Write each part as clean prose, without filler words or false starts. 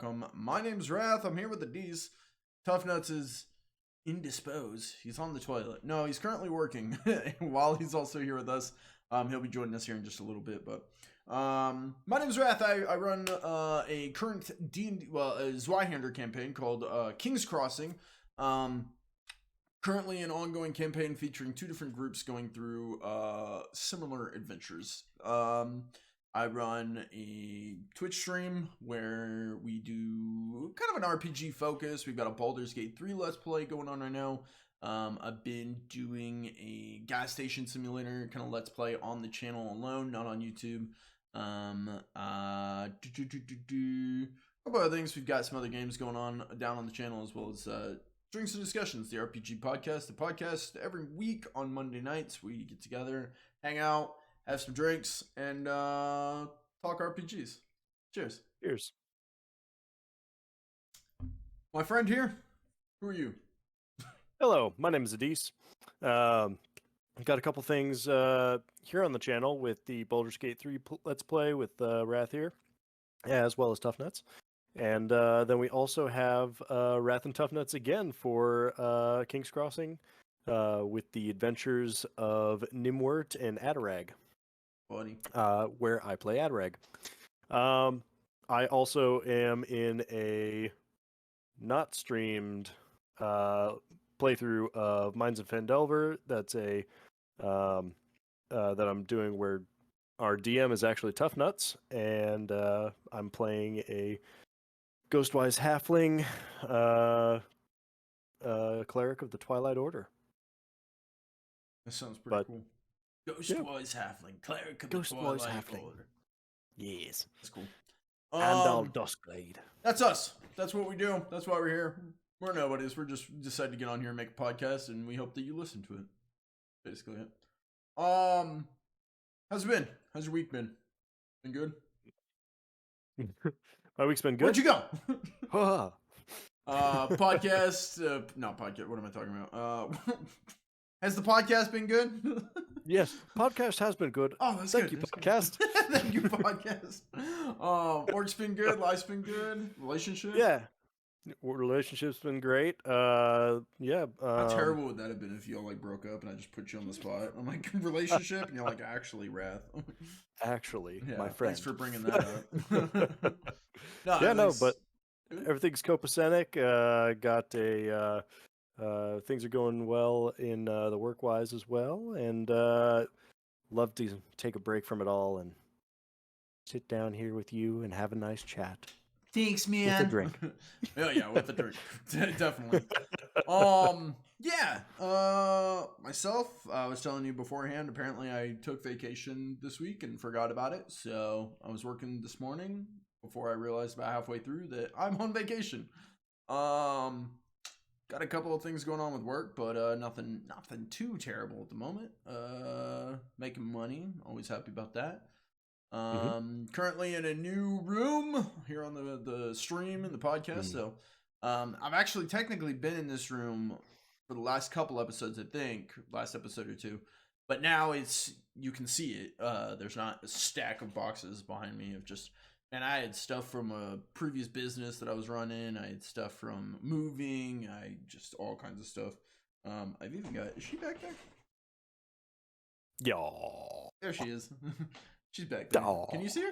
welcome. My name's Wrath. I'm here with the D's. Tough Nuts is indisposed. He's on the toilet. No, he's currently working while he's also here with us. He'll be joining us here in just a little bit, but my name's Wrath. I run a current D&D, a Zweihander campaign called King's Crossing. Currently an ongoing campaign featuring two different groups going through similar adventures. I run a Twitch stream where we do kind of an RPG focus. We've got a Baldur's Gate 3 Let's Play going on right now. I've been doing a gas station simulator kind of Let's Play on the channel alone, not on YouTube. A couple other things. We've got some other games going on down on the channel, as well as Drinks and Discussions, the RPG podcast. The podcast every week on Monday nights, we get together, hang out, have some drinks, and talk RPGs. Cheers. Cheers. My friend here, who are you? Hello, my name is Adis. I've got a couple things here on the channel with the Baldur's Gate 3 Let's Play with Wrath here, as well as Tough Nuts. And then we also have Wrath and Tough Nuts again for King's Crossing with the adventures of Nimwort and Adarag. Buddy. Where I play Adarag. I also am in a not streamed playthrough of Mines of Phandelver. That's a that I'm doing where our DM is actually Tough Nuts, and I'm playing a Ghostwise Halfling cleric of the Twilight Order. That sounds pretty cool. Ghostwise Halfling, cleric of the Twilight Order. Yes. That's cool. And all Duskblade. That's us. That's what we do. That's why we're here. We're nobodies. We're just decided to get on here and make a podcast, and we hope that you listen to it. Basically it. How's it been? How's your week been? Been good? My week's been good. Where'd you go? Podcast. Not podcast. What am I talking about? Has the podcast been good? Yes, podcast has been good. Oh, that's Thank good. you, podcast. Thank you, podcast. Work's been good. Life's been good. Relationship. Yeah, relationship's been great. Yeah. How terrible would that have been if y'all like broke up and I just put you on the spot? I'm like, relationship, and you're like, actually, Wrath. Actually, yeah, my friend. Thanks for bringing that up. But everything's copacetic. Got a. Things are going well in the work-wise as well, and love to take a break from it all and sit down here with you and have a nice chat. Thanks, man. With a drink. yeah, with a drink. Definitely. Myself, I was telling you beforehand, apparently I took vacation this week and forgot about it, so I was working this morning before I realized about halfway through that I'm on vacation. Got a couple of things going on with work, but nothing too terrible at the moment. Making money, always happy about that. Currently in a new room here on the stream and the podcast. So I've actually technically been in this room for the last couple episodes, I think, last episode or two. But now you can see it. There's not a stack of boxes behind me of just. And I had stuff from a previous business that I was running. I had stuff from moving. Just all kinds of stuff. I've even got. Is she back there? Yeah. There she is. She's back there. Aww. Can you see her?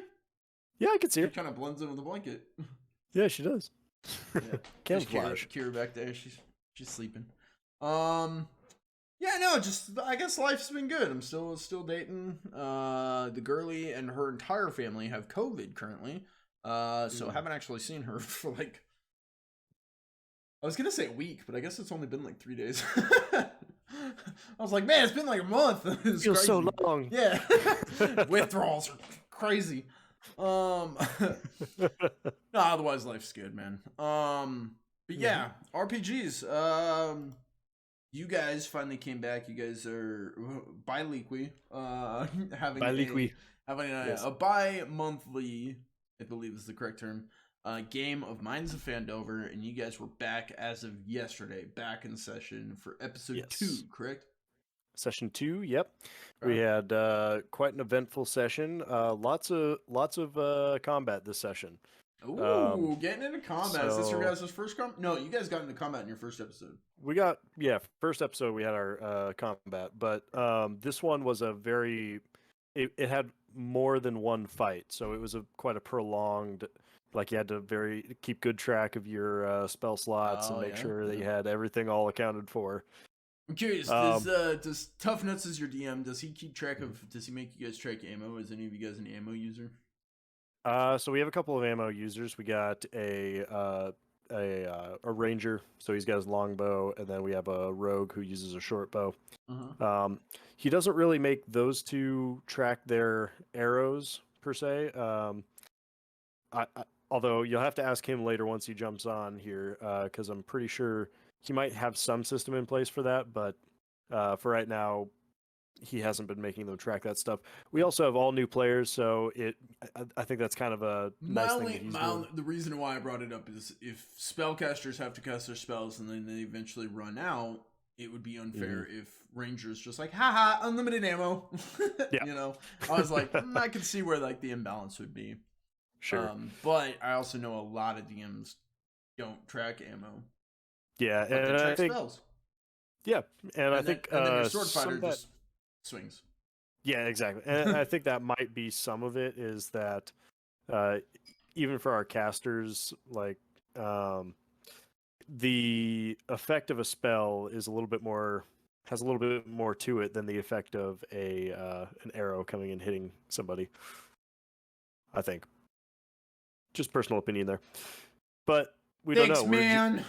Yeah, I can see her. She kind of blends in with the blanket. Yeah, she does. Yeah. Camouflage. Kira back there. She's sleeping. Yeah, no, just I guess life's been good. I'm still dating. The girly and her entire family have COVID currently. So I haven't actually seen her for like I was gonna say a week, but I guess it's only been like 3 days. I was like, man, it's been like a month. It feels so long. Yeah. Withdrawals are crazy. No, otherwise life's good, man. But yeah, RPGs. You guys finally came back. You guys are bi-weekly, having a bi-monthly, I believe is the correct term, game of Mines of Phandelver, and you guys were back as of yesterday, back in session for episode 2, correct? Session 2, yep. We had quite an eventful session. Lots of combat this session. Ooh, getting into combat. Is this your So guys' first combat? No, you guys got into combat in your first episode. we got, yeah, first episode we had our combat, but this one was a very, it had more than one fight, so it was quite a prolonged, like you had to keep good track of your spell slots and Oh, make yeah, sure that yeah. you had everything all accounted for. I'm curious, does Tough Nuts as your DM, does he keep track of, does he make you guys track ammo? Is any of you guys an ammo user? So we have a couple of ammo users. We got a ranger, so he's got his longbow, and then we have a rogue who uses a short bow. He doesn't really make those two track their arrows per se. Although you'll have to ask him later once he jumps on here, because I'm pretty sure he might have some system in place for that. But for right now, he hasn't been making them track that stuff. We also have all new players, so I think that's kind of a nice thing that he's doing. The reason why I brought it up is if spellcasters have to cast their spells and then they eventually run out, it would be unfair if Rangers just like, haha, unlimited ammo. Yeah. You know, I was like, I could see where like the imbalance would be. Sure. But I also know a lot of DMs don't track ammo. Yeah, But and they track I think spells. yeah, and I think and then your sword fighter just swings. Yeah, exactly. And I think that might be some of it is that even for our casters, like the effect of a spell is has a little bit more to it than the effect of an arrow coming and hitting somebody. I think. Just personal opinion there. But we don't know. Thanks, man.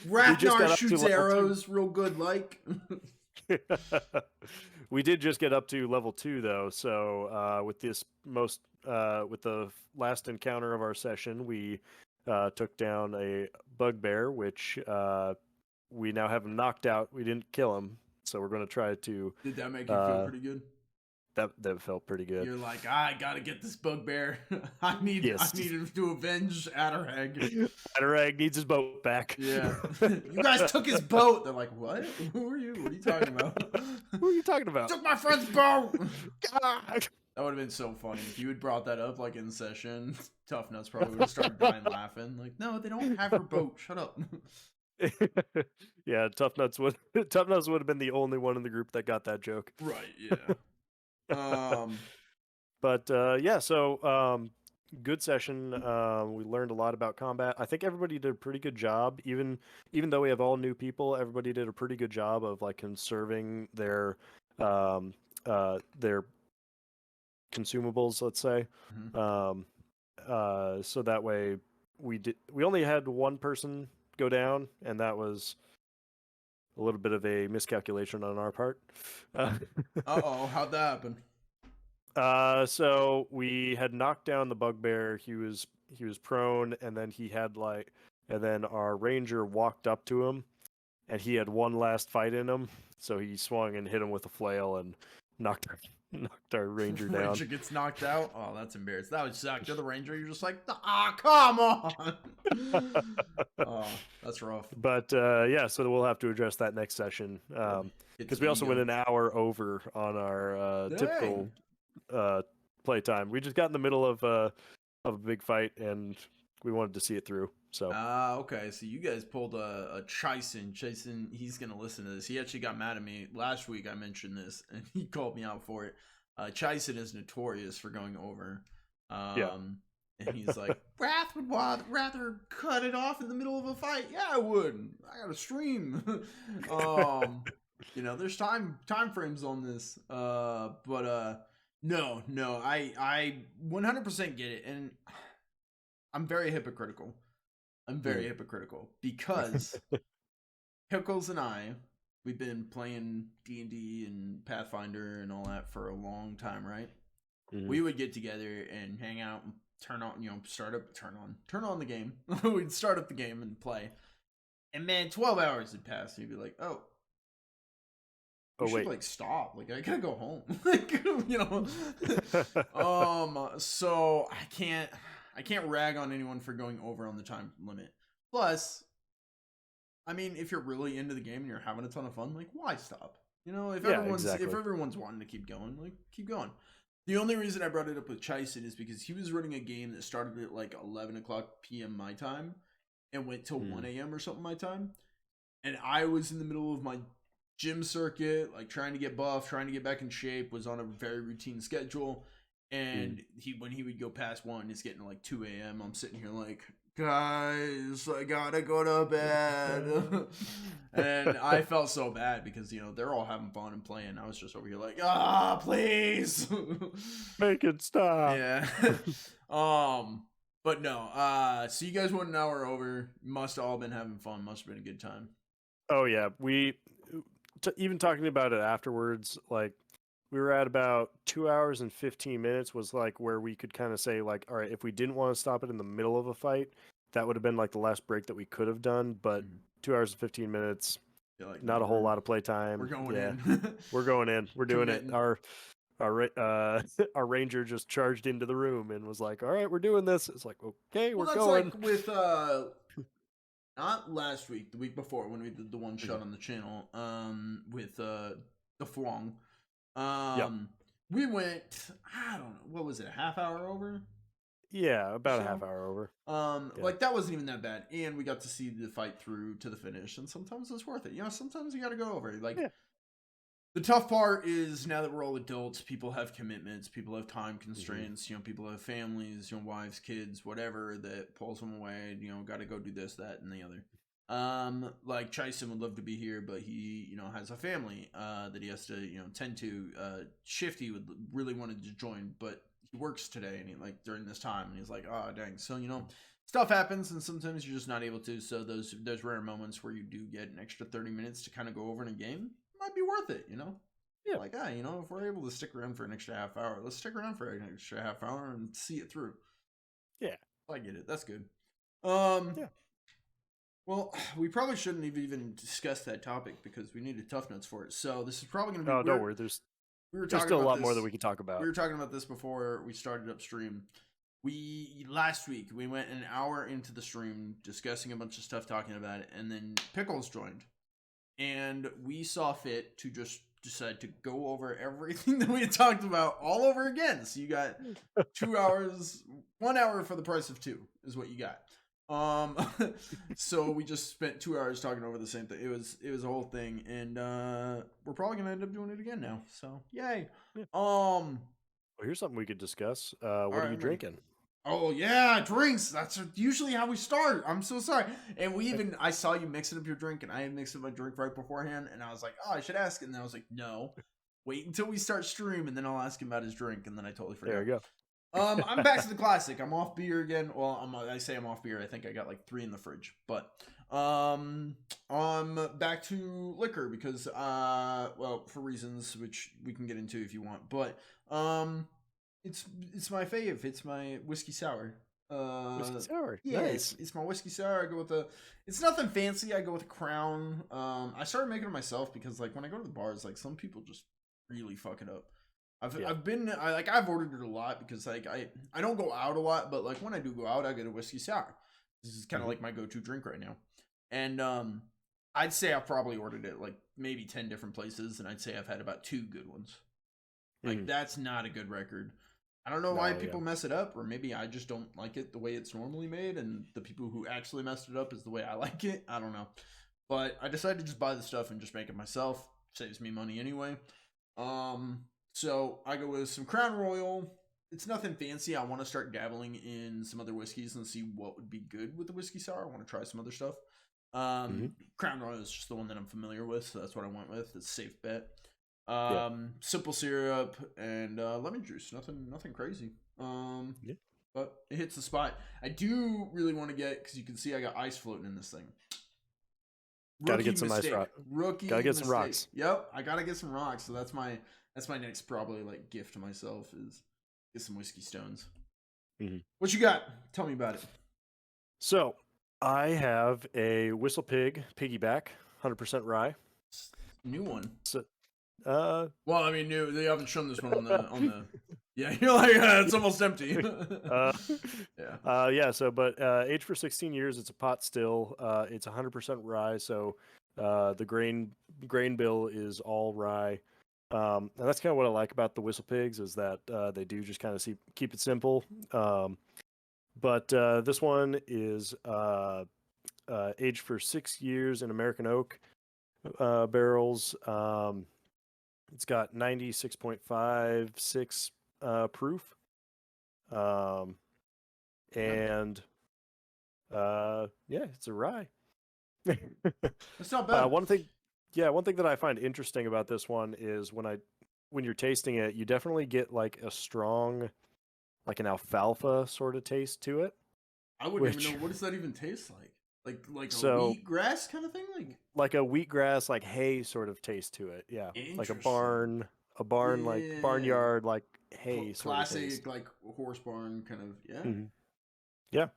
Ragnar shoots arrows real good, like. We did just get up to level 2 though, so with with the last encounter of our session, we took down a bugbear, which we now have him knocked out. We didn't kill him, so we're going to try to. Did that make you feel pretty good? That felt pretty good. You're like, I gotta get this bugbear. I need him to avenge Adderhag. Adderhag needs his boat back. Yeah. You guys took his boat. They're like, what? Who are you? What are you talking about? Who are you talking about? Took my friend's boat. God. That would have been so funny if you had brought that up like in session. Tough Nuts probably would have started dying laughing. Like, no, they don't have her boat. Shut up. Yeah, Tough Nuts would have been the only one in the group that got that joke. Right. Yeah. But yeah, so good session. We learned a lot about combat. I think everybody did a pretty good job, even though we have all new people. Everybody did a pretty good job of like conserving their consumables, let's say. So that way we only had one person go down, and that was a little bit of a miscalculation on our part. How'd that happen? So we had knocked down the bugbear. He was prone, and then our ranger walked up to him, and he had one last fight in him. So he swung and hit him with a flail and knocked our ranger down. Ranger gets knocked out. Oh, that's embarrassing. That would suck. You're the ranger. You're just like, come on. Oh, that's rough. But yeah, so we'll have to address that next session because we also went an hour over on our typical play time. We just got in the middle of a big fight, and we wanted to see it through. So okay, so you guys pulled a Chison. Chison, he's gonna listen to this. He actually got mad at me last week. I mentioned this, and he called me out for it. Chison is notorious for going over. And he's like, Wrath would rather cut it off in the middle of a fight. Yeah, I would. I gotta stream. You know, there's time frames on this. But no, I 100% get it, and I'm very hypocritical. Because Pickles and I, we've been playing D&D and Pathfinder and all that for a long time, right? Mm-hmm. We would get together and hang out and turn on the game. We'd start up the game and play. And man, 12 hours had passed. And you'd be like, we should, like, stop. Like, I gotta go home. Like, you know. So I can't rag on anyone for going over on the time limit. Plus, I mean, if you're really into the game and you're having a ton of fun, like, why stop? You know, if everyone's wanting to keep going, like, keep going. The only reason I brought it up with Chison is because he was running a game that started at like 11 o'clock p.m. my time and went till 1 a.m. or something my time. And I was in the middle of my gym circuit, like trying to get buff, trying to get back in shape, was on a very routine schedule. And when he would go past 1, it's getting like 2 a.m. I'm sitting here like, guys, I gotta go to bed. And I felt so bad because, they're all having fun and playing. I was just over here like, please. Make it stop. Yeah. But no, so you guys went an hour over. Must have all been having fun. Must have been a good time. Oh yeah, even talking about it afterwards, like we were at about 2 hours and 15 minutes was like where we could kind of say like, all right, if we didn't want to stop it in the middle of a fight, that would have been like the last break that we could have done. But 2 hours and 15 minutes, Like, not a whole lot of play time. We're going in. We're going in. We're doing it. Our ranger just charged into the room and was like, all right, we're doing this. It's like, okay, we're going. Like with not last week, the week before when we did the one shot on the channel, with the Fwong. We went, I don't know, what was it, a half hour over? Yeah, about a half hour over. Like that wasn't even that bad, and we got to see the fight through to the finish, and sometimes it's worth it. Sometimes you got to go over it. Like the tough part is now that we're all adults, people have commitments, people have time constraints. People have families, wives, kids, whatever that pulls them away. Got to go do this, that, and the other. Like Chison would love to be here, but he, has a family that he has to, tend to. Shifty would really wanted to join, but he works today and he during this time, and he's like, oh dang. So stuff happens, and sometimes you're just not able to. So those rare moments where you do get an extra 30 minutes to kind of go over in a game might be worth it. Yeah. Like if we're able to stick around for an extra half hour, let's stick around for an extra half hour and see it through. Yeah, I get it. That's good. Yeah. Well, we probably shouldn't have even discussed that topic because we needed tough notes for it. So this is probably going to be. Oh, don't worry. There's still a lot more that we can talk about. We were talking about this before we started up stream. Last week we went an hour into the stream discussing a bunch of stuff, talking about it, and then Pickles joined, and we saw fit to just decide to go over everything that we had talked about all over again. So you got 2 hours, 1 hour for the price of 2 is what you got. So we just spent 2 hours talking over the same thing. It was a whole thing, and we're probably gonna end up doing it again now. So yay. Yeah. Well, here's something we could discuss. What are you drinking? Oh yeah, drinks. That's usually how we start. I'm so sorry. And I saw you mixing up your drink, and I had mixed up my drink right beforehand, and I was like, oh, I should ask. And then I was like, no, wait until we start stream, and then I'll ask him about his drink. And then I totally forgot. There you go. I'm back to the classic. I'm off beer again. Well, I say I'm off beer. I think I got like 3 in the fridge, but I'm back to liquor because well, for reasons which we can get into if you want, but it's my fave. It's my whiskey sour. Whiskey sour. Yeah, nice. It's my whiskey sour. I go with it's nothing fancy. I go with a Crown. I started making it myself because like when I go to the bars, like some people just really fuck it up. I've ordered it a lot because like I don't go out a lot, but like when I do go out, I get a whiskey sour. This is kind of like my go-to drink right now. And I'd say I've probably ordered it like maybe 10 different places, and I'd say I've had about 2 good ones. Like that's not a good record. I don't know why people mess it up, or maybe I just don't like it the way it's normally made, and the people who actually messed it up is the way I like it. I don't know. But I decided to just buy the stuff and just make it myself. Saves me money anyway. So I go with some Crown Royal. It's nothing fancy. I want to start dabbling in some other whiskeys and see what would be good with the whiskey sour. I want to try some other stuff. Crown Royal is just the one that I'm familiar with, so that's what I went with. It's a safe bet. Simple syrup and lemon juice. Nothing crazy. But it hits the spot. I do really want to get, because you can see I got ice floating in this thing. Gotta get some ice rock. Rookie gotta get mistake. some rocks. Yep, I gotta get some rocks. So that's my next probably like gift to myself is get some whiskey stones. What you got? Tell me about it. So I have a Whistle Pig piggyback, 100% rye. New one. So, well, I mean, new. They haven't shown this one on the. Yeah, you're like it's almost empty. Yeah. So, but aged for 16 years, it's a pot still. It's 100% rye. So, the grain bill is all rye. And that's kind of what I like about the Whistle Pigs is that they do just kind of keep it simple. But this one is aged for 6 years in American oak barrels. It's got 96.56 proof. And yeah, it's a rye. That's not bad. One thing that I find interesting about this one is when you're tasting it, you definitely get like a strong, like an alfalfa sort of taste to it. I wouldn't even know, what does that even taste like? Like a So, wheatgrass kind of thing, like a wheatgrass, like hay sort of taste to it. Yeah, like a barnyard, like hay sort of taste. Classic, like horse barn kind of. Yeah. Mhm. Yeah.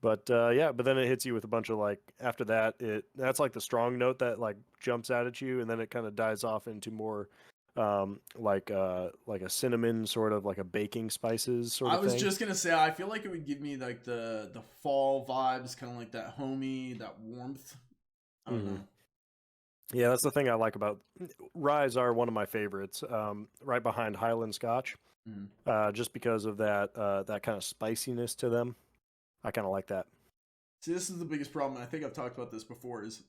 But but then it hits you with a bunch of like after that that's like the strong note that like jumps out at you, and then it kind of dies off into more like a cinnamon sort of like a baking spices sort of thing. I was just gonna say I feel like it would give me like the fall vibes, kind of like that homey, that warmth. I don't know. Yeah, that's the thing I like about ryes are one of my favorites, right behind Highland Scotch, just because of that that kind of spiciness to them. I kind of like that. See, this is the biggest problem, and I think I've talked about this before, is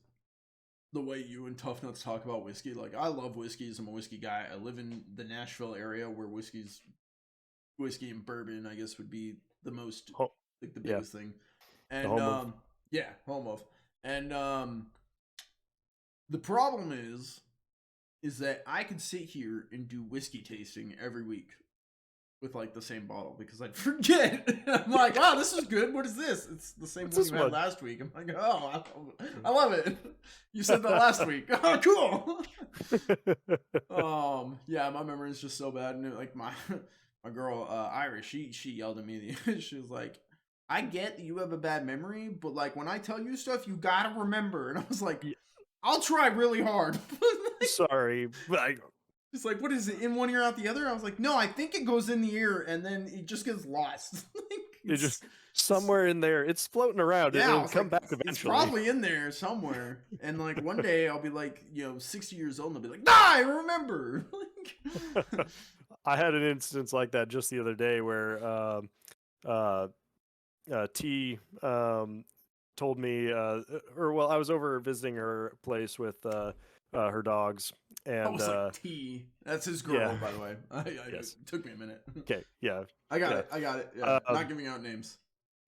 the way you and Tough Nuts talk about whiskey. Like, I love whiskeys. I'm a whiskey guy. I live in the Nashville area where whiskey and bourbon, I guess, would be the most, like, the biggest thing. And, home of. And, the problem is that I could sit here and do whiskey tasting every week with like the same bottle because I'd forget. I'm like, oh, this is good. What is this? It's the same one you had last week. I'm like, oh, I love it. You said that last week. Oh, cool. Yeah, my memory is just so bad. And like my girl Iris, she yelled at me. She was like, I get that you have a bad memory, but like when I tell you stuff, you gotta remember. And I was like, I'll try really hard. Sorry, but it's like, what is it, in one ear out the other? I was like, no, I think it goes in the ear and then it just gets lost. It's just somewhere in there. It's floating around. Yeah, it'll come back eventually. It's probably in there somewhere. And like one day I'll be like, 60 years old and I'll be like, nah, I remember. I had an instance like that just the other day where T told me, I was over visiting her place with her dogs, and like T. That's his girl, by the way. Yes. It took me a minute. Okay, yeah, I got it. Yeah. Not giving out names.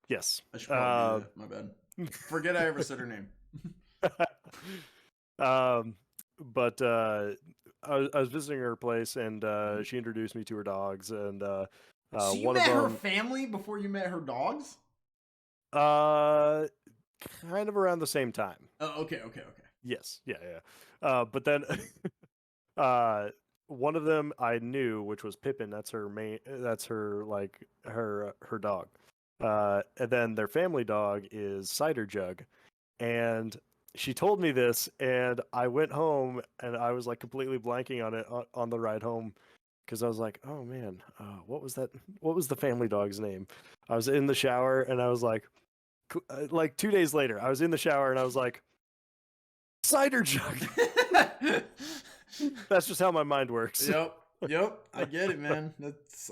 Yes, I should probably do that. My bad. Forget I ever said her name. But I was visiting her place, and she introduced me to her dogs, and so you met her family before you met her dogs? Kind of around the same time. Oh, okay. Yes, yeah. But then, one of them I knew, which was Pippin. That's her dog. And then their family dog is Cider Jug, and she told me this, and I went home and I was like completely blanking on it on the ride home, because I was like, oh man, what was that? What was the family dog's name? I was in the shower and I was like 2 days later, I was in the shower and I was like, Cider Jug. That's just how my mind works. Yep. I get it, man. That's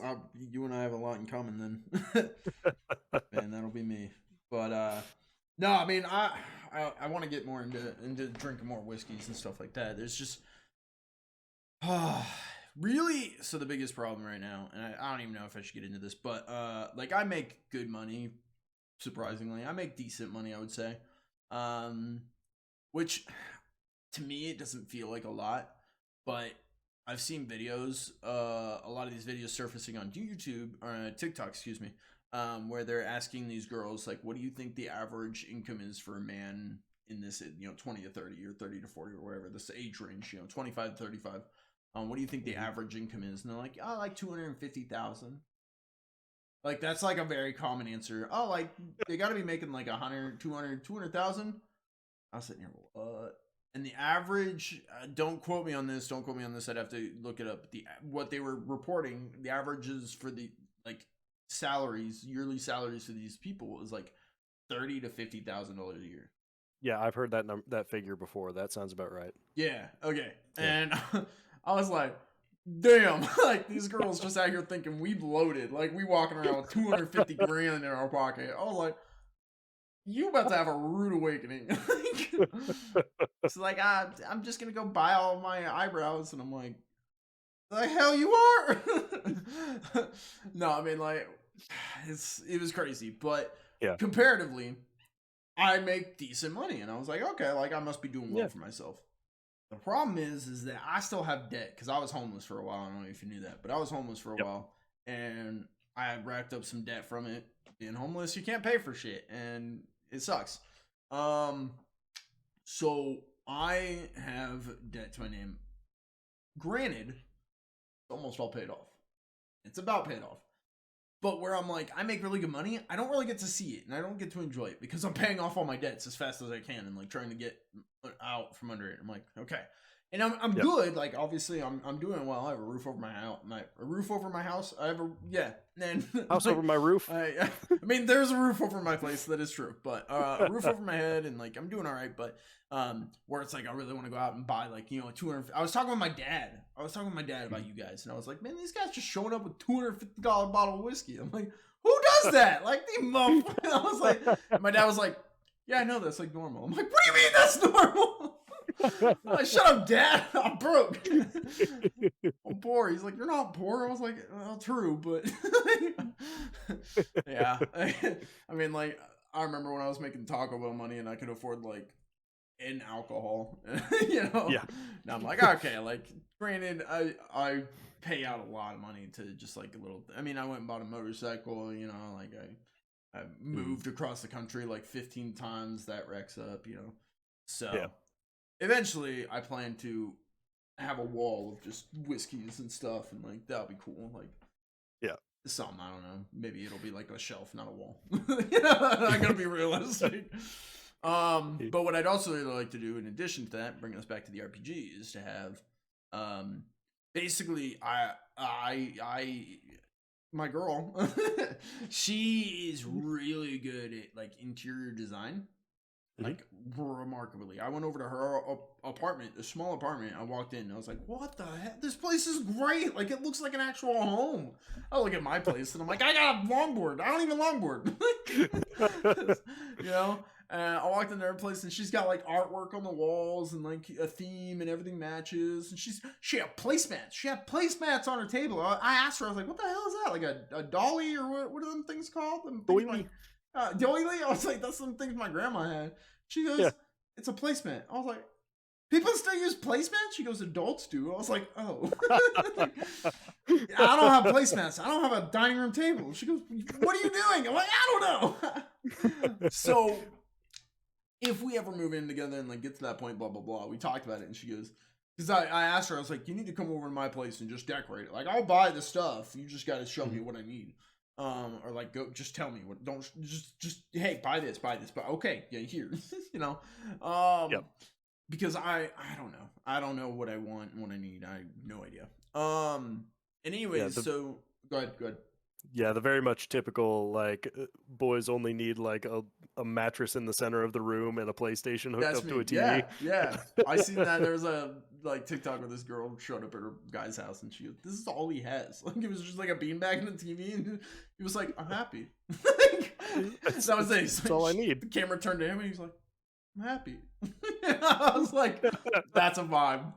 you and I have a lot in common then. Man, that'll be me. But no, I mean, I want to get more into drinking more whiskeys and stuff like that. There's just really, so the biggest problem right now, and I don't even know if I should get into this, but like I make good money. Surprisingly, I make decent money, I would say. Which to me it doesn't feel like a lot, but I've seen videos, a lot of these videos surfacing on YouTube or TikTok, excuse me, where they're asking these girls like, what do you think the average income is for a man in this 20 to 30 or 30 to 40 or whatever this age range, 25 to 35. What do you think the average income is? And they're like, oh, like 250,000. Like that's like a very common answer. Oh, like they got to be making like 100, 200, 200,000. I was sitting here, what? And the average, don't quote me on this. I'd have to look it up. What they were reporting, the averages for the like salaries, yearly salaries for these people is like $30,000 to $50,000 a year. Yeah, I've heard that figure before. That sounds about right. Yeah. Okay. Yeah. And I was like, damn, like these girls just out here thinking we loaded, like we walking around with 250 grand in our pocket. I was like, you about to have a rude awakening. It's like I'm just gonna go buy all my eyebrows, and I'm like, the hell you are? No, I mean like it was crazy, but Yeah. comparatively, I make decent money, and I was like, okay, like I must be doing well Yeah. for myself. The problem is that I still have debt because I was homeless for a while. I don't know if you knew that, but I was homeless for a Yep. while, and I racked up some debt from it. Being homeless, you can't pay for shit, and it sucks. So I have debt to my name. Granted, it's almost all paid off. It's about paid off. But where I'm like, I make really good money, I don't really get to see it, and I don't get to enjoy it because I'm paying off all my debts as fast as I can and like trying to get out from under it. I'm like, okay, and I'm Yep. good. Like obviously, I'm doing well. I have a roof over my house. A roof over my house. I have a and House like, over my roof. I mean, there's a roof over my place. That is true, but a roof over my head, and like I'm doing all right. But where it's like I really want to go out and buy like 200. I was talking with my dad. About you guys, and I was like, man, these guys just showing up with $250 bottle of whiskey. I'm like, who does that? Like the motherfucker. I was like, my dad was like, yeah, I know that's like normal. I'm like, what do you mean that's normal? I'm like, shut up, Dad. I'm broke. I'm poor. He's like, you're not poor. I was like, well, true, but yeah. I mean, like, I remember when I was making Taco Bell money and I could afford like in alcohol, Yeah. Now I'm like, okay, like granted, I pay out a lot of money to just like a little. I mean, I went and bought a motorcycle, like I moved across the country like 15 times. That racks up, So Yeah. eventually, I plan to have a wall of just whiskeys and stuff, and like that'll be cool. Like, Yeah. something, I don't know. Maybe it'll be like a shelf, not a wall. I gotta be realistic. But what I'd also really like to do, in addition to that, bringing us back to the RPG, is to have, basically, my girl, she is really good at like interior design, like remarkably. I went over to her apartment, a small apartment. I walked in, and I was like, "What the heck? This place is great! Like it looks like an actual home." I look at my place, and I'm like, "I got a longboard. I don't even longboard." I walked into her place, and she's got like artwork on the walls and like a theme, and everything matches. And she had placemats. She had placemats on her table. I asked her, I was like, "What the hell is that? Like a dolly or what are them things called?" Them things Doily. Doily? I was like, "That's some things my grandma had." She goes, Yeah. "It's a placemat." I was like, "People still use placemats?" She goes, "Adults do." I was like, "Oh." I don't have placemats. I don't have a dining room table. She goes, "What are you doing?" I'm like, "I don't know." So if we ever move in together and like get to that point, blah blah blah, we talked about it, and she goes, because I asked her, I was like, "You need to come over to my place and just decorate it. Like I'll buy the stuff. You just got to show me what I need." Or like go just tell me what, don't just hey, buy this, but okay, yeah, here. Yep. Because I don't know what I want and what I need. I have no idea. And anyways, so go ahead. Yeah, the very much typical like boys only need like a mattress in the center of the room and a PlayStation hooked That's up me. to a TV. Yeah. I seen that. There was a like TikTok where this girl showed up at her guy's house, and she goes, "This is all he has." Like it was just like a beanbag and a TV, and he was like, "I'm happy." That was it. That's all I need. The camera turned to him, and he's like, "I'm happy." I was like, "That's a vibe."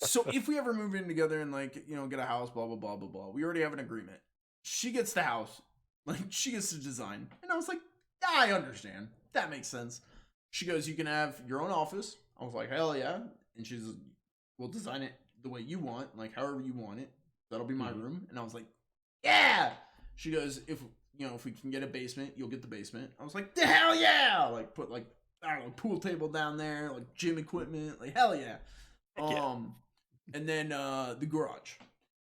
So if we ever move in together and like get a house, blah blah blah blah blah, we already have an agreement. She gets the house, like she gets to design, and I was like, I understand, that makes sense. She goes, "You can have your own office." I was like, hell yeah. And she's, "We'll design it the way you want, like however you want it. That'll be my room." And I was like, yeah. She goes, if we can get a basement, you'll get the basement. I was like, the hell yeah. Like put like, I don't know, pool table down there, like gym equipment, like hell yeah. And then the garage.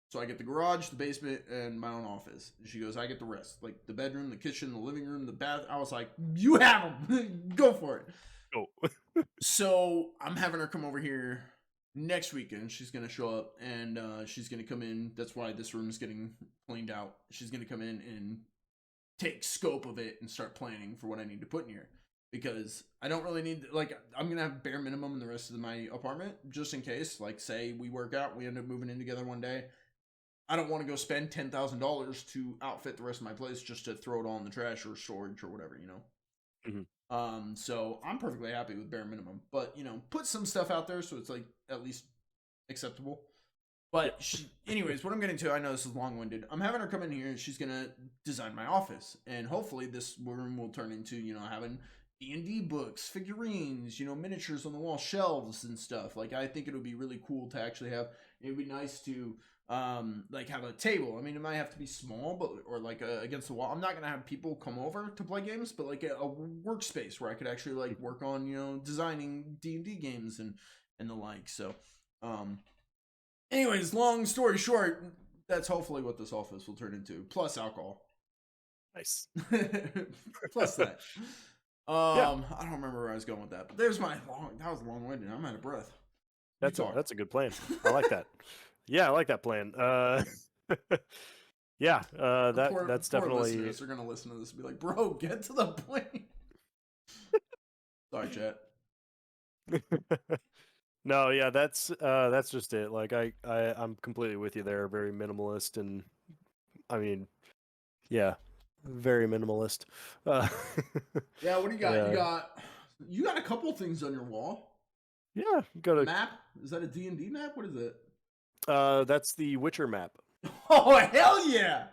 So I get the garage, the basement, and my own office. And she goes, "I get the rest, like the bedroom, the kitchen, the living room, the bath." I was like, "You have them. Go for it." Oh. So I'm having her come over here next weekend. She's gonna show up, and she's gonna come in. That's why this room is getting cleaned out. She's gonna come in and take scope of it and start planning for what I need to put in here. because I don't really need, like, I'm gonna have bare minimum in the rest of my apartment just in case. Like, say we work out, we end up moving in together one day. I don't want to go spend $10,000 to outfit the rest of my place just to throw it all in the trash or storage or whatever, you know. So I'm perfectly happy with bare minimum, but you know, put some stuff out there so it's like at least acceptable. But anyways, what I'm getting to, I know this is long-winded. I'm having her come in here and she's gonna design my office, and hopefully this room will turn into, you know, having D&D books, figurines, you know, miniatures on the wall, shelves and stuff. Like, I think it would be really cool to actually have. It would be nice to like have a table. I mean, it might have to be small, but or like against the wall. I'm not gonna have people come over to play games, but like a workspace where I could actually like work on, you know, designing D&D games and the like. So anyways, long story short, that's hopefully what this office will turn into, plus alcohol. Nice. Plus that. Yeah. I don't remember where I was going with that, but there's my that was long-winded. I'm out of breath. That's a good plan. I like that. Yeah, I like that plan. Yeah, that's poor definitely. Listeners are gonna listen to this and be like, "Bro, get to the point." Sorry, chat. No, yeah, that's just it. Like I'm completely with you there. Very minimalist, and I mean, yeah, very minimalist. Yeah, what do you got? Yeah. You got a couple things on your wall. Yeah, go to Map? Is that a D&D map? What is it? That's the Witcher map. Oh, hell yeah!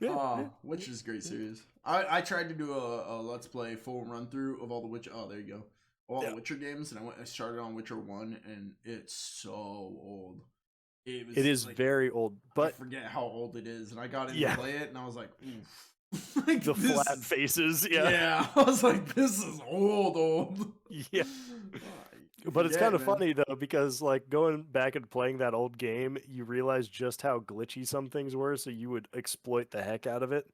Yeah. Witcher is a great series. I tried to do a Let's Play full run through of all the Witcher. Oh, there you go. All the Witcher games, and I started on Witcher 1, and it's so old. It is like, very old, but I forget how old it is, and I got in to play it, and I was like, oof. Like the flat faces, yeah. I was like, this is old. Yeah. But it's kind of funny though, because like going back and playing that old game, you realize just how glitchy some things were, so you would exploit the heck out of it.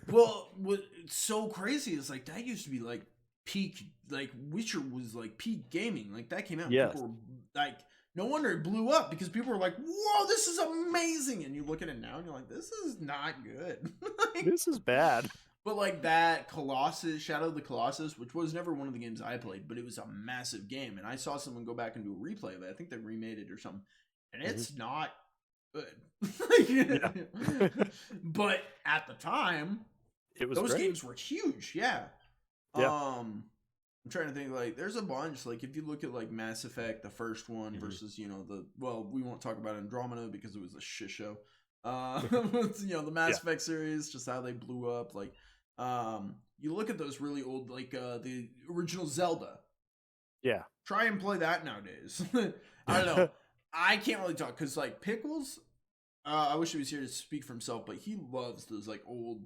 Well, what's so crazy is like that used to be like peak, like Witcher was like peak gaming. Like that came out, and people were like, no wonder it blew up, because people were like, whoa, this is amazing. And you look at it now and you're like, this is not good. Like, this is bad. But like that Colossus, Shadow of the Colossus, which was never one of the games I played, but it was a massive game. And I saw someone go back and do a replay of it. I think they remade it or something. And it's not good. But at the time, those games were huge. Yeah. I'm trying to think, like, there's a bunch. Like, if you look at like Mass Effect, the first one versus, you know, we won't talk about Andromeda because it was a shit show. You know, the Mass Effect series, just how they blew up. Like, you look at those really old, like the original Zelda. Yeah. Try and play that nowadays. I don't know. I can't really talk because like Pickles, I wish he was here to speak for himself, but he loves those like old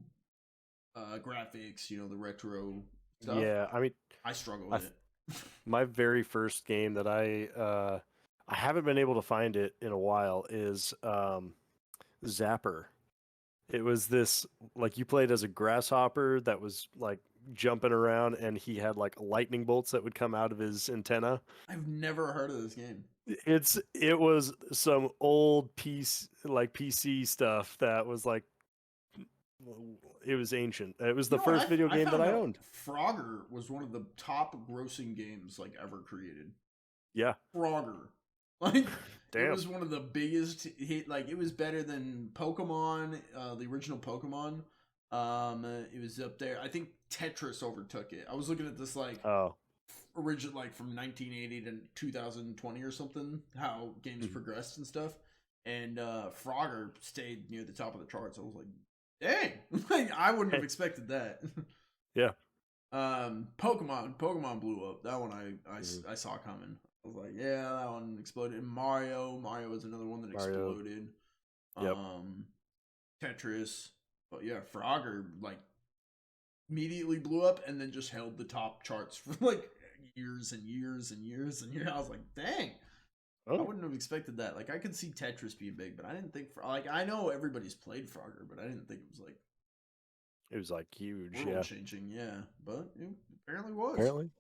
graphics, you know, the retro stuff. Yeah, I mean, I struggle with it. My very first game that I haven't been able to find it in a while is Zapper. It was this, like, you played as a grasshopper that was like jumping around, and he had like lightning bolts that would come out of his antenna. I've never heard of this game. It was some old PC stuff that was like, it was ancient. It was the first video game that I owned. Frogger was one of the top grossing games like ever created. Yeah. Frogger. Like, damn. It was one of the biggest hit. Like, it was better than Pokemon, the original Pokemon. It was up there. I think Tetris overtook it. I was looking at this like original, like from 1980 to 2020 or something. How games progressed and stuff. And Frogger stayed near the top of the charts. I was like, dang! Like, I wouldn't have expected that. Yeah. Pokemon blew up. That one I saw coming. I was like, yeah, that one exploded. And Mario was another one that exploded. Yep. Tetris, but yeah, Frogger like immediately blew up and then just held the top charts for like years and years and years and years. I was like, dang. I wouldn't have expected that. Like, I could see Tetris being big, but I didn't think like, I know everybody's played Frogger, but I didn't think it was like huge, world changing, yeah. But it apparently was. Apparently.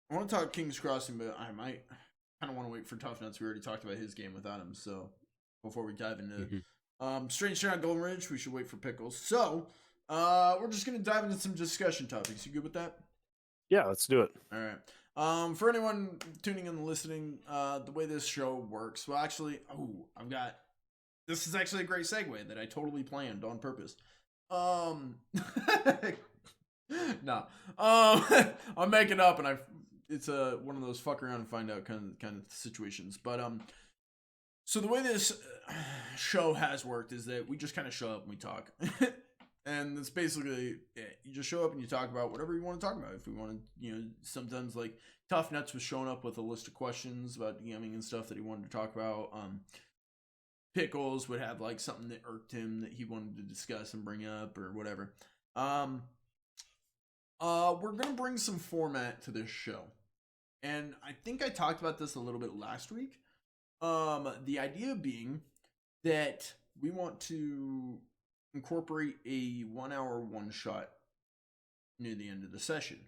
I want to talk King's Crossing, but I might kind of want to wait for Tough Nuts. We already talked about his game without him, so before we dive into Strange Town Golden Ridge, we should wait for Pickles. So We're just gonna dive into some discussion topics. You good with that? Yeah, let's do it. All right. For anyone tuning in and listening, the way this show works, well, actually, this is actually a great segue that I totally planned on purpose. No, I'm making up, and it's one of those fuck around and find out kind of situations. But so the way this show has worked is that we just kind of show up and we talk. And it's basically it. You just show up and you talk about whatever you want to talk about. If we want to, sometimes like Tough Nuts was showing up with a list of questions about DMing and stuff that he wanted to talk about. Pickles would have like something that irked him that he wanted to discuss and bring up or whatever. We're gonna bring some format to this show, and I think I talked about this a little bit last week. The idea being that we want to incorporate a 1 hour one shot near the end of the session.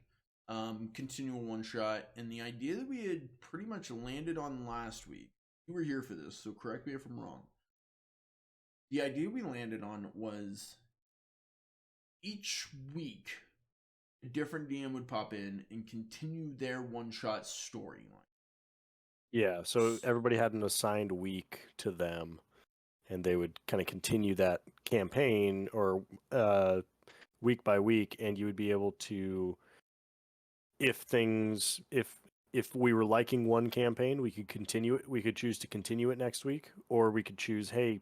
Continual one shot, and the idea that we had pretty much landed on last week. You were here for this, so correct me if I'm wrong. The idea we landed on was each week a different DM would pop in and continue their one shot storyline. Yeah, so everybody had an assigned week to them, and they would kind of continue that campaign or week by week, and you would be able to, if we were liking one campaign, we could continue it. We could choose to continue it next week, or we could choose, hey,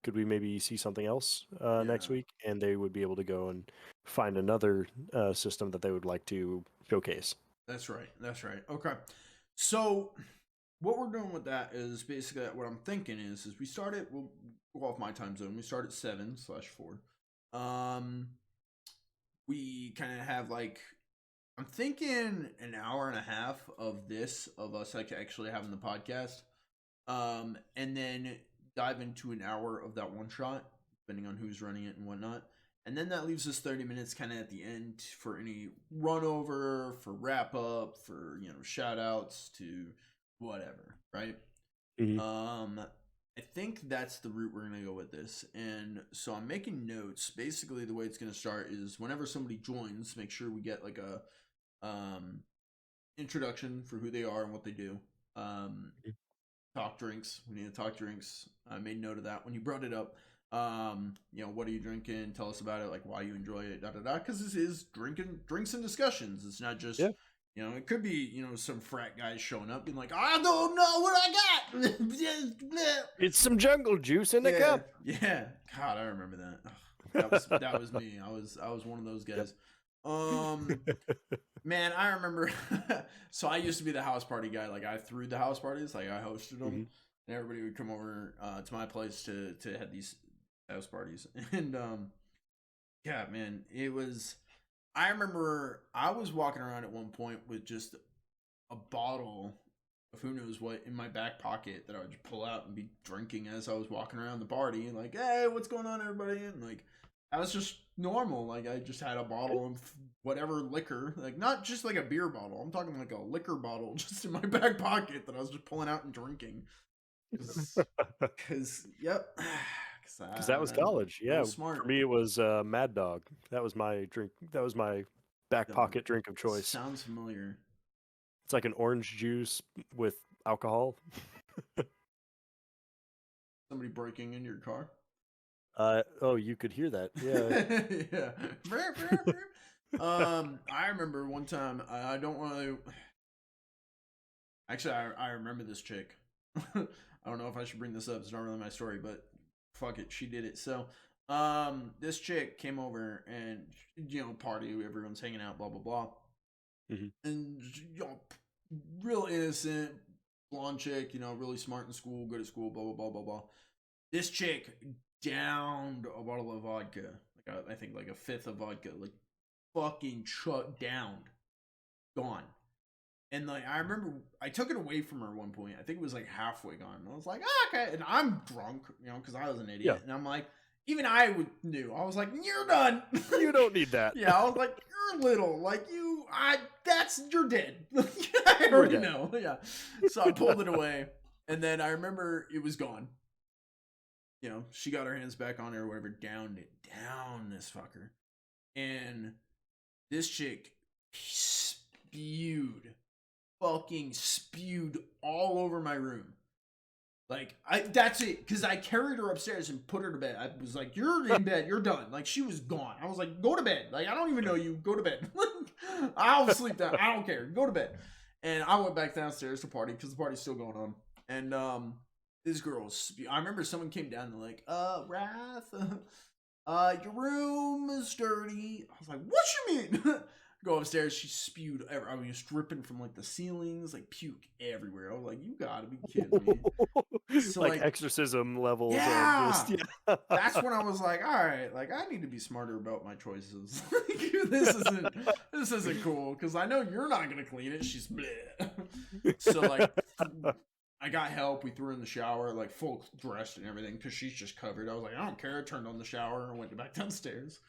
could we maybe see something else next week? And they would be able to go and find another system that they would like to showcase. That's right. Okay. So what we're doing with that is basically what I'm thinking is we started, we'll go off my time zone. We start at 7/4. We kind of have like, I'm thinking an hour and a half of this, of us like actually having the podcast. And then dive into an hour of that one shot, depending on who's running it and whatnot. And then that leaves us 30 minutes kind of at the end for any run over, for wrap up, for, shout outs to whatever, right? Mm-hmm. I think that's the route we're going to go with this. And so I'm making notes. Basically, the way it's going to start is whenever somebody joins, make sure we get like a introduction for who they are and what they do. Talk drinks. We need to talk drinks. I made note of that when you brought it up. What are you drinking? Tell us about it, like why you enjoy it, because this is drinks and discussions. It's not just it could be some frat guys showing up being like, I don't know what I got. It's some jungle juice in a cup. Yeah, God, I remember that. That was me. I was one of those guys. Man, I remember. So I used to be the house party guy. Like I threw the house parties. Like I hosted them, and everybody would come over to my place to have these house parties. And yeah, man, it was. I remember I was walking around at one point with just a bottle of who knows what in my back pocket that I would just pull out and be drinking as I was walking around the party. And like, hey, what's going on, everybody? And like, I was just normal. Like I just had a bottle of whatever liquor, like not just like a beer bottle. I'm talking like a liquor bottle just in my back pocket that I was just pulling out and drinking. Because yep. Because that was college. Yeah, smart. For me it was Mad Dog. That was my drink. That was my back pocket drink of choice. Sounds familiar. It's like an orange juice with alcohol. Somebody breaking into your car? Oh, you could hear that. Yeah. Yeah. I remember one time, I don't want to. Actually, I remember this chick. I don't know if I should bring this up. It's not really my story, but fuck it, she did it. So, this chick came over and party. Everyone's hanging out, blah blah blah, and real innocent blonde chick. Really smart in school, good at school, blah blah blah blah blah. This chick downed a bottle of vodka, I think like a fifth of vodka, like fucking downed, gone. And like I remember I took it away from her at one point. I think it was like halfway gone. And I was like, okay. And I'm drunk, because I was an idiot. Yeah. And I'm like, even I knew. I was like, you're done. You don't need that. Yeah, I was like, you're little. Like you're dead. I already know. Yeah. So I pulled it away. And then I remember it was gone. She got her hands back on it or whatever, downed it. Down this fucker. and this chick fucking spewed all over my room. Like, that's it, because I carried her upstairs and put her to bed. I was like, you're in bed, you're done. Like, she was gone. I was like, go to bed. Like, I don't even know you, go to bed. I'll sleep down, I don't care, go to bed. And I went back downstairs to party, because the party's still going on. And this girl, I remember someone came down and like, Wrath, your room is dirty. I was like, what you mean? Go upstairs, she spewed. I mean, dripping from like the ceilings, like puke everywhere. I was like, you gotta be kidding me. So, like exorcism levels. Yeah, of just, yeah. That's when I was like, all right, like I need to be smarter about my choices. This isn't cool, because I know you're not gonna clean it. She's bleh. So like, I got help. We threw her in the shower, like full dressed and everything, because she's just covered. I was like, I don't care. I turned on the shower and went back downstairs.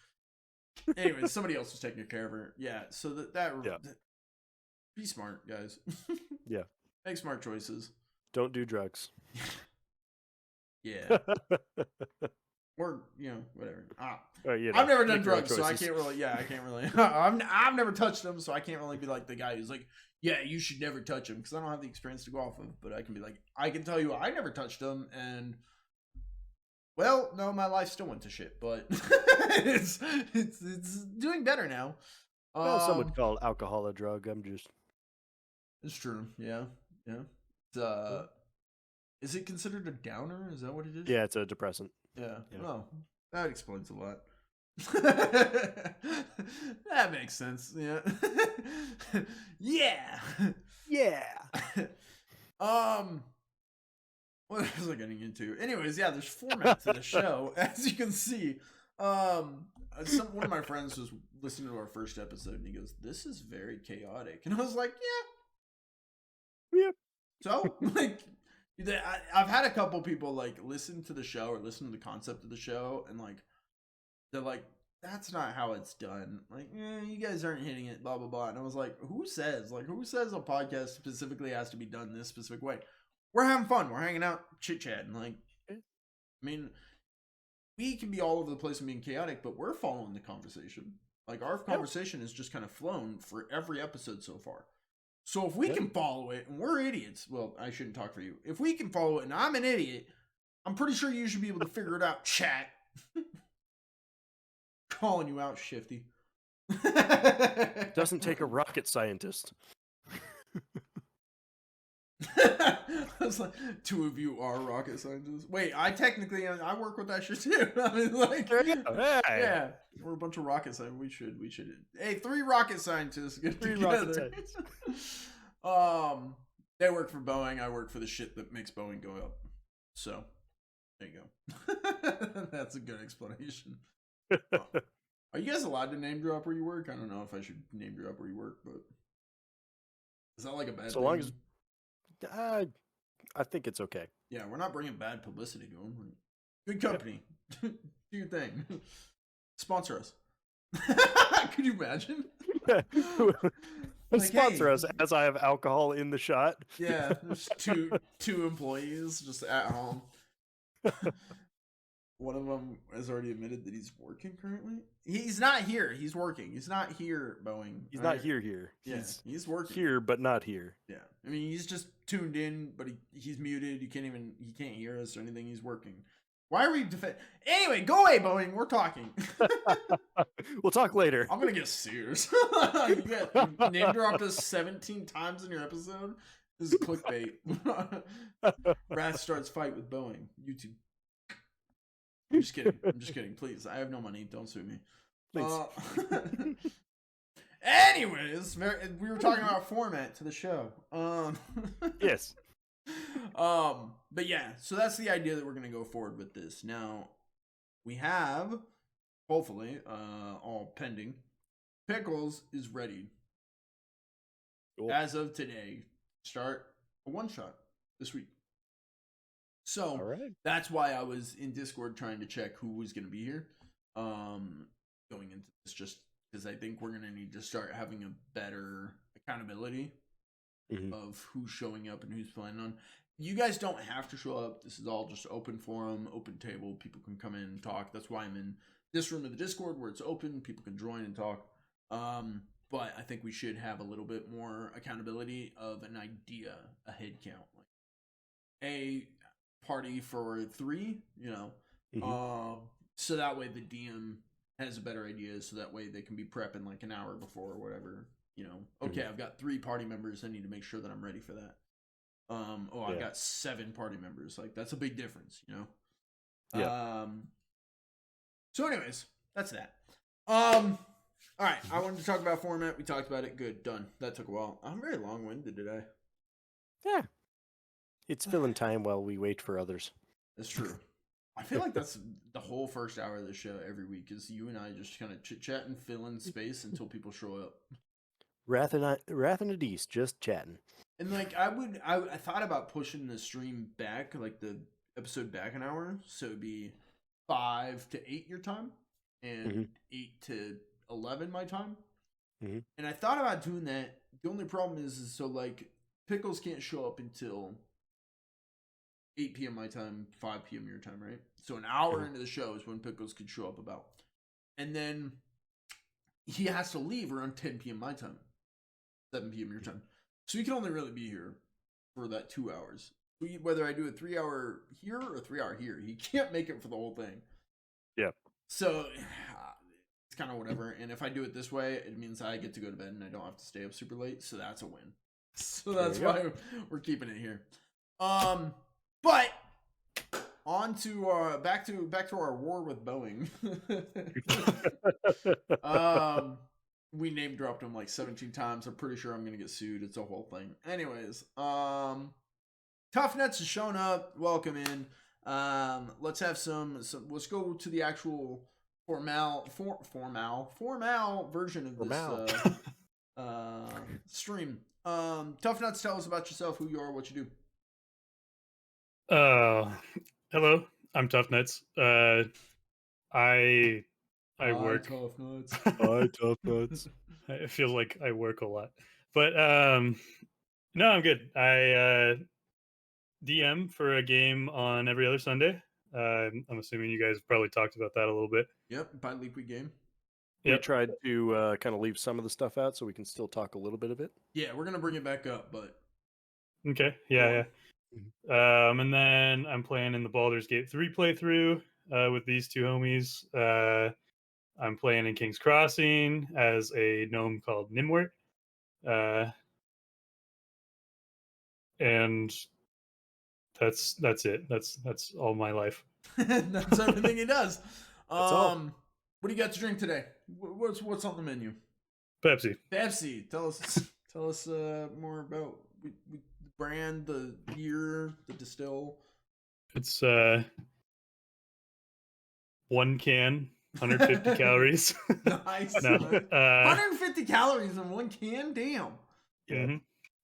Anyway, somebody else was taking care of her. Yeah, so that be smart, guys. Yeah. Make smart choices. Don't do drugs. Yeah. Or, whatever. You know, I've never done drugs, so I can't really, I've never touched them, so I can't really be like the guy who's like, yeah, you should never touch them, because I don't have the experience to go off of. But I can be like, I can tell you I never touched them, and well, no, my life still went to shit, but it's doing better now. Well, some would call alcohol a drug. It's true. Yeah. Is it considered a downer? Is that what it is? Yeah, it's a depressant. Yeah. Well, that explains a lot. That makes sense. Yeah. Yeah. What was I getting into? Anyways, yeah, there's format to the show, as you can see. One of my friends was listening to our first episode, and he goes, "This is very chaotic," and I was like, "Yeah." So, like, I've had a couple people like listen to the show or listen to the concept of the show, and like, they're like, "That's not how it's done. Like, you guys aren't hitting it." Blah blah blah. And I was like, "Who says? Like, who says a podcast specifically has to be done this specific way?" We're having fun. We're hanging out, chit-chatting. Like, I mean, we can be all over the place and being chaotic, but we're following the conversation. Like, our conversation has just kind of flown for every episode so far. So if we can follow it, and we're idiots, well, I shouldn't talk for you. If we can follow it, and I'm an idiot, I'm pretty sure you should be able to figure it out, chat. Calling you out, Shifty. It doesn't take a rocket scientist. I was like, two of you are rocket scientists. Wait, I work with that shit too. I mean, like, yeah, we're a bunch of rocket scientists. We should. Hey, 3 rocket scientists get together. They work for Boeing. I work for the shit that makes Boeing go up. So, there you go. That's a good explanation. Are you guys allowed to name drop where you work? I don't know if I should name drop where you work, but is that like a bad thing? Long as I think it's okay. Yeah, we're not bringing bad publicity to them. Good company. Do your thing. Sponsor us. Could you imagine? Sponsor us, as I have alcohol in the shot. Yeah, there's two employees just at home. One of them has already admitted that he's working currently. He's not here. He's working. He's not here, Boeing. He's not here. Yeah, he's working. Here, but not here. Yeah. I mean, he's just tuned in, but he's muted. He can't hear us or anything. He's working. Why are we Anyway, go away, Boeing. We're talking. We'll talk later. I'm going to get sued. You name dropped us 17 times in your episode. This is clickbait. Wrath starts fight with Boeing. YouTube. I'm just kidding. Please, I have no money. Don't sue me. Anyways, we were talking about format to the show. Yes. But yeah, so that's the idea that we're gonna go forward with this. Now, we have, hopefully, all pending. Pickles is ready. Cool. As of today, start a one-shot this week. So that's why I was in Discord trying to check who was going to be here. Going into this, just because I think we're going to need to start having a better accountability of who's showing up and who's planning on. You guys don't have to show up. This is all just open forum, open table. People can come in and talk. That's why I'm in this room of the Discord where it's open, people can join and talk. But I think we should have a little bit more accountability of an idea, a head count, like a party for 3, so that way the DM has a better idea, so that way they can be prepping like an hour before or whatever. Okay, I've got 3 party members. I need to make sure that I'm ready for that. I've got 7 party members. Like, that's a big difference, Yeah. So anyways, that's that. All right, I wanted to talk about format. We talked about it. Good, done. That took a while. I'm very long-winded today. Yeah. It's filling time while we wait for others. That's true. I feel like that's the whole first hour of the show every week is you and I just kind of chit-chat and fill in space until people show up. Wrath and Adise, just chatting. And like I thought about pushing the stream back, like the episode back an hour, so it'd be 5 to 8 your time and 8 to 11 my time. And I thought about doing that. The only problem is so like Pickles can't show up until 8 p.m. my time, 5 p.m. your time, right? So an hour into the show is when Pickles could show up about. And then he has to leave around 10 p.m. my time, 7 p.m. your time. So he can only really be here for that 2 hours. Whether I do a 3 hour here or a 3 hour here, he can't make it for the whole thing. Yeah. So it's kind of whatever. And if I do it this way, it means I get to go to bed and I don't have to stay up super late. So that's a win. So that's why we're keeping it here. But on to back to our war with Boeing. We name dropped him like 17 times. I'm pretty sure I'm gonna get sued. It's a whole thing. Anyways, Tough Nuts has shown up. Welcome in. Let's have some. Let's go to the actual formal version of this stream. Tough Nuts, tell us about yourself, who you are, what you do. Hello, I'm Tough Nuts. I work. Tough Nuts. Hi, Tough Nuts. It feels like I work a lot, but no, I'm good. I DM for a game on every other Sunday. I'm assuming you guys probably talked about that a little bit. Yep, bi-weekly game. We tried to kind of leave some of the stuff out so we can still talk a little bit of it. Yeah, we're gonna bring it back up, but okay, yeah. And then I'm playing in the Baldur's Gate 3 playthrough with these 2 homies. I'm playing in King's Crossing as a gnome called Nimwort. And that's it. That's all my life. That's everything he does. all. What do you got to drink today? What's on the menu? Pepsi. Tell us more about the brand, the year, the distill. It's 1 can, 150 calories. Nice. No, 150 calories in 1 can. Damn.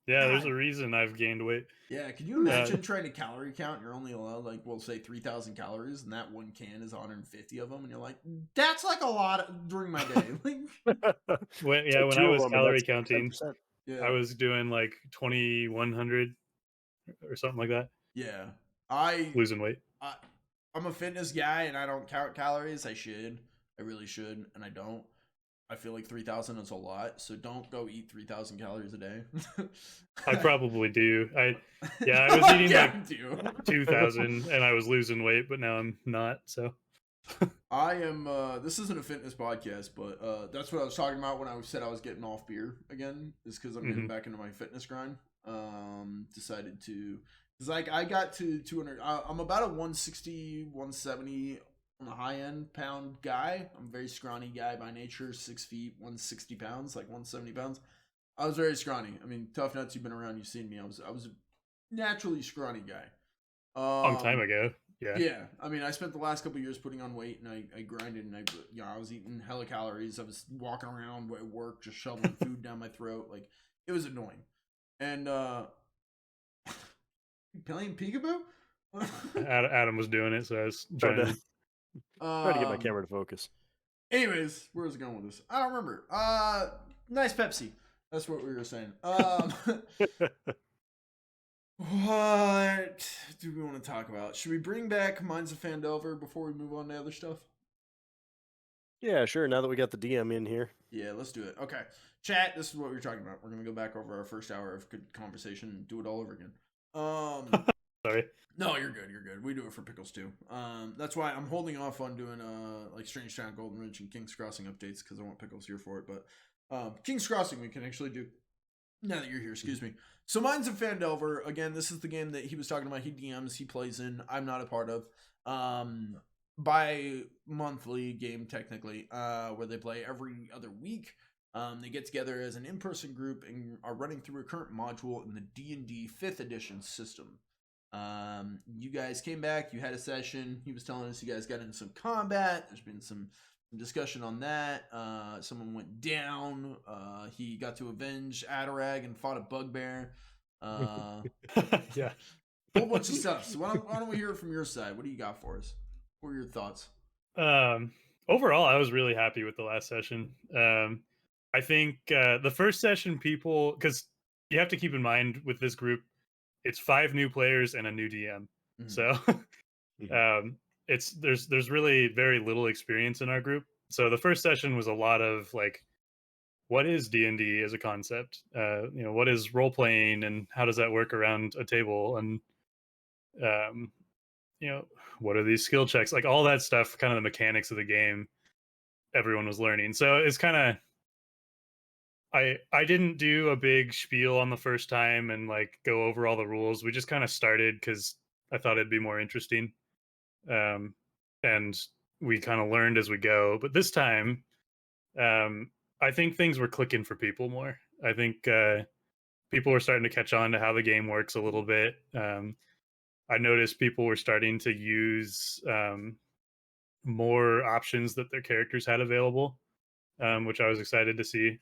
Yeah, there's a reason I've gained weight. Yeah, can you imagine trying to calorie count? You're only allowed, like, we'll say 3,000 calories, and that 1 can is 150 of them, and you're like, that's like a lot during my day. When I was calorie counting, I was doing like 2,100 or something like that. Yeah, losing weight. I'm a fitness guy, and I don't count calories. I should. I really should, and I don't. I feel like 3,000 is a lot, so don't go eat 3,000 calories a day. I probably do. I was eating like 2,000 and I was losing weight, but now I'm not. So I am. This isn't a fitness podcast, but that's what I was talking about when I said I was getting off beer again. Is because I'm getting back into my fitness grind. Decided to, because like I got to 200. I'm about a 160, 170. On the high end pound guy. I'm a very scrawny guy by nature, 6 feet, 160 pounds, like 170 pounds. I was very scrawny. I mean, Tough Nuts, you've been around, you've seen me. I was a naturally scrawny guy. Long time ago. Yeah. I mean, I spent the last couple of years putting on weight, and I grinded, and I was eating hella calories. I was walking around at work, just shoveling food down my throat. Like, it was annoying. And playing peekaboo? Adam was doing it, so I was trying to get my camera to focus. Anyways, where's it going with this? I don't remember. Nice Pepsi. That's what we were saying. What do we want to talk about? Should we bring back Mines of Fandelver before we move on to other stuff? Yeah, sure. Now that we got the DM in here. Yeah, let's do it. Okay. Chat, this is what we were talking about. We're going to go back over our first hour of good conversation and do it all over again. Sorry. No, you're good. You're good. We do it for pickles too. That's why I'm holding off on doing like Strange Town, Golden Ridge, and King's Crossing updates because I want pickles here for it. But King's Crossing we can actually do now that you're here. Excuse me. So mine's in Fandelver. Again, this is the game that he was talking about. He DMs, he plays in. I'm not a part of. Bi-monthly game technically, where they play every other week. They get together as an in-person group and are running through a current module in the D&D 5th edition system. You guys came back, you had a session. He was telling us you guys got into some combat. There's been some discussion on that. Someone went down. He got to avenge Adarag and fought a bugbear. Yeah. Whole bunch of stuff. So why don't we hear it from your side? What do you got for us? What are your thoughts? Overall, I was really happy with the last session. I think the first session, because you have to keep in mind with this group, it's 5 new players and a new DM. Mm-hmm. So there's really very little experience in our group. So the first session was a lot of like, what is D&D as a concept? What is role playing and how does that work around a table? And what are these skill checks? Like all that stuff, kind of the mechanics of the game, everyone was learning. So it's kind of, I didn't do a big spiel on the first time and like go over all the rules. We just kind of started because I thought it'd be more interesting. And we kind of learned as we go. But this time, I think things were clicking for people more. I think people were starting to catch on to how the game works a little bit. I noticed people were starting to use more options that their characters had available, which I was excited to see.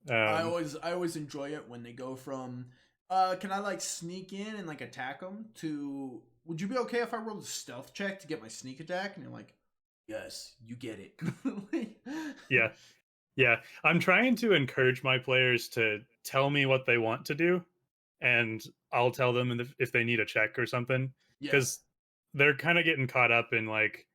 I always enjoy it when they go from can I like sneak in and like attack them to would you be okay if I rolled a stealth check to get my sneak attack? And you're like, yes, you get it. Yeah. I'm trying to encourage my players to tell me what they want to do, and I'll tell them if they need a check or something. Because they're kind of getting caught up in like,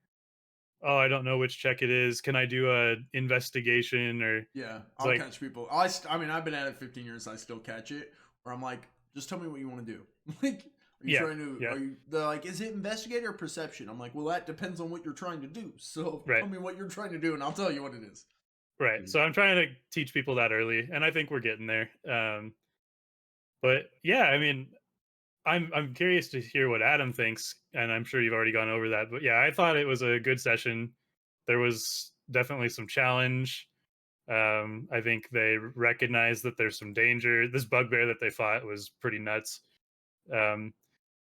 oh, I don't know which check it is. Can I do a investigation or? Yeah, I'll catch people. I mean, I've been at it 15 years. I still catch it. Where I'm like, just tell me what you want to do. Like, are you trying to? Yeah. They're like, is it investigate or perception? I'm like, well, that depends on what you're trying to do. So tell me what you're trying to do, and I'll tell you what it is. Right. So I'm trying to teach people that early, and I think we're getting there. But yeah, I mean, I'm curious to hear what Adam thinks, and I'm sure you've already gone over that. But yeah, I thought it was a good session. There was definitely some challenge. I think they recognized that there's some danger. This bugbear that they fought was pretty nuts.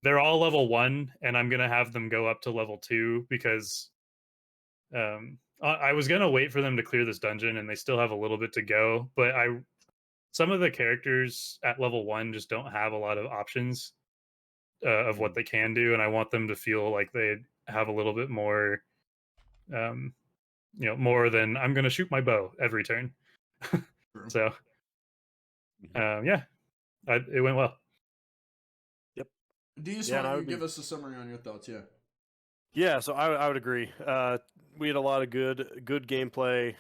They're all level 1, and I'm gonna have them go up to level 2 because I was gonna wait for them to clear this dungeon, and they still have a little bit to go. But some of the characters at level 1 just don't have a lot of options of what they can do, and I want them to feel like they have a little bit more, more than I'm going to shoot my bow every turn. So, it went well. Yep. Do you just want to give us a summary on your thoughts? Yeah. Yeah, so I would agree. We had a lot of good gameplay.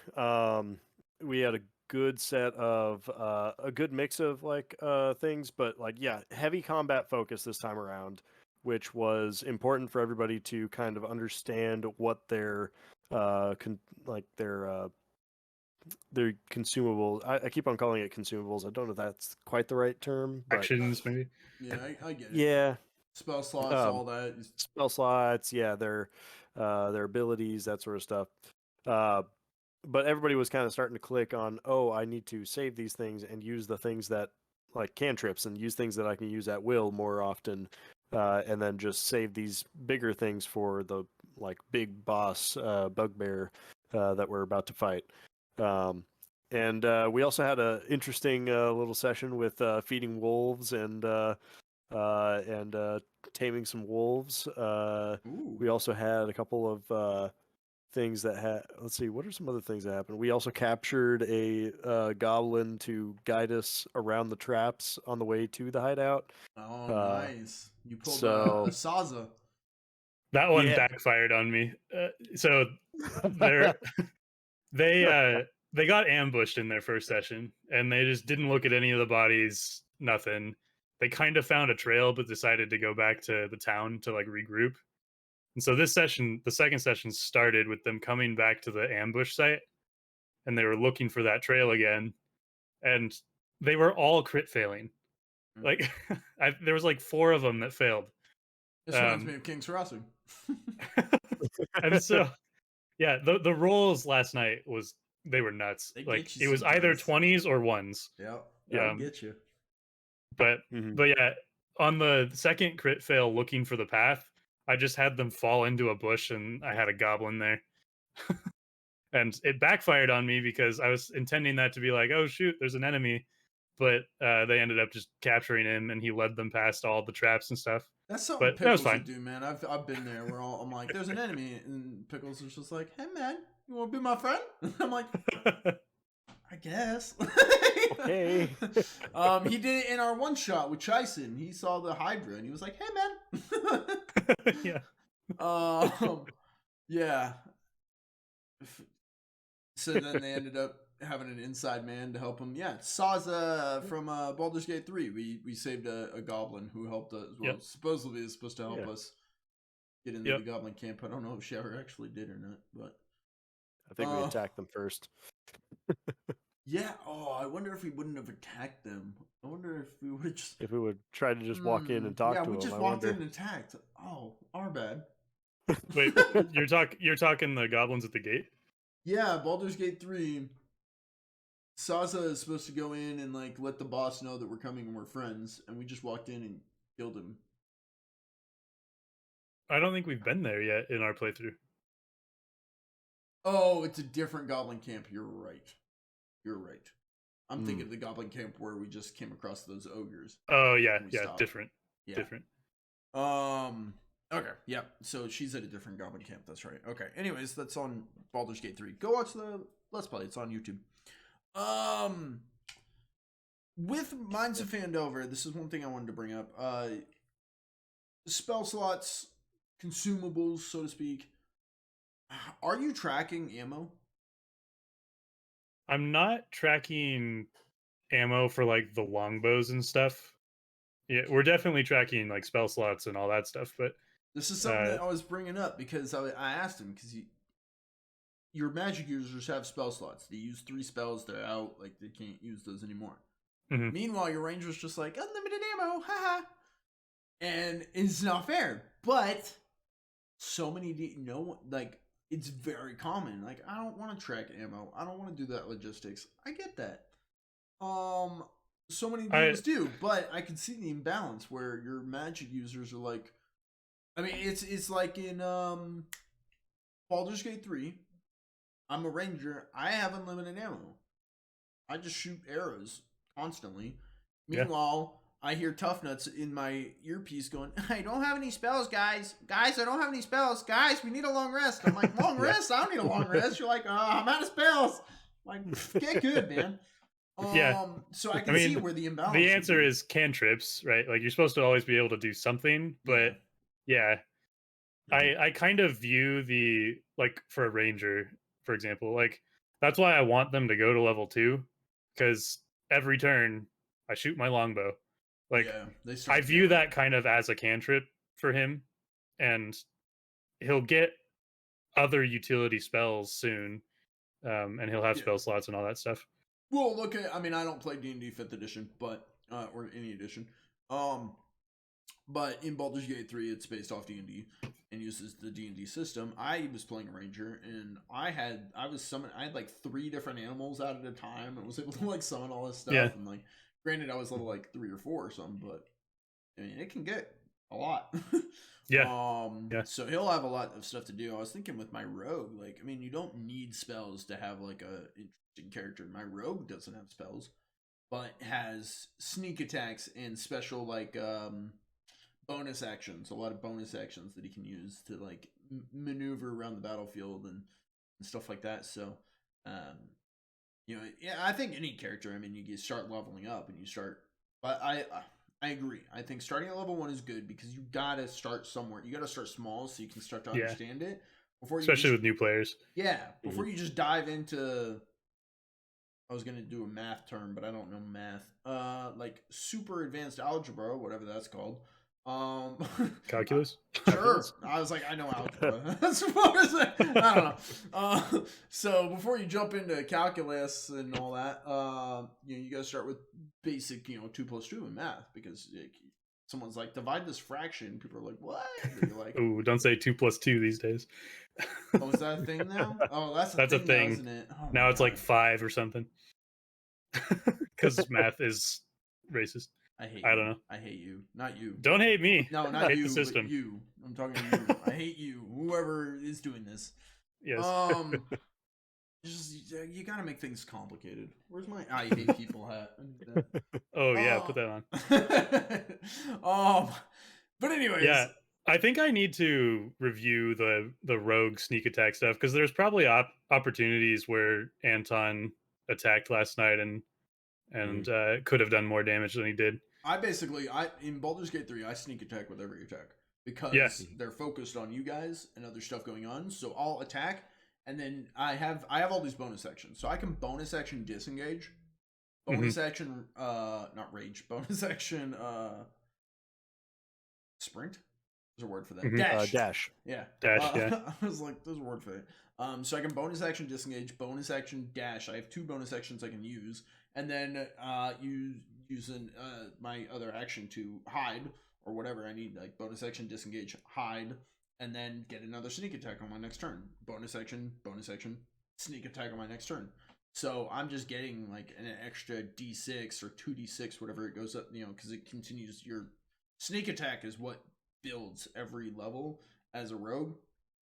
We had a good set of a good mix of like things, but like heavy combat focus this time around, which was important for everybody to kind of understand what their their consumables. I keep on calling it consumables. I don't know if that's quite the right term. But actions, maybe. Yeah, I get it. Yeah. Spell slots, all that. Spell slots, yeah, their abilities, that sort of stuff. But everybody was kind of starting to click on, oh, I need to save these things and use the things that like cantrips and use things that I can use at will more often, and then just save these bigger things for the like big boss bugbear that we're about to fight. And we also had an interesting little session with feeding wolves and taming some wolves. We also had a couple of things that had. Let's see, what are some other things that happened? We also captured a goblin to guide us around the traps on the way to the hideout. Oh, nice! You pulled a Saza. That one backfired on me. So there, They got ambushed in their first session, and they just didn't look at any of the bodies. Nothing. They kind of found a trail, but decided to go back to the town to like regroup. And so this session, the second session, started with them coming back to the ambush site, and they were looking for that trail again, and they were all crit failing. Like there was like 4 of them that failed. This reminds me of King's Crossing. And so, yeah, the rolls last night they were nuts. They like get you it was either sometimes. 20s or 1s. Yep, Yeah, that'll get you. But yeah, on the second crit fail, looking for the path, I just had them fall into a bush, and I had a goblin there. And it backfired on me because I was intending that to be like, oh shoot, there's an enemy, but they ended up just capturing him, and he led them past all the traps and stuff. That's something But that was Pickles fine. would do, man. I've been there where I'm like, there's an enemy, and Pickles is just like, hey man, you want to be my friend? I'm like, I guess. Okay. He did it in our one shot with Chison. He saw the Hydra and he was like, hey man. Yeah. Yeah. So then they ended up having an inside man to help him. Yeah, Saza from Baldur's Gate 3. We saved a goblin who helped us. Well, supposedly is supposed to help us get into the goblin camp. I don't know if she ever actually did or not, but I think we attacked them first. Yeah. Oh, I wonder if we wouldn't have attacked them. I wonder if we would just... If we would try to just walk in and talk to them. Yeah, we just walked in and attacked. Oh, our bad. Wait, you're talking the goblins at the gate? Yeah, Baldur's Gate 3. Saza is supposed to go in and like let the boss know that we're coming and we're friends, and we just walked in and killed him. I don't think we've been there yet in our playthrough. Oh, it's a different goblin camp. You're right. I'm thinking of the goblin camp where we just came across those ogres. Oh yeah, different. Yeah. Different. Okay, yeah. So she's at a different goblin camp. That's right. Okay. Anyways, that's on Baldur's Gate 3. Go watch the Let's Play. It's on YouTube. With Minds of Fandover, this is one thing I wanted to bring up. Spell slots, consumables, so to speak. Are you tracking ammo? I'm not tracking ammo for like the longbows and stuff. Yeah, we're definitely tracking like spell slots and all that stuff, but this is something that I was bringing up because I asked him because your magic users have spell slots. They use 3 spells, they're out, like they can't use those anymore. Meanwhile, your ranger's just like unlimited ammo, haha, and it's not fair. But so many, like it's very common. Like I don't want to track ammo. I don't want to do that logistics. I get that. So many dudes do, but I can see the imbalance where your magic users are like, I mean, it's like in Baldur's Gate 3. I'm a ranger. I have unlimited ammo. I just shoot arrows constantly. Meanwhile, I hear Tough Nuts in my earpiece going, I don't have any spells, guys. Guys, I don't have any spells. Guys, we need a long rest. I'm like, long rest? I don't need a long rest. You're like, I'm out of spells. I'm like, get good, man. So I can see where the imbalance. The answer is cantrips, right? Like you're supposed to always be able to do something, but I kind of view the like for a ranger, for example, like that's why I want them to go to level 2, because every turn I shoot my longbow. Like I view that kind of as a cantrip for him, and he'll get other utility spells soon, and he'll have spell slots and all that stuff. Well, look at, I mean, I don't play D&D 5th edition, but, or any edition. But in Baldur's Gate 3, it's based off D&D and uses the D&D system. I was playing a ranger, and I had like 3 different animals out at a time, and was able to like summon all this stuff. Yeah. And like, granted, I was level like 3 or 4 or something, but I mean, it can get a lot. So he'll have a lot of stuff to do. I was thinking with my rogue, like, I mean, you don't need spells to have like a interesting character. My rogue doesn't have spells, but has sneak attacks and special like bonus actions. A lot of bonus actions that he can use to like maneuver around the battlefield and stuff like that. So I think any character, I mean, you start leveling up and you start, but I agree. I think starting at level 1 is good because you gotta start somewhere. You gotta start small so you can start to understand it. before you especially just, with new players. yeah, before you just dive into, I was gonna do a math term, but I don't know math. Like super advanced algebra, whatever that's called. Calculus. Sure. I was like, I know algebra. As far as I don't know. So before you jump into calculus and all that, you guys start with basic, 2 + 2 in math, because someone's like, divide this fraction. People are like, what? And you're like, Ooh, don't say 2 + 2 these days. oh, is that a thing now? Oh, that's a thing now, isn't it? Oh, now it's like God. 5 or something. Because math is racist. I don't know. I hate you. Not you. Don't hate me. No, I not hate you, the system. but you. I'm talking to you. I hate you. Whoever is doing this. Yes. Just you gotta make things complicated. Where's my I hate people hat? I need that. Oh yeah, put that on. But anyways. Yeah, I think I need to review the rogue sneak attack stuff, because there's probably opportunities where Anton attacked last night and could have done more damage than he did. In Baldur's Gate 3, I sneak attack with every attack because they're focused on you guys and other stuff going on. So I'll attack, and then I have all these bonus actions. So I can bonus action disengage, bonus action not rage, bonus action sprint. There's a word for that. Dash. Yeah. Dash, yeah. I was like, there's a word for it. So I can bonus action disengage, bonus action dash. I have 2 bonus actions I can use, and then using my other action to hide or whatever I need, like bonus action disengage, hide, and then get another sneak attack on my next turn. Bonus action, sneak attack on my next turn. So I'm just getting like an extra D6 or 2D6, whatever it goes up, because it continues. Your sneak attack is what builds every level as a rogue.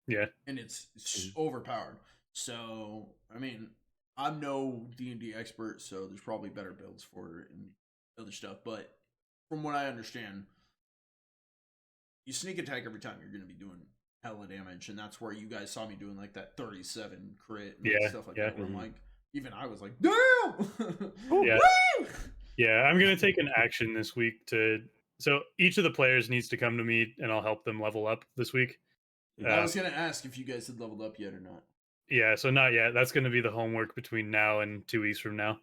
Yeah. And it's overpowered. So, I mean, I'm no D&D expert, so there's probably better builds for it and other stuff. But from what I understand, you sneak attack every time, you're going to be doing hella damage. And that's where you guys saw me doing like that 37 crit and stuff like that. Where I'm like, even I was like, damn! Yeah. Yeah, I'm going to take an action this week to... So each of the players needs to come to me, and I'll help them level up this week. I was going to ask if you guys had leveled up yet or not. Yeah, so not yet. That's going to be the homework between now and 2 weeks from now.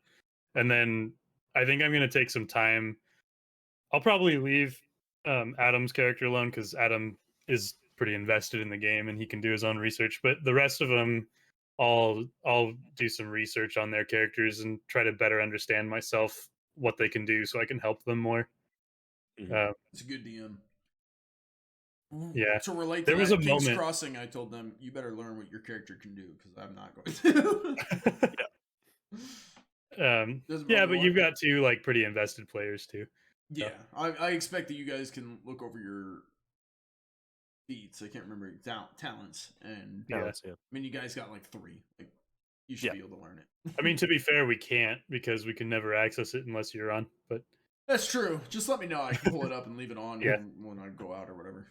And then I think I'm going to take some time. I'll probably leave Adam's character alone, because Adam is pretty invested in the game and he can do his own research. But the rest of them, I'll do some research on their characters and try to better understand myself, what they can do, so I can help them more. It's a good DM. Yeah. To relate there to was that a King's moment. Crossing, I told them, you better learn what your character can do, because I'm not going to. Yeah, but you've got 2 like pretty invested players too. Yeah, so. I expect that you guys can look over your feats. I can't remember talents and talents. Yeah. I mean, you guys got like 3. Like, you should be able to learn it. I mean, to be fair, we can't, because we can never access it unless you're on. But that's true. Just let me know. I can pull it up and leave it on when I go out or whatever.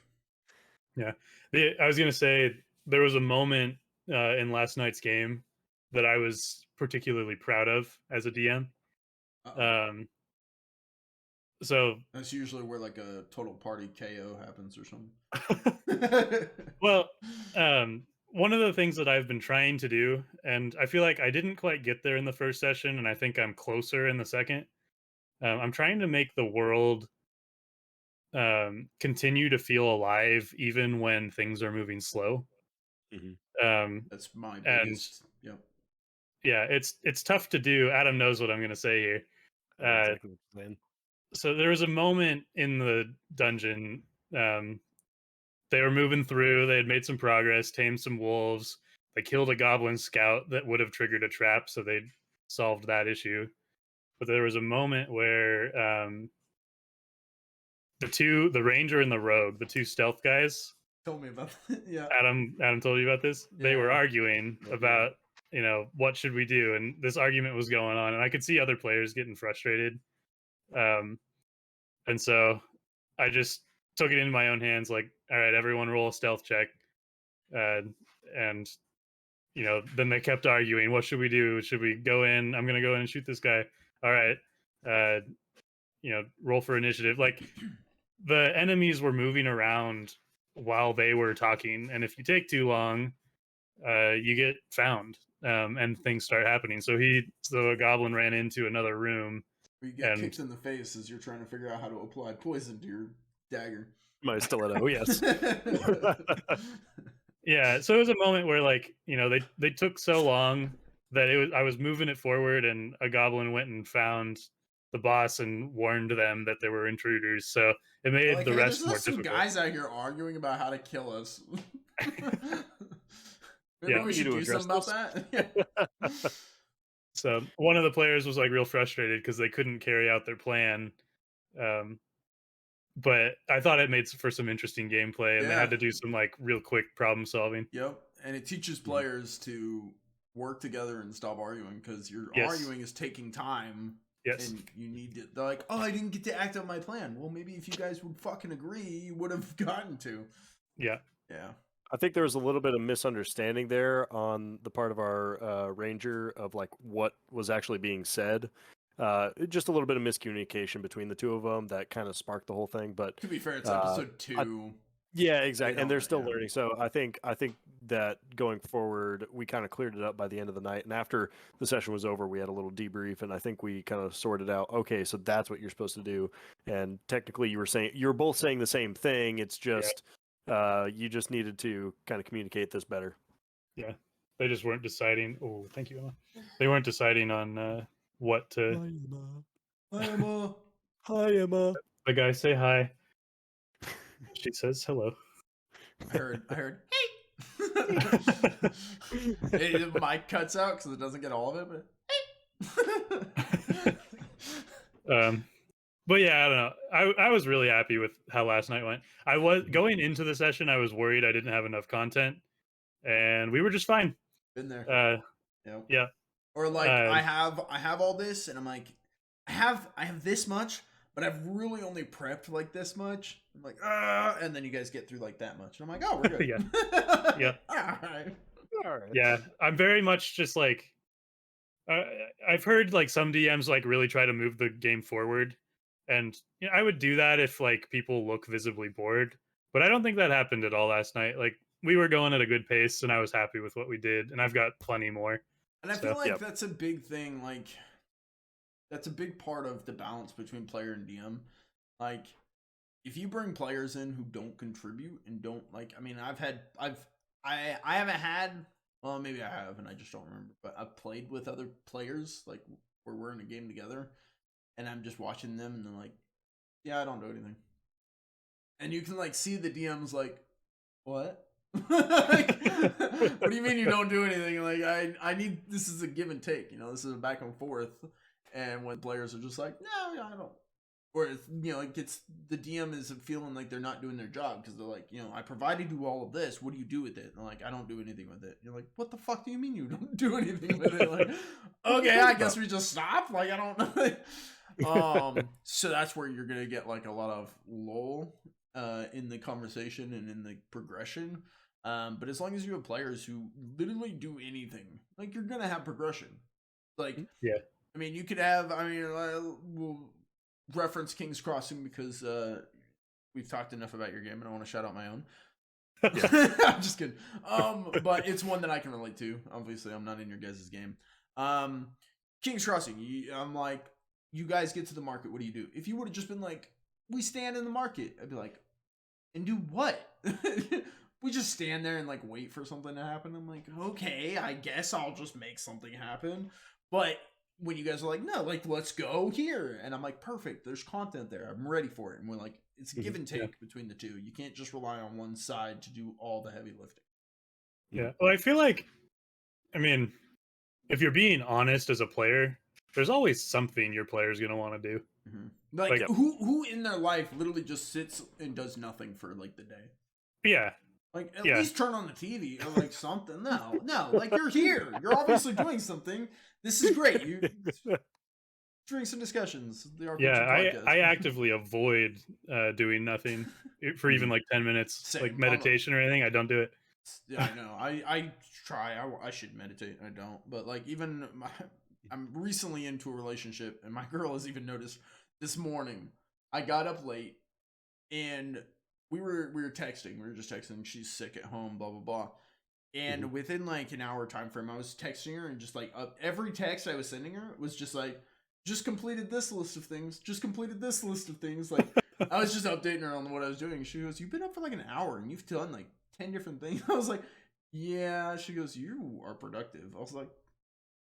Yeah, I was gonna say, there was a moment in last night's game that I was particularly proud of as a DM. So that's usually where like a total party KO happens or something. Well, one of the things that I've been trying to do, and I feel like I didn't quite get there in the first session, and I think I'm closer in the second. I'm trying to make the world continue to feel alive even when things are moving slow. That's my biggest. Yep. Yeah, it's tough to do. Adam knows what I'm going to say here. Exactly what you're saying. So there was a moment in the dungeon. They were moving through. They had made some progress, tamed some wolves. They killed a goblin scout that would have triggered a trap, so they solved that issue. But there was a moment where the ranger and the rogue, the 2 stealth guys. Told me about that. Yeah. Adam told you about this. Yeah. They were arguing about, what should we do? And this argument was going on, and I could see other players getting frustrated. And so I just took it into my own hands, like, all right, everyone roll a stealth check. And then they kept arguing, what should we do? Should we go in? I'm going to go in and shoot this guy. All right. Roll for initiative. Like, the enemies were moving around while they were talking, and if you take too long, you get found, and things start happening. So a goblin ran into another room. Or you get And kicked in the face as you're trying to figure out how to apply poison to your dagger. My stiletto, yes. yeah, so it was a moment where, like, they took so long that I was moving it forward, and a goblin went and found the boss and warned them that there were intruders. So it made like, the hey, rest there's more just some difficult. guys out here arguing about how to kill us. Maybe Yeah. we We should need to do something about address that. So one of the players was like real frustrated because they couldn't carry out their plan. But I thought it made for some interesting gameplay, and they had Yeah. to do some like real quick problem solving. Yep, and it teaches players to work together and stop arguing, because your Yes. arguing is taking time. Yes. And you need to. They're like, oh, I didn't get to act out my plan. Well, maybe if you guys would fucking agree, you would have gotten to. Yeah. Yeah. I think there was a little bit of misunderstanding there on the part of our ranger of like what was actually being said. Just a little bit of miscommunication between the two of them that kind of sparked the whole thing. But To be fair, it's episode 2. yeah, exactly, don't and they're know, still yeah. learning. So I think that going forward, we kind of cleared it up by the end of the night. And after the session was over, we had a little debrief, and I think we kind of sorted out. Okay, so that's what you're supposed to do. And technically, you were both saying the same thing. It's just you just needed to kind of communicate this better. Yeah. They just weren't deciding. Oh, thank you, Emma. They weren't deciding on what to. Hi, Emma. Hi, Emma. The guy say hi. She says hello. I heard. Hey, the mic cuts out because it doesn't get all of it. But But yeah, I don't know. I was really happy with how last night went. I was going into the session, I was worried I didn't have enough content, and we were just fine. been there. Yeah. Or like I have all this, and I'm like, I have this much, but I've really only prepped like this much. I'm like, and then you guys get through like that much, and I'm like, oh, we're good. Yeah. All right. Yeah, I'm very much just like I've heard like some DMs like really try to move the game forward, and I would do that if like people look visibly bored, but I don't think that happened at all last night. Like we were going at a good pace, and I was happy with what we did, and I've got plenty more. And I feel like that's a big thing. Like that's a big part of the balance between player and DM. Like if you bring players in who don't contribute and don't like, I mean, I haven't had, well, maybe I have and I just don't remember, but I've played with other players like where we're in a game together and I'm just watching them and they're like, yeah, I don't do anything. And you can like see the DMs like, what? Like, what do you mean you don't do anything? Like I need, this is a give and take, this is a back and forth. And when players are just like, no, I don't. Or it's, like it's the DM is feeling like they're not doing their job because they're like, I provided you all of this. What do you do with it? And they're like, I don't do anything with it. You're like, what the fuck do you mean you don't do anything with it? Like, okay, I guess we just stop. Like, I don't know. So that's where you're gonna get like a lot of lull in the conversation and in the progression. But as long as you have players who literally do anything, like you're gonna have progression. Like, yeah. I mean, you could have. I mean, we'll reference King's Crossing because we've talked enough about your game, and I want to shout out my own. I'm just kidding. But it's one that I can relate to. Obviously, I'm not in your guys' game. King's Crossing. I'm like, you guys get to the market. What do you do? If you would have just been like, we stand in the market, I'd be like, and do what? We just stand there and like wait for something to happen. I'm like, okay, I guess I'll just make something happen. But when you guys are like, no, like, let's go here. And I'm like, perfect. There's content there. I'm ready for it. And we're like, it's a give and take between the two. You can't just rely on one side to do all the heavy lifting. Yeah. Well, I feel like, I mean, if you're being honest as a player, there's always something your player's going to want to do. Mm-hmm. Like who in their life literally just sits and does nothing for like the day? Yeah. Like, at least turn on the TV or like something. No, like you're here. You're obviously doing something. This is great. You during some discussions. I actively avoid doing nothing for even like 10 minutes, Same. like meditation or anything. I don't do it. Yeah, I know. I try. I should meditate. I don't. But like even I'm recently into a relationship, and my girl has even noticed this morning. I got up late, and we were texting. We were just texting. She's sick at home. Blah blah blah. And within like an hour time frame, I was texting her and just like every text I was sending her was just like, just completed this list of things, just completed this list of things. Like I was just updating her on what I was doing. She goes, "You've been up for like an hour and you've done like 10 different things." I was like, "Yeah." She goes, "You are productive." I was like,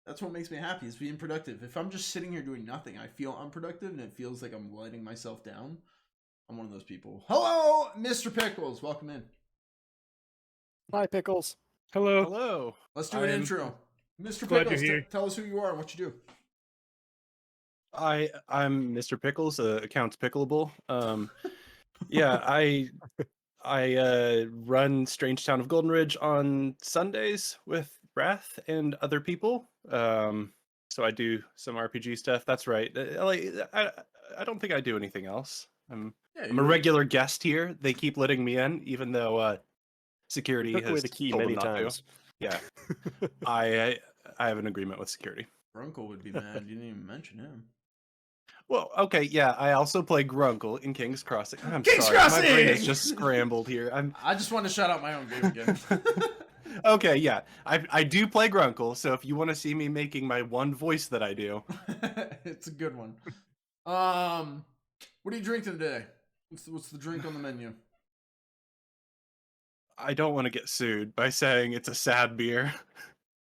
"That's what makes me happy, is being productive. If I'm just sitting here doing nothing, I feel unproductive and it feels like I'm letting myself down." I'm one of those people. Hello, Mr. Pickles. Welcome in. Hi, Pickles. Hello. Hello. Let's do an intro. Mr. Glad Pickles, you're here. tell us who you are and what you do. I'm Mr. Pickles, accounts pickleable. Yeah, I run Strange Town of Golden Ridge on Sundays with Wrath and other people. So I do some RPG stuff. That's right. I don't think I do anything else. I'm a regular guest here. They keep letting me in, even though security Took has away the key told many them not to. times. Yeah, I have an agreement with security. Grunkle would be mad. You didn't even mention him. Well, okay, yeah. I also play Grunkle in King's Crossing. I'm King's sorry, Crossing! my brain is just scrambled here. I just want to shout out my own game again. Okay, yeah. I do play Grunkle, so if you want to see me making my one voice that I do, It's a good one. What are you drinking today? What's the drink on the menu? I don't want to get sued by saying it's a sad beer.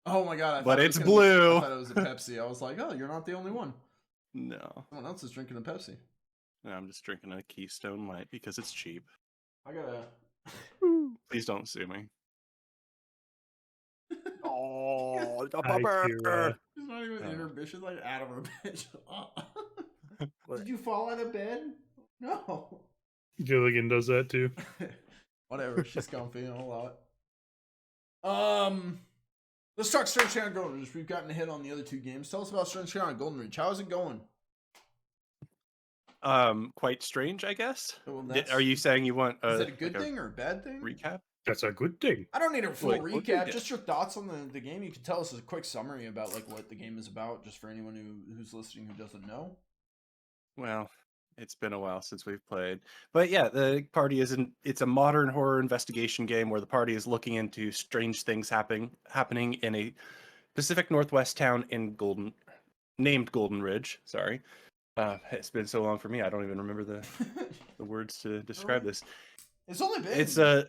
Oh my god! But it it's was gonna blue. I thought it was a Pepsi. I was like, oh, you're not the only one. No, Someone else is drinking a Pepsi. I'm just drinking a Keystone Light because it's cheap. I gotta. Please don't sue me. Oh, a I bummer. hear, She's not even in her bed. She's like out of her bed. What? Did you fall out of bed? No. Gilligan does that too. Whatever. She's comfy. I'll allow it. Let's talk Strange Town Golden Ridge. We've gotten a hit on the other two games. Tell us about Strange Town Golden Ridge. How is it going? Quite strange, I guess. Well, Are you saying you want is that a good like thing or a bad thing? recap? That's a good thing. I don't need a full Wait, what recap. did- Just your thoughts on the game. You can tell us a quick summary about like what the game is about, just for anyone who's listening who doesn't know. Well, it's been a while since we've played. But yeah, the party it's a modern horror investigation game where the party is looking into strange things happening in a Pacific Northwest town named Golden Ridge. Sorry. It's been so long for me, I don't even remember the words to describe this. It's only been It's a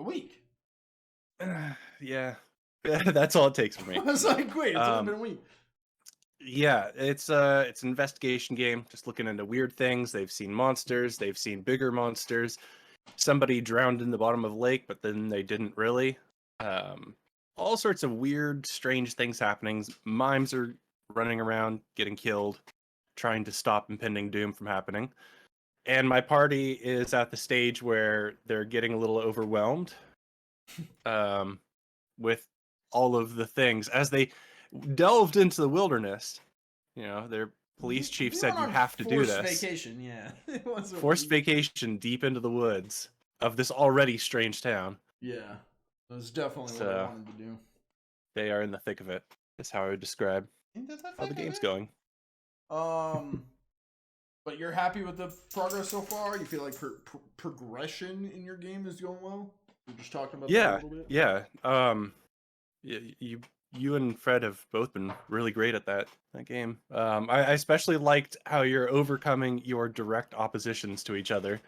week. yeah. That's all it takes for me. I was like, wait, it's only been a week. Yeah, it's an investigation game, just looking into weird things. They've seen monsters, they've seen bigger monsters. Somebody drowned in the bottom of a lake, but then they didn't really. All sorts of weird, strange things happening. Mimes are running around, getting killed, trying to stop impending doom from happening. And my party is at the stage where they're getting a little overwhelmed with all of the things as they delved into the wilderness. You know, their police chief We said went you on have to do forced this. Vacation, yeah. It was a Forced week. vacation deep into the woods of this already strange town. Yeah, it was definitely what I So- wanted to do. They are in the thick of it. That's how I would describe how the game's going. But you're happy with the progress so far? You feel like progression in your game is going well? We're just talking about that Yeah, a little bit. yeah. You and Fred have both been really great at that game. I especially liked how you're overcoming your direct oppositions to each other.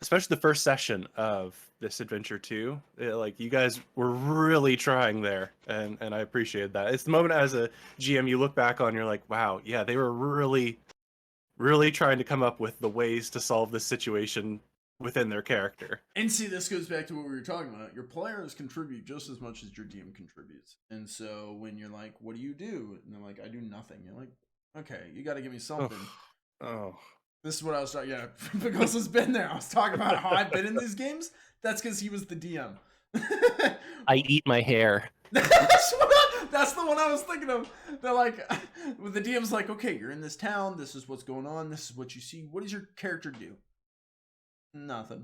Especially the first session of this adventure too. Like you guys were really trying there, and I appreciated that. It's the moment as a GM you look back on, you're like, wow, yeah, they were really, really trying to come up with the ways to solve this situation within their character. And see, this goes back to what we were talking about. Your players contribute just as much as your DM contributes. And so when you're like, what do you do? And they're like, I do nothing. You're like, okay, you got to give me something. Oh. This is what I was talking. Yeah, because it's been there. I was talking about how I've been in these games. That's because he was the DM. I eat my hair. That's the one I was thinking of. They're like, the DM's like, okay, you're in this town. This is what's going on. This is what you see. What does your character do? Nothing.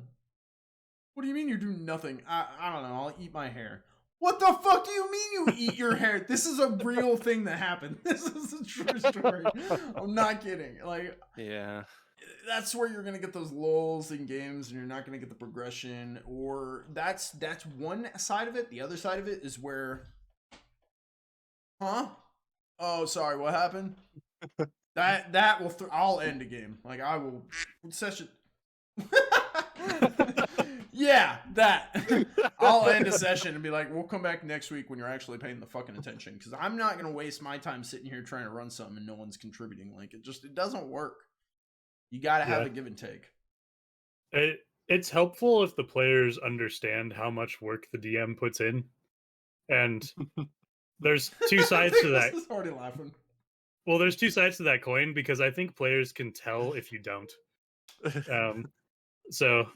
What do you mean you do nothing? I don't know. I'll eat my hair. What the fuck do you mean you eat your hair? This is a real thing that happened. This is a true story. I'm not kidding. Like, Yeah. that's where you're gonna get those lulls in games, and you're not gonna get the progression. Or that's one side of it. The other side of it is where, huh? Oh, sorry, what happened? That will I'll end a game. Like I will session. Yeah, that. I'll end a session and be like, we'll come back next week when you're actually paying the fucking attention. Because I'm not gonna waste my time sitting here trying to run something and no one's contributing. Like it doesn't work. You gotta have a give and take. It's helpful if the players understand how much work the DM puts in. And there's two sides to that. Is already laughing. Well, there's two sides to that coin, because I think players can tell if you don't. So,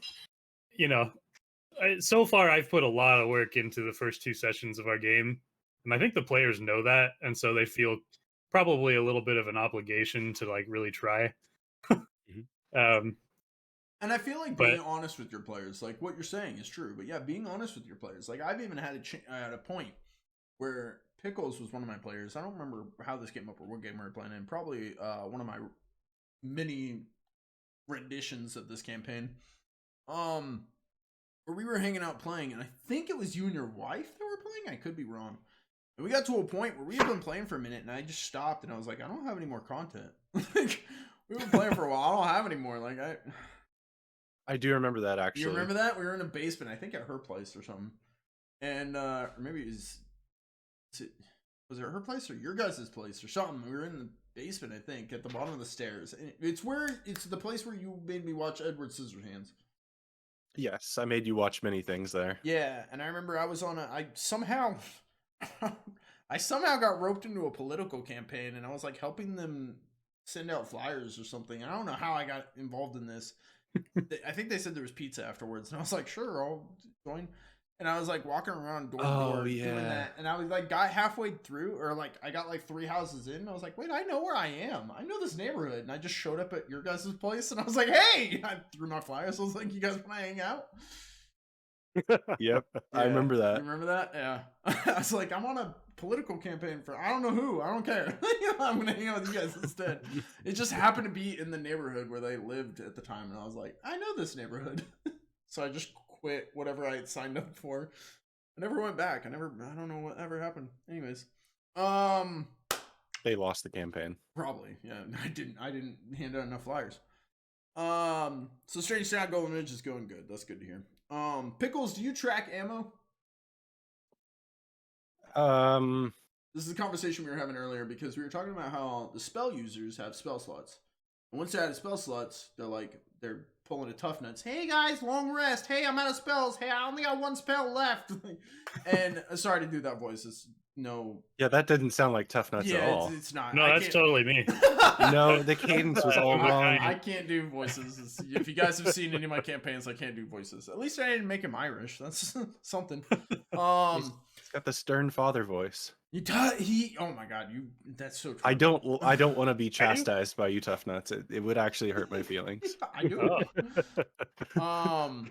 so far I've put a lot of work into the first 2 sessions of our game, and I think the players know that, and so they feel probably a little bit of an obligation to like really try. And I feel like being honest with your players, like what you're saying is true, but yeah, being honest with your players. Like I've even had at a point where Pickles was one of my players. I don't remember how this came up or what game we were playing in. Probably one of my many renditions of this campaign. Where we were hanging out playing, and I think it was you and your wife that were playing. I could be wrong. And we got to a point where we had been playing for a minute, and I just stopped, and I was like, I don't have any more content. Like we've been playing for a while. I don't have any more. Like I do remember that, actually. You remember that? We were in a basement, I think at her place or something. And or maybe was it her place or your guys' place or something? We were in the basement, I think, at the bottom of the stairs. And it's the place where you made me watch Edward Scissorhands. Yes, I made you watch many things there. Yeah, and I remember I was I somehow got roped into a political campaign, and I was like helping them send out flyers or something. I don't know how I got involved in this. I think they said there was pizza afterwards, and I was like, sure, I'll join. And I was like walking around door to door doing that, and I was like got halfway through, or like I got like 3 houses in, and I was like, wait, I know where I am. I know this neighborhood, and I just showed up at your guys' place, and I was like, hey, I threw my flyers. I was like, you guys want to hang out? Yep, yeah, I remember that. You remember that? Yeah. I was like, I'm on a political campaign for I don't know who. I don't care. I'm gonna hang out with you guys instead. It just happened to be in the neighborhood where they lived at the time, and I was like, I know this neighborhood. So I just quit whatever I had signed up for. I never went back. I don't know what ever happened. Anyways. They lost the campaign. Probably, yeah. I didn't hand out enough flyers. So Strange Sound Golden Ridge is going good. That's good to hear. Pickles, do you track ammo? This is a conversation we were having earlier because we were talking about how the spell users have spell slots. And once they're out of spell slots, they're pulling a tough nuts. Hey guys, long rest. Hey, I'm out of spells. Hey, I only got 1 spell left. And sorry to do that voice. It's no. Yeah, that didn't sound like tough nuts at all. It's not. No, that's totally me. No, the cadence was all wrong. I can't do voices. If you guys have seen any of my campaigns, I can't do voices. At least I didn't make him Irish. That's something. He's got the stern father voice. Oh my god, that's so true. I don't want to be chastised by you, tough nuts. It would actually hurt my feelings. I do. Oh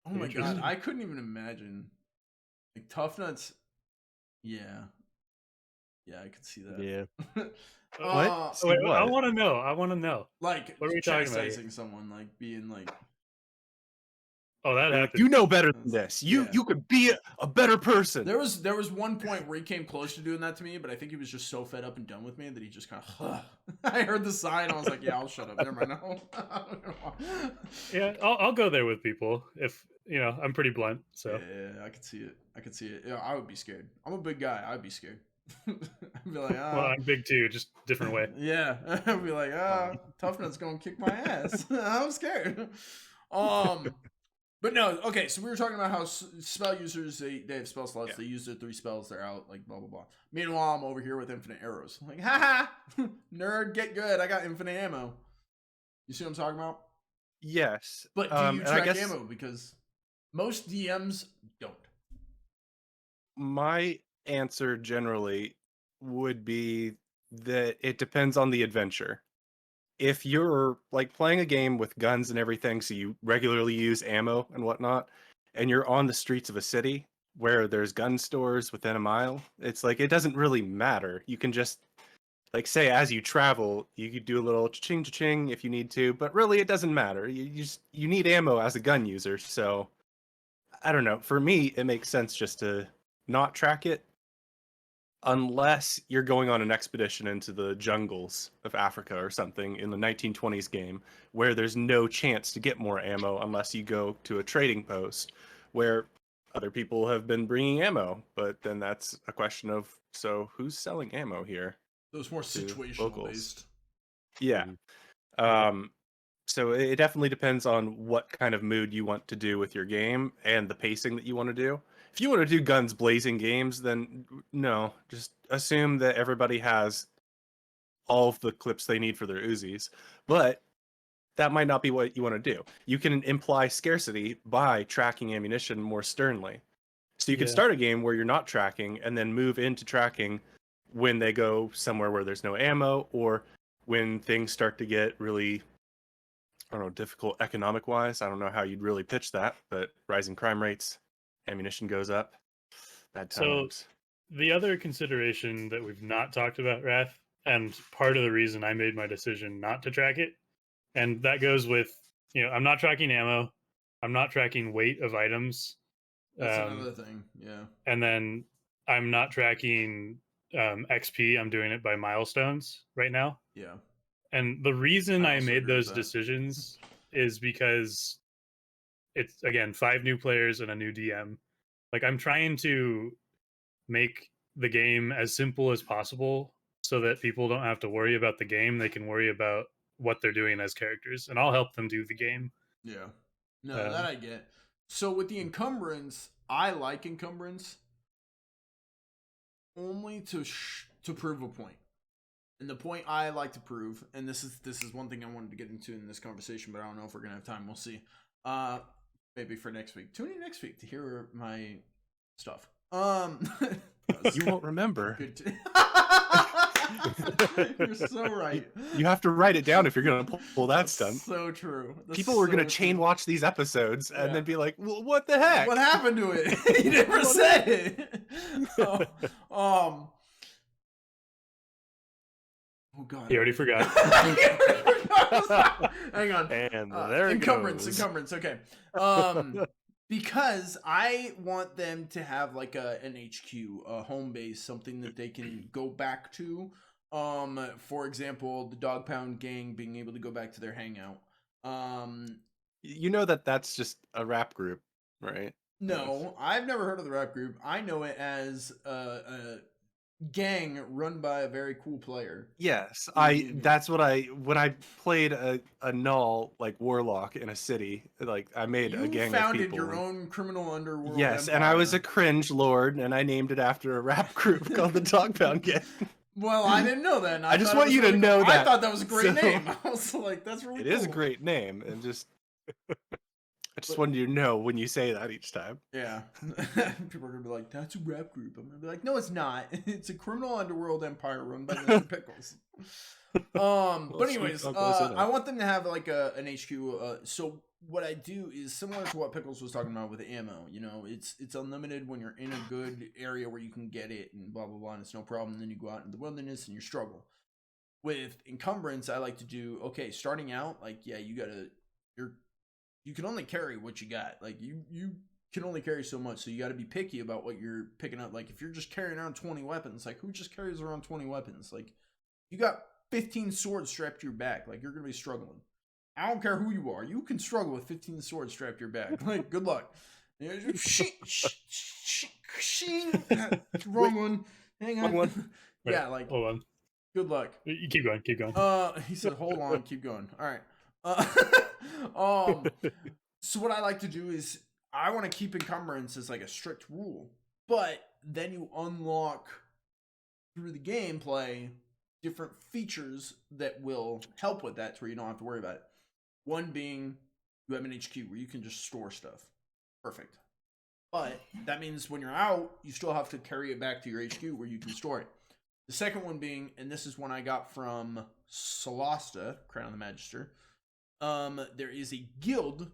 my god, I couldn't even imagine. Like tough nuts. Yeah, I could see that. Yeah. What? Wait, I want to know. Like, what are we talking about? Chastising someone, like being like, oh, that happened. You know better than this. You could be a better person. There was one point where he came close to doing that to me, but I think he was just so fed up and done with me that he just kind of. I heard the sigh and I was like, yeah, I'll shut up. Never mind. Yeah, I'll go there with people if I'm pretty blunt. So yeah, I could see it. Yeah, I would be scared. I'm a big guy. I'd be scared. I'd be like, well, I'm big too, just different way. Yeah, I'd be like, tough nut's gonna kick my ass. I'm scared. But no, okay, so we were talking about how spell users, they have spell slots, yeah. They use their 3 spells, they're out, like, blah, blah, blah. Meanwhile, I'm over here with infinite arrows. Like, haha, nerd, get good, I got infinite ammo. You see what I'm talking about? Yes. But do you track ammo? Because most DMs don't. My answer generally would be that it depends on the adventure. If you're like playing a game with guns and everything, so you regularly use ammo and whatnot, and you're on the streets of a city where there's gun stores within a mile, it's like it doesn't really matter. You can just like say as you travel, you could do a little ching ching if you need to, but really it doesn't matter. You need ammo as a gun user, so I don't know. For me, it makes sense just to not track it unless you're going on an expedition into the jungles of Africa or something in the 1920s game where there's no chance to get more ammo unless you go to a trading post where other people have been bringing ammo. But then that's a question of, so who's selling ammo here? Those more to situational locals? based. Yeah. So it definitely depends on what kind of mood you want to do with your game and the pacing that you want to do. If you want to do guns blazing games, then no, just assume that everybody has all of the clips they need for their Uzis. But that might not be what you want to do. You can imply scarcity by tracking ammunition more sternly. So you can Yeah. start a game where you're not tracking and then move into tracking when they go somewhere where there's no ammo, or when things start to get really, I don't know, difficult economic wise. I don't know how you'd really pitch that, but rising crime rates, ammunition goes up, bad So times. the other consideration that we've not talked about, Wrath, and part of the reason I made my decision not to track it, and that goes with, I'm not tracking ammo, I'm not tracking weight of items, That's another thing. Yeah. and then I'm not tracking XP. I'm doing it by milestones right now. Yeah. And the reason I I also made agree with those that. decisions is because it's, again, 5 new players and a new DM. Like, I'm trying to make the game as simple as possible so that people don't have to worry about the game. They can worry about what they're doing as characters, and I'll help them do the game. Yeah. No, that I get. So with the encumbrance, I like encumbrance only to prove a point. And the point I like to prove, and this is one thing I wanted to get into in this conversation, but I don't know if we're gonna have time. We'll see. Maybe for next week. Tune in next week to hear my stuff. You won't remember. Good. You're so right. You have to write it down if you're going to pull that That's stunt. so true. That's People are going so to chain true. watch these episodes and Yeah. then be like, well, what the heck? What happened to it? You never said it. Oh God. He already forgot. Hang on. And there it encumbrance. goes. Encumbrance. Okay. Because I want them to have like an HQ, a home base, something that they can go back to. For example, the Dog Pound gang being able to go back to their hangout. You know that's just a rap group, right? No, I've never heard of the rap group. I know it as a gang run by a very cool player. Yes, Mhm. that's what when I played a null like warlock in a city, like I made a You gang founded of people. your own criminal underworld. Yes, and I was a empire. cringe lord, and I named it after a rap group called the Dog Pound Gang. Well, I didn't know that. And I just thought it want was you to really know cool. that. I thought that was a great So- name. I was like, that's really It cool. is a great name, and just I just wanted you to know when you say that each time. Yeah. People are gonna be like, that's a rap group. I'm gonna be like, no, it's not. It's a criminal underworld empire run by Mr. Pickles. But anyways, I want them to have like an HQ. So what I do is similar to what Pickles was talking about with the ammo. You know, it's unlimited when you're in a good area where you can get it and blah blah blah, and it's no problem. And then you go out in the wilderness and you struggle. With encumbrance, I like to do starting out, like you can only carry what you got. Like you can only carry so much, so you got to be picky about what you're picking up. Like if you're just carrying around 20 weapons, like who just carries around 20 weapons? Like you got 15 swords strapped to your back, like you're gonna be struggling. I don't care who you are, you can struggle with 15 swords strapped to your back. Like good luck. Wrong one. Hang on. Wrong one. Yeah, like Hold on. good luck. You keep going. Keep going. He said, hold on, keep going. All right. So what I like to do is I want to keep encumbrance as like a strict rule, but then you unlock through the gameplay different features that will help with that, to where you don't have to worry about it. One being you have an HQ where you can just store stuff. Perfect. But that means when you're out, you still have to carry it back to your HQ where you can store it. The second one being, and this is one I got from Solasta, Crown of the Magister, there is a guild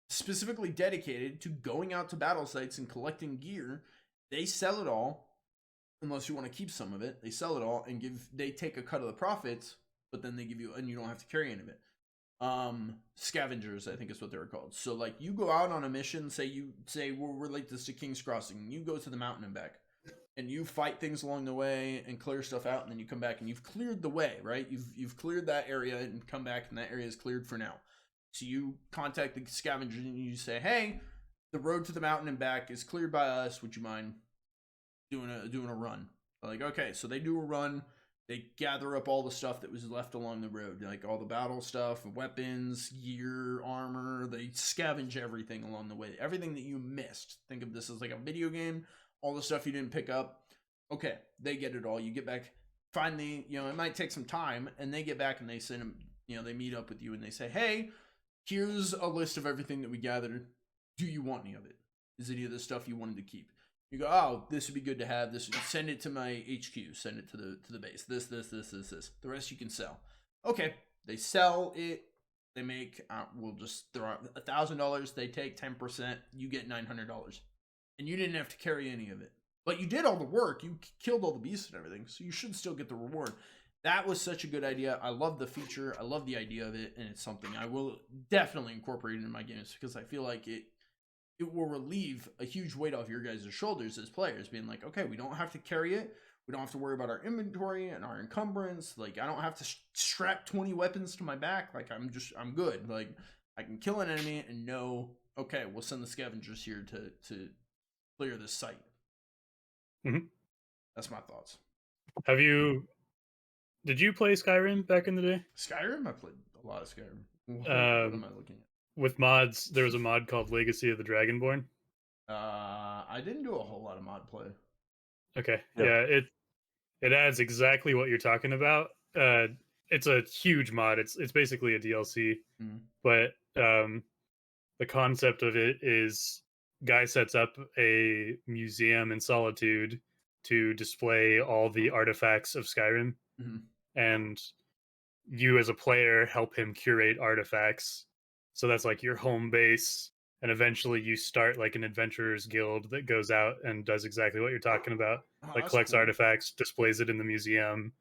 specifically dedicated to going out to battle sites and collecting gear. They sell it all unless you want to keep some of it. They sell it all and they take a cut of the profits, but then they give you, and you don't have to carry any of it. Scavengers, I think is what they were called. So like you go out on a mission, we'll relate this to King's Crossing. You go to the mountain and back, and you fight things along the way and clear stuff out, and then you come back and you've cleared the way, right? You've cleared that area and come back, and that area is cleared for now. So you contact the scavenger and you say, hey, the road to the mountain and back is cleared by us. Would you mind doing a run? Like, okay, so they do a run. They gather up all the stuff that was left along the road, like all the battle stuff, weapons, gear, armor. They scavenge everything along the way. Everything that you missed. Think of this as like a video game. All the stuff you didn't pick up. Okay, they get it all. You get back. Finally, it might take some time, and they get back and they send them, they meet up with you and they say, hey, here's a list of everything that we gathered. Do you want any of it? Is any of this stuff you wanted to keep? You go, oh, this would be good to have. This, send it to my HQ. Send it to the base. This. The rest you can sell. Okay, they sell it. They make. We'll just throw out $1,000. They take 10%. You get $900, and you didn't have to carry any of it. But you did all the work. You killed all the beasts and everything, so you should still get the reward. That was such a good idea. I love the feature. I love the idea of it, and it's something I will definitely incorporate into my games because I feel like it will relieve a huge weight off your guys' shoulders as players, being like, okay, we don't have to carry it. We don't have to worry about our inventory and our encumbrance. Like, I don't have to strap 20 weapons to my back. Like, I'm good. Like, I can kill an enemy and know, okay, we'll send the scavengers here to clear this site. Mm-hmm. That's my thoughts. Did you play Skyrim back in the day? Skyrim? I played a lot of Skyrim. What am I looking at? With mods, there was a mod called Legacy of the Dragonborn. I didn't do a whole lot of mod play. Okay, yeah, it adds exactly what you're talking about. It's a huge mod. It's basically a DLC, but the concept of it is guy sets up a museum in Solitude to display all the artifacts of Skyrim, and you as a player help him curate artifacts. So that's like your home base, and eventually you start like an adventurers guild that goes out and does exactly what you're talking about. Like collects artifacts, displays it in the museum.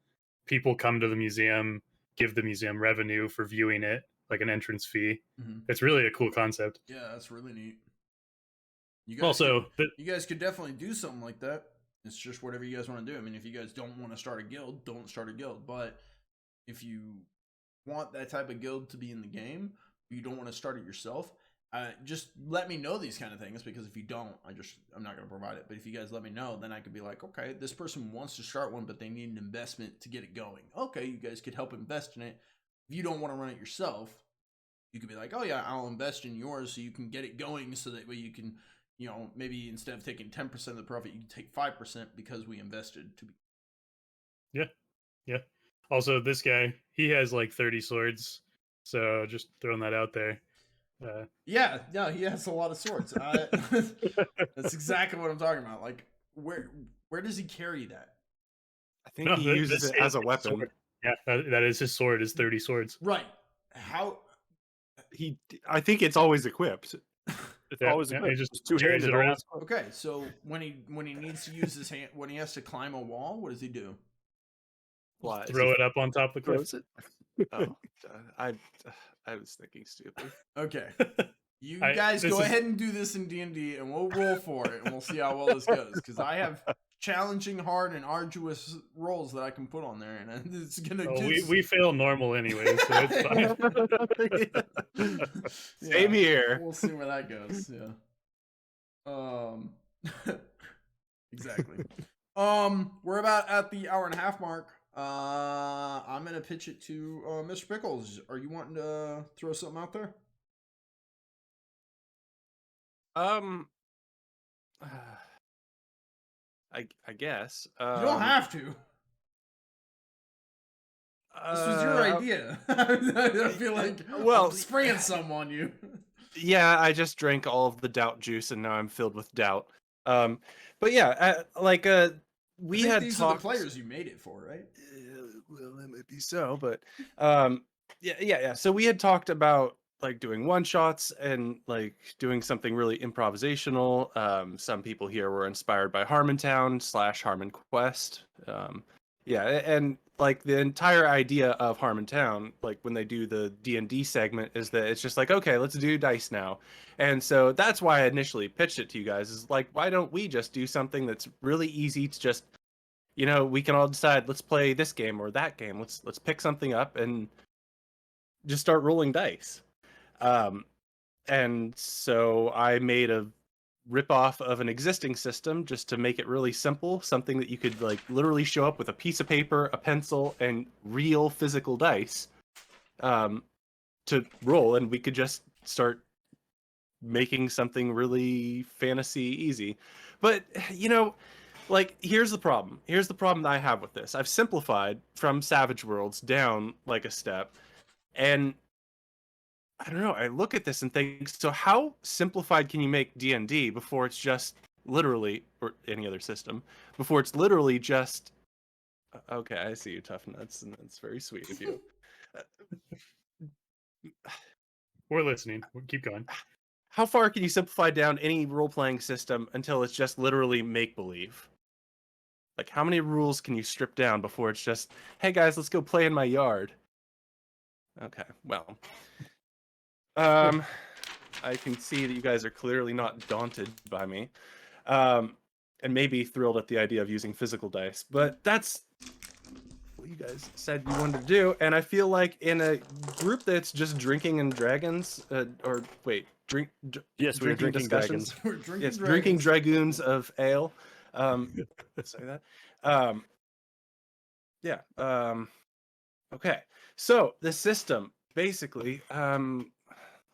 People come to the museum, give the museum revenue for viewing it, like an entrance fee. It's really a cool concept. Yeah, that's really neat. You guys could definitely do something like that. It's just whatever you guys want to do. I mean, if you guys don't want to start a guild, don't start a guild. But if you want that type of guild to be in the game, you don't want to start it yourself, just let me know these kind of things, because if you don't, I'm not going to provide it. But if you guys let me know, then I could be like, okay, this person wants to start one, but they need an investment to get it going. Okay, you guys could help invest in it. If you don't want to run it yourself, you could be like, oh yeah, I'll invest in yours so you can get it going, so that way you can, maybe instead of taking 10% of the profit, you can take 5% because we invested to be. Yeah. Also, this guy, he has like 30 swords. So just throwing that out there. Yeah, he has a lot of swords. That's exactly what I'm talking about. Like, where does he carry that? I think he uses it as a weapon. Sword. Yeah, that is his sword. Is 30 swords. Right. How? I think it's always equipped. It's always equipped. He just two-handed around. Okay, so when he needs to use his hand, when he has to climb a wall, what does he do? Throw it up on top of the cliff. Oh, I was thinking stupid. Okay, you guys go ahead and do this in D&D, and we'll roll for it, and we'll see how well this goes. Because I have challenging, hard, and arduous rolls that I can put on there, and it's gonna. We fail normal anyway, so it's fine. Same here. We'll see where that goes. Yeah. Exactly. We're about at the hour and a half mark. I'm gonna pitch it to Mr. Pickles. Are you wanting to throw something out there? I guess. You don't have to. This was your idea. I feel like I'm spraying some on you. Yeah, I just drank all of the doubt juice, and now I'm filled with doubt. But yeah, we had these talked. Are the players you made it for, right? Well, that might be so, but yeah. So we had talked about like doing one shots and like doing something really improvisational. Some people here were inspired by Harmontown / Harmon Quest. Yeah, and like the entire idea of Harmontown, like when they do the D&D segment, is that it's just like, okay, let's do dice now. And so that's why I initially pitched it to you guys, is like, why don't we just do something that's really easy to just, we can all decide, let's play this game or that game. Let's pick something up and just start rolling dice. And so I made a rip-off of an existing system just to make it really simple, something that you could like literally show up with a piece of paper, a pencil, and real physical dice to roll, and we could just start making something really fantasy easy. But like, here's the problem that I have with this. I've simplified from Savage Worlds down like a step, and I don't know, I look at this and think, so how simplified can you make D&D before it's just literally, or any other system, before it's literally just, okay, I see you, Tough Nuts, and that's very sweet of you. We're listening. Keep going. How far can you simplify down any role-playing system until it's just literally make-believe? Like, how many rules can you strip down before it's just, hey guys, let's go play in my yard? Okay, well... I can see that you guys are clearly not daunted by me, and maybe thrilled at the idea of using physical dice, but that's what you guys said you wanted to do, and I feel like in a group that's just drinking and dragons, Yes, we're drinking discussions. dragons. We're drinking Yes, dragons. drinking dragoons of ale. Say that. Yeah. Okay. So the system, basically,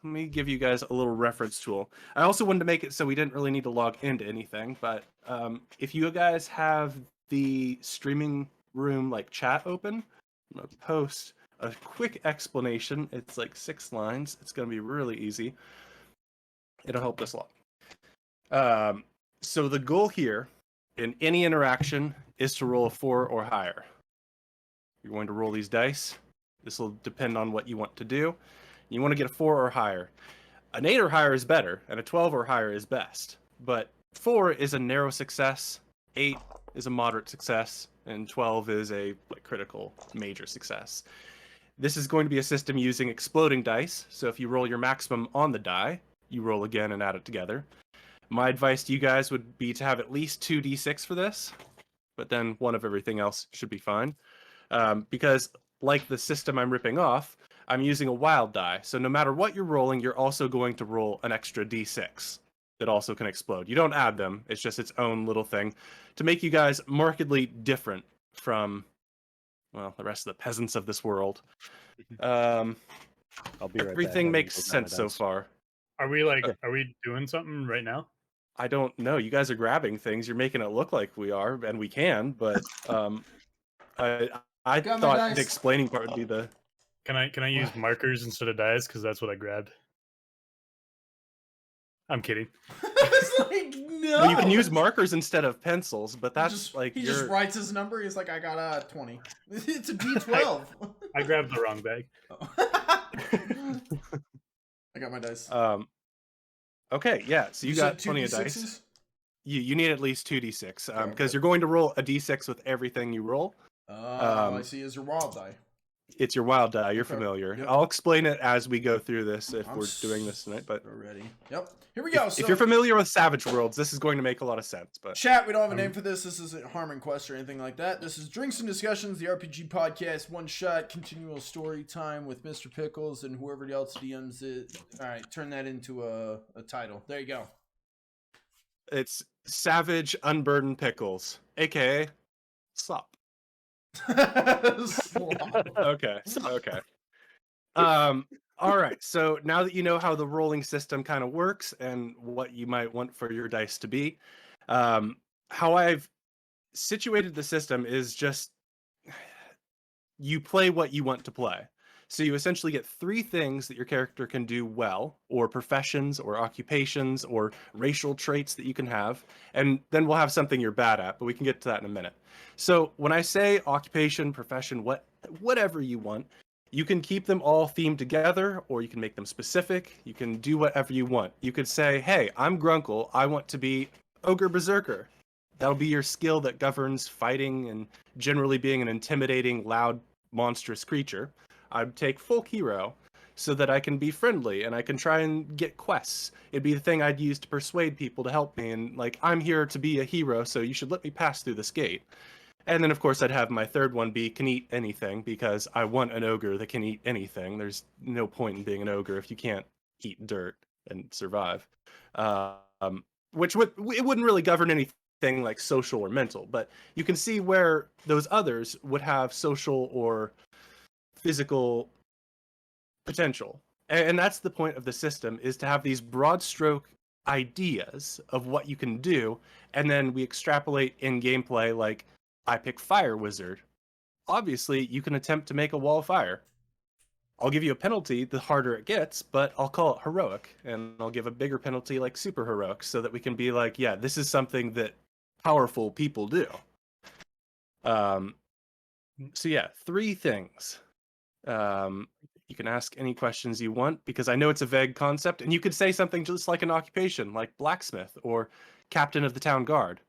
let me give you guys a little reference tool. I also wanted to make it so we didn't really need to log into anything, but if you guys have the streaming room like chat open, I'm gonna post a quick explanation. It's like 6 lines. It's gonna be really easy. It'll help us a lot. So the goal here in any interaction is to roll a 4 or higher. You're going to roll these dice. This will depend on what you want to do. You want to get a 4 or higher. An 8 or higher is better, and a 12 or higher is best. But 4 is a narrow success, 8 is a moderate success, and 12 is a critical major success. This is going to be a system using exploding dice, so if you roll your maximum on the die, you roll again and add it together. My advice to you guys would be to have at least 2d6 for this, but then 1 of everything else should be fine. Because, like the system I'm ripping off, I'm using a wild die, so no matter what you're rolling, you're also going to roll an extra d6 that also can explode. You don't add them, it's just its own little thing to make you guys markedly different from, well, the rest of the peasants of this world. I'll be right Everything back. makes sense so far. Are we doing something right now? I don't know. You guys are grabbing things. You're making it look like we are, and we can, but I Got my thought dice. the explaining part would be the... Can I use markers instead of dice? Because that's what I grabbed. I'm kidding. It's like, no. Well, you can use markers instead of pencils, but that's he just writes his number. He's like, I got a 20. It's a D12. I grabbed the wrong bag. I got my dice. Okay, yeah. So you got said 2 plenty of D6s? dice. You need at least 2d6 Okay, because good. you're going to roll a d6 with everything you roll. I see. Is your wild die? It's your wild die. You're Okay, familiar. yep. I'll explain it as we go through this if I'm we're doing this tonight. But Ready. Yep. Here we go. if you're familiar with Savage Worlds, this is going to make a lot of sense. But Chat, we don't have a name for this. This isn't Harmon Quest or anything like that. This is Drinks and Discussions, the RPG podcast, one shot, continual story time with Mr. Pickles and whoever else DMs it. All right, turn that into a title. There you go. it's Savage Unburdened Pickles, aka Slop. Okay. All right. So now that you know how the rolling system kind of works and what you might want for your dice to be, how I've situated the system is just you play what you want to play. So you essentially get 3 things that your character can do well, or professions, or occupations, or racial traits that you can have, and then we'll have something you're bad at, but we can get to that in a minute. So when I say occupation, profession, whatever you want, You can keep them all themed together, or you can make them specific. You can do whatever you want. You could say, hey, I'm Grunkle. I want to be Ogre Berserker. That'll be your skill that governs fighting and generally being an intimidating, loud, monstrous creature. I'd take Folk Hero so that I can be friendly and I can try and get quests. It'd be the thing I'd use to persuade people to help me. And like, I'm here to be a hero, so you should let me pass through this gate. And then, of course, I'd have my third one be can eat anything, because I want an ogre that can eat anything. There's no point in being an ogre if you can't eat dirt and survive. Which it wouldn't really govern anything like social or mental, but you can see where those others would have social or physical potential. And that's the point of the system, is to have these broad stroke ideas of what you can do, and then we extrapolate in gameplay. Like, I pick Fire Wizard. Obviously, you can attempt to make a wall of fire. I'll give you a penalty the harder it gets, but I'll call it heroic, and I'll give a bigger penalty like super heroic, so that we can be like, yeah, this is something that powerful people do. So yeah, 3 things. You can ask any questions you want, because I know it's a vague concept, and you could say something just like an occupation, like blacksmith or captain of the town guard.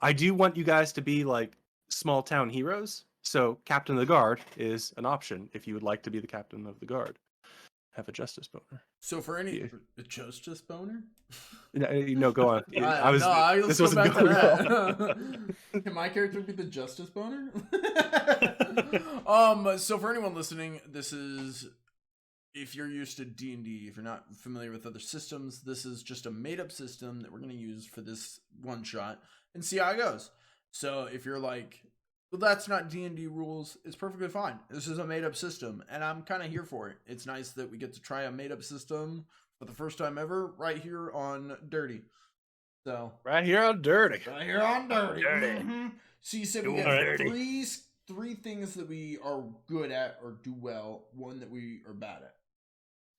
I do want you guys to be like small town heroes, so captain of the guard is an option if you would like to be the captain of the guard. Have a justice boner. So for any Yeah. justice boner? No, go on. Let's this go wasn't back to going well. that. Can my character be the justice boner? So for anyone listening, this is, if you're used to D&D, if you're not familiar with other systems, this is just a made-up system that we're going to use for this one shot and see how it goes. So if you're like, well, that's not D&D rules, it's perfectly fine. This is a made-up system, and I'm kind of here for it. It's nice that we get to try a made-up system for the first time ever right here on Dirty. So Right here on Dirty. Right here on Dirty. Dirty. Mm-hmm. So you said we Doing got dirty. three things that we are good at or do well, one that we are bad at.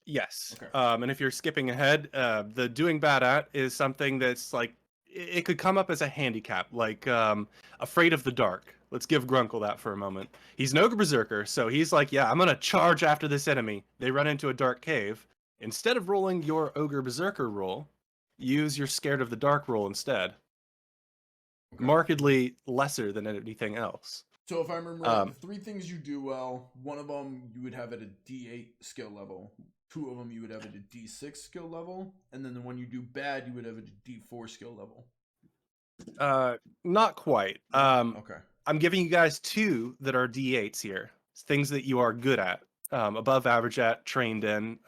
Yes. Okay. And if you're skipping ahead, the doing bad at is something that's like, it could come up as a handicap, like afraid of the dark. Let's give Grunkle that for a moment. He's an ogre berserker, so he's like, yeah, I'm gonna charge after this enemy. They run into a dark cave. Instead of rolling your ogre berserker roll, use your scared of the dark roll instead. Okay. Markedly lesser than anything else. So if I remember right, the 3 things you do well, one of them you would have at a D8 skill level, 2 of them you would have at a D6 skill level, and then the one you do bad you would have at a D4 skill level. Not quite. Okay. I'm giving you guys 2 that are D8s here. Things that you are good at, above average at, trained in,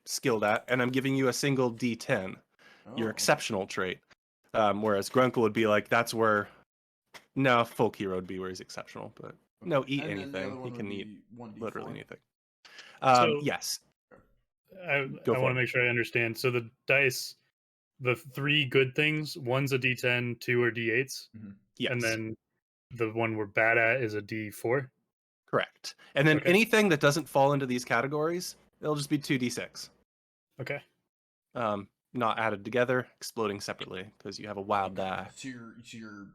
skilled at, and I'm giving you a single D10, your exceptional trait. Whereas Grunkle would be like, that's where, no, Folk Hero would be where he's exceptional, but no, eat And then the other anything. He one can would eat be 1d4. literally anything. So- Yes. I Go want for to it. make sure I understand. So the dice, the 3 good things, one's a D10, 2 are D8s, Yes. and then the one we're bad at is a D4. Correct. And then Okay. anything that doesn't fall into these categories, it'll just be 2d6. Okay. Not added together, exploding separately, because you have a wild die. So your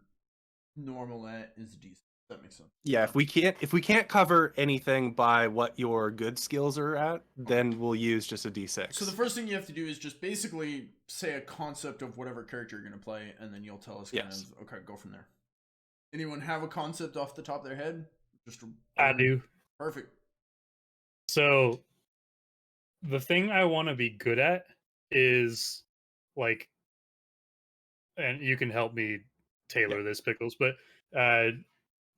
normal at is a D6. That makes sense. Yeah, if we can't cover anything by what your good skills are at, then we'll use just a d6. So the first thing you have to do is just basically say a concept of whatever character you're going to play, and then you'll tell us kind Yes. of, okay, go from there. Anyone have a concept off the top of their head? Just I do. Perfect. So the thing I want to be good at is like, and you can help me tailor this, Pickles, but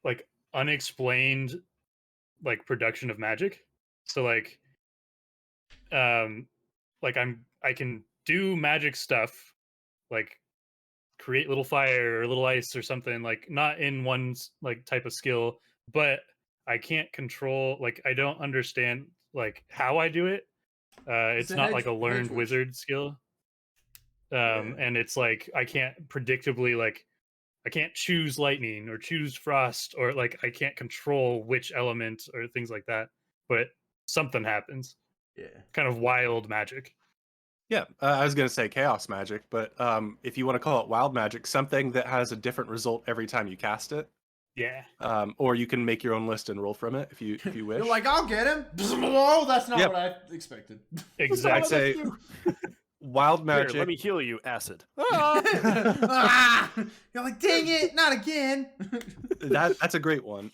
like unexplained like production of magic. So like I can do magic stuff, like create little fire or little ice or something, like not in one like type of skill, but I can't control, like I don't understand like how I do it. It's a not hedge- like a learned hedge witch. wizard skill. And it's like I can't predictably, like I can't choose lightning or choose frost, or like I can't control which element or things like that, but something happens. Yeah. Kind of wild magic. Yeah, I was going to say chaos magic, but if you want to call it wild magic, something that has a different result every time you cast it. Yeah. Or you can make your own list and roll from it if you wish. You're like, I'll get him. Whoa, that's not Yep. what I expected. Exactly. I'd say wild Here, magic. let me heal you, acid. Ah! You're like, dang it, not again. That's a great one.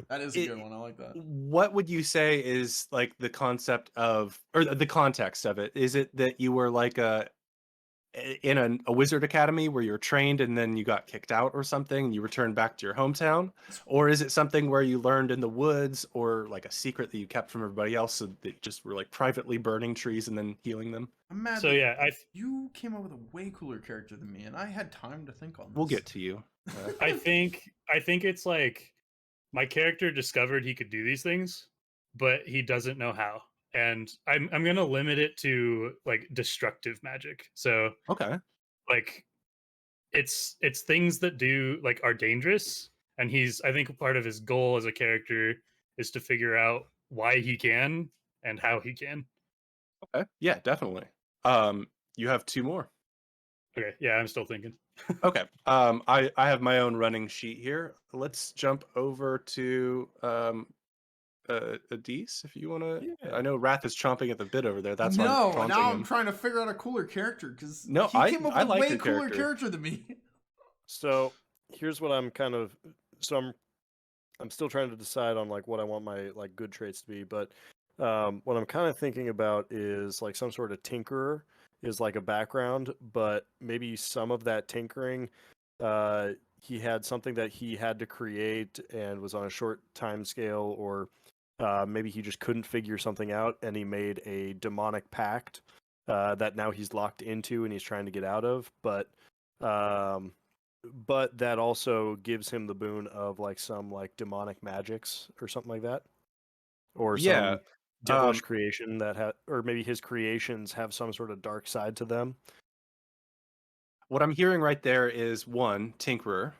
That is a good one. I like that. What would you say is like the concept of, or the context of it? Is it that you were like in a wizard academy where you're trained and then you got kicked out or something and you returned back to your hometown? Or is it something where you learned in the woods, or like a secret that you kept from everybody else, so they just were like privately burning trees and then healing them? I'm mad So that yeah, you came up with a way cooler character than me, and I had time to think on this. We'll get to you. I think it's like my character discovered he could do these things, but he doesn't know how. And I'm gonna limit it to like destructive magic. So Okay. like it's things that do like are dangerous. And I think part of his goal as a character is to figure out why he can and how he can. Okay. Yeah, definitely. You have 2 more. Okay, yeah, I'm still thinking. Okay. I have my own running sheet here. Let's jump over to Adise, if you want to. Yeah. I know Wrath is chomping at the bit over there. That's why I'm no. taunting Now I'm him. trying to figure out a cooler character because No, he came up I with a like way your cooler character. character than me. So here's what I'm kind of. So I'm still trying to decide on like what I want my like good traits to be, but what I'm kind of thinking about is like some sort of tinkerer is like a background, but maybe some of that tinkering, he had something that he had to create and was on a short time scale, or maybe he just couldn't figure something out and he made a demonic pact that now he's locked into and he's trying to get out of, um, but that also gives him the boon of like some like demonic magics or something like that, or Yeah. some devilish creation that or maybe his creations have some sort of dark side to them. What I'm hearing right there is one, tinkerer,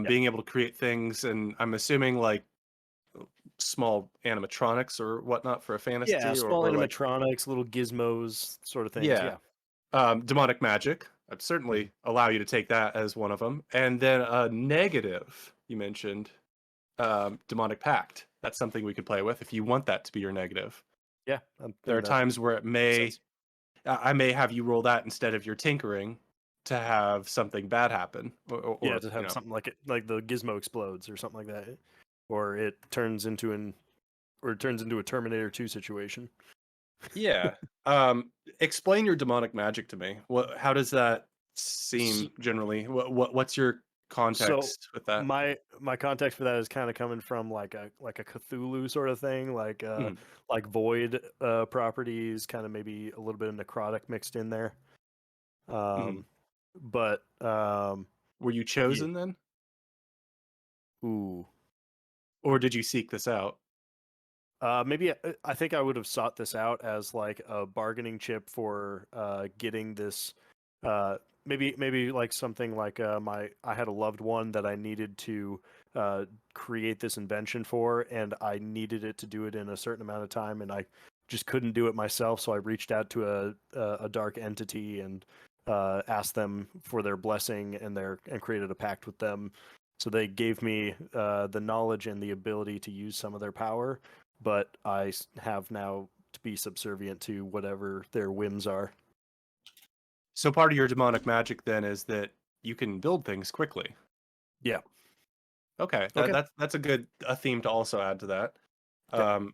being able to create things, and I'm assuming like small animatronics or whatnot for a fantasy. Yeah, small or like, animatronics, little gizmos, sort of things. yeah. Demonic magic. I'd certainly allow you to take that as one of them. And then a negative, you mentioned, demonic pact. That's something we could play with if you want that to be your negative. Yeah, There are times where I may have you roll that instead of your tinkering to have something bad happen. Or to have something like like the gizmo explodes or something like that, or it turns into a Terminator 2 situation. Yeah. Explain your demonic magic to me. How does that seem generally? What's your context with that? My context for that is kind of coming from like a Cthulhu sort of thing, like like void properties, kind of maybe a little bit of necrotic mixed in there. But were you chosen then? Ooh. Or did you seek this out? Maybe I think I would have sought this out as like a bargaining chip for getting this. Maybe like something like I had a loved one that I needed to create this invention for, and I needed it to do it in a certain amount of time, and I just couldn't do it myself. So I reached out to a dark entity and asked them for their blessing and created a pact with them. So they gave me the knowledge and the ability to use some of their power, but I have now to be subservient to whatever their whims are. So part of your demonic magic then is that you can build things quickly. Yeah. Okay. That's a theme to also add to that. Okay.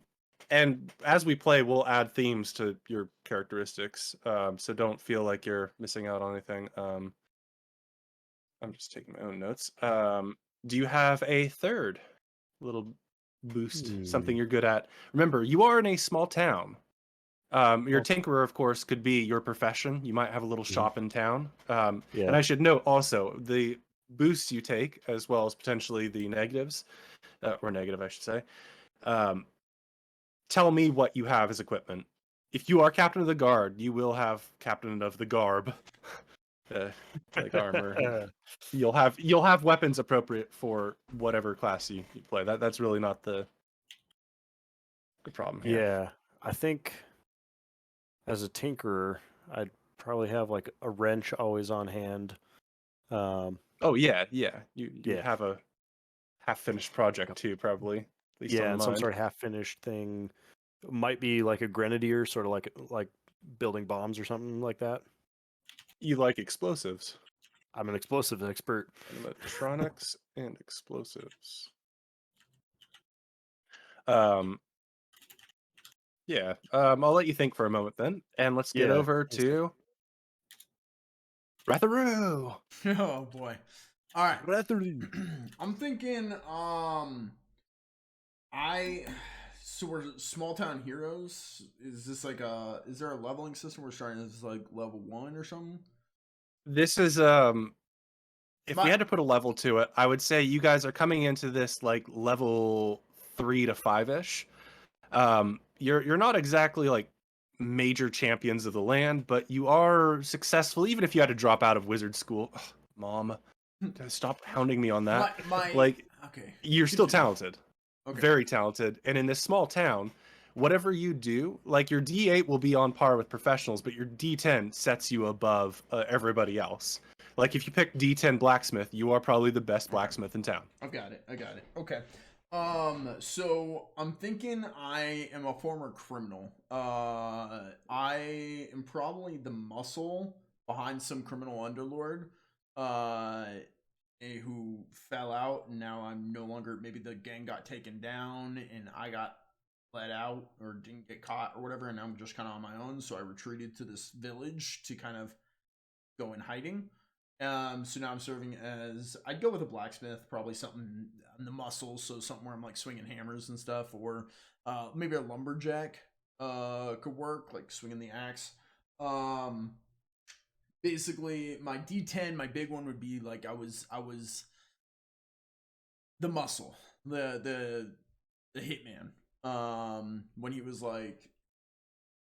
And as we play, we'll add themes to your characteristics. So don't feel like you're missing out on anything. I'm just taking my own notes. Do you have a third little boost, something you're good at? Remember, you are in a small town. Your tinkerer, of course, could be your profession. You might have a little shop in town. And I should note also the boosts you take, as well as potentially the negatives, or negative, I should say. Tell me what you have as equipment. If you are captain of the guard, you will have captain of the garb. Like armor. You'll have weapons appropriate for whatever class you play. That's really not the problem here. Yeah, I think as a tinkerer, I'd probably have like a wrench always on hand. Oh yeah. You have half-finished project too, probably. At least Yeah, on and some mine. sort of half-finished thing. Might be like a grenadier, sort of like building bombs or something like that. You like explosives. I'm an explosive expert. Animatronics and explosives. Yeah. I'll let you think for a moment then, and let's get Yeah, over let's go. to Ratharoo. Oh boy. All right. Ratharoo. I'm thinking. So we're small town heroes. Is this like a? Is there a leveling system? We're starting as like level 1 or something. This is if we had to put a level to it, I would say you guys are coming into this like level 3 to 5ish. You're not exactly like major champions of the land, but you are successful even if you had to drop out of wizard school. Ugh, Mom, stop hounding me on that. Like Okay. you're still Continue. talented. Okay. Very talented. And in this small town, whatever you do, like your D8 will be on par with professionals, but your D10 sets you above everybody else. Like if you pick D10 blacksmith, you are probably the best blacksmith in town. I got it. Okay. So I'm thinking I am a former criminal. I am probably the muscle behind some criminal underlord, who fell out, and now I'm no longer. Maybe the gang got taken down, and I got let out or didn't get caught or whatever, and I'm just kind of on my own. So I retreated to this village to kind of go in hiding. So now I'm serving as, I'd go with a blacksmith, probably something on the muscles, so something where I'm like swinging hammers and stuff, or maybe a lumberjack could work, like swinging the axe. Basically, my D10, my big one would be like I was the muscle, the hitman. When he was like,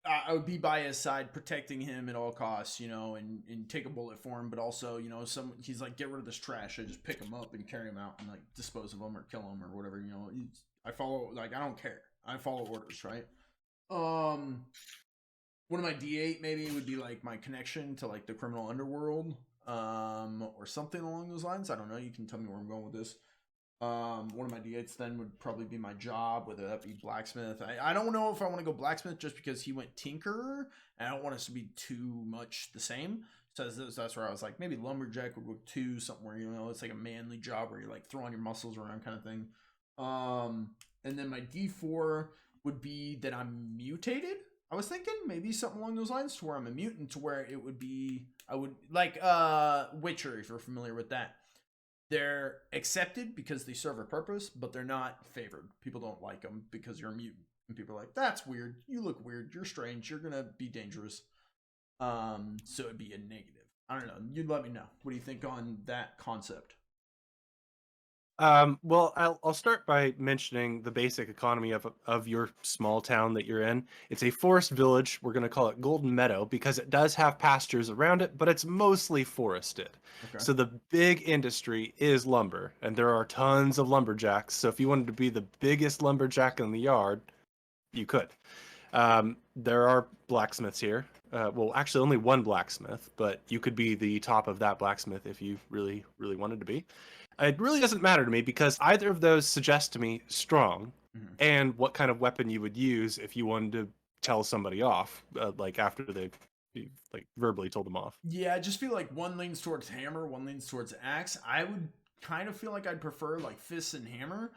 I would be by his side, protecting him at all costs, and take a bullet for him. But also, he's like, get rid of this trash. I just pick him up and carry him out and like dispose of him or kill him or whatever. I follow, like, I don't care. I follow orders, right? One of my D8 maybe would be like my connection to like the criminal underworld, or something along those lines. I don't know. You can tell me where I'm going with this. One of my D8s then would probably be my job, whether that be blacksmith. I don't know if I want to go blacksmith just because he went tinkerer, and I don't want us to be too much the same. So that's where I was like, maybe lumberjack would work too, something where, it's like a manly job where you're like throwing your muscles around kind of thing. And then my D4 would be that I'm mutated. I was thinking maybe something along those lines to where I'm a mutant, to where it would be, I would like, Witcher, if you're familiar with that. They're accepted because they serve a purpose, but they're not favored. People don't like them because you're a mutant. And people are like, that's weird. You look weird. You're strange. You're going to be dangerous. So it'd be a negative. I don't know. You'd let me know. What do you think on that concept? Well, I'll start by mentioning the basic economy of your small town that you're in. It's a forest village. We're going to call it Golden Meadow because it does have pastures around it, but it's mostly forested. Okay. So the big industry is lumber, and there are tons of lumberjacks. So if you wanted to be the biggest lumberjack in the yard, you could. There are blacksmiths here. Well, actually only one blacksmith, but you could be the top of that blacksmith if you really, really wanted to be. It really doesn't matter to me because either of those suggest to me strong and what kind of weapon you would use if you wanted to tell somebody off, like after they like verbally told them off. Yeah, I just feel like one leans towards hammer, one leans towards axe. I would kind of feel like I'd prefer like fists and hammer,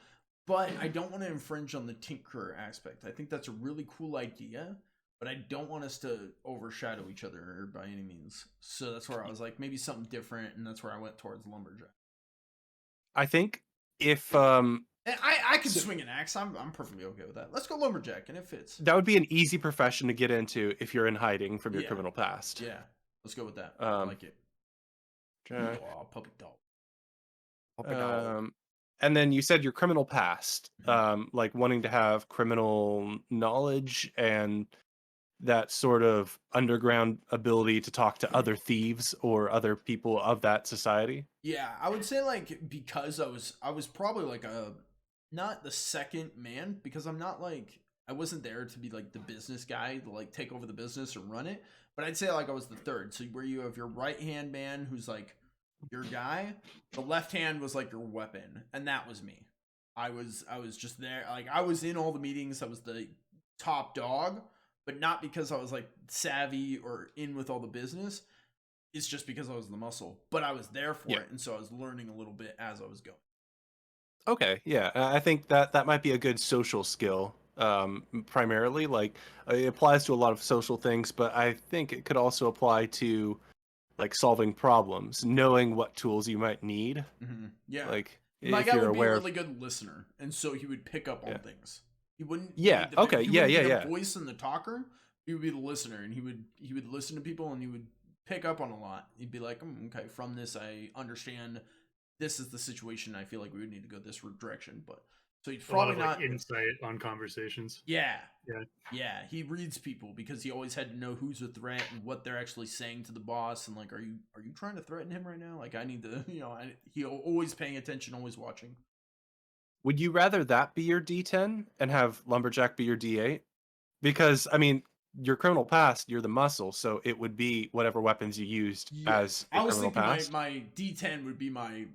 but I don't want to infringe on the tinkerer aspect. I think that's a really cool idea, but I don't want us to overshadow each other by any means. So that's where I was like, maybe something different, and that's where I went towards lumberjack. I think if I could swing an axe. I'm perfectly okay with that. Let's go lumberjack, and it fits. that would be an easy profession to get into if you're in hiding from your Yeah. criminal past. Yeah, let's go with that. I like it. Okay. Oh, puppy dog. And then you said your criminal past, like wanting to have criminal knowledge and that sort of underground ability to talk to other thieves or other people of that society. Yeah, I would say like because I was probably like not the second man, because I'm not like, I wasn't there to be like the business guy to like take over the business or run it, but I'd say like I was the third. So where you have your right hand man who's like your guy, the left hand was like your weapon, and that was me. I was just there. Like, I was in all the meetings. I was the top dog, but not because I was like savvy or in with all the business. It's just because I was the muscle, but I was there for it, and so I was learning a little bit as I was going. Okay, yeah, I think that might be a good social skill. Primarily, like it applies to a lot of social things, but I think it could also apply to like solving problems, knowing what tools you might need. Mm-hmm. Yeah, like my if guy you're would be a aware really good listener, and so he would pick up on things. He wouldn't. Yeah. Be the, Okay. He Yeah. wouldn't Yeah. be the Yeah. voice and the talker. He would be the listener, and he would listen to people, and he would pick up on a lot. He'd be like, okay, from this, I understand. This is the situation. I feel like we would need to go this direction, but so he's probably a lot of, not insight on conversations. Yeah. Yeah. Yeah, he reads people because he always had to know who's a threat and what they're actually saying to the boss, and like, are you trying to threaten him right now? Like, I need to, he always paying attention, always watching. Would you rather that be your D10 and have Lumberjack be your D8? Because I mean, your criminal past, you're the muscle, so it would be whatever weapons you used as a I was criminal thinking past. my D10 would be my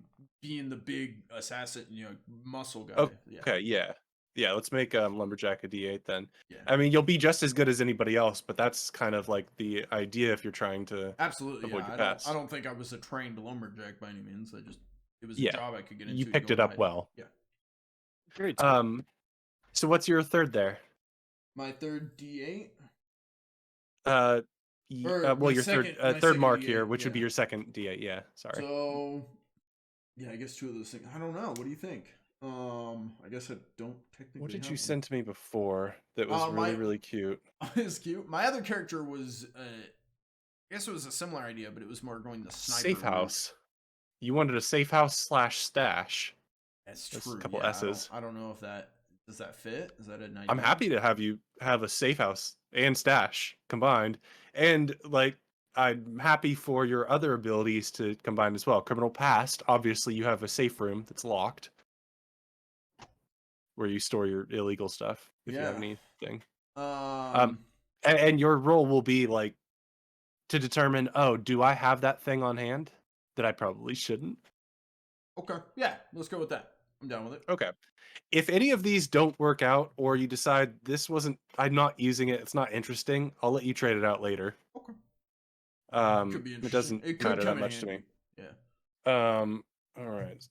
being the big assassin, muscle guy. Okay, yeah. Let's make Lumberjack a D8 then. Yeah. I mean, you'll be just as good as anybody else, but that's kind of like the idea if you're trying to Absolutely. avoid Yeah, your past. I don't think I was a trained lumberjack by any means. It was a Yeah, job I could get into. you picked it up well. Yeah. Great. So what's your third there? My third D8. Well, your third mark D8, here, which would be your second D8. Yeah, sorry. So, yeah, I guess two of those things. I don't know. What do you think? I guess I don't technically. What did have you one. send to me before that was really cute? It's cute. My other character was, I guess it was a similar idea, but it was more going the sniper Safe route. house. You wanted a safe house / stash. That's That's true. a couple yeah, S's. I don't know if does that fit. Is that an idea? I'm happy to have you have a safe house and stash combined, and like I'm happy for your other abilities to combine as well. Criminal past, obviously, you have a safe room that's locked where you store your illegal stuff if you have anything. And your role will be like to determine, oh, do I have that thing on hand that I probably shouldn't? Okay, yeah, let's go with that. I'm down with it. Okay. If any of these don't work out, or you decide I'm not using it, it's not interesting, I'll let you trade it out later. Okay. Could be interesting. It doesn't matter that much to me. Yeah. All right.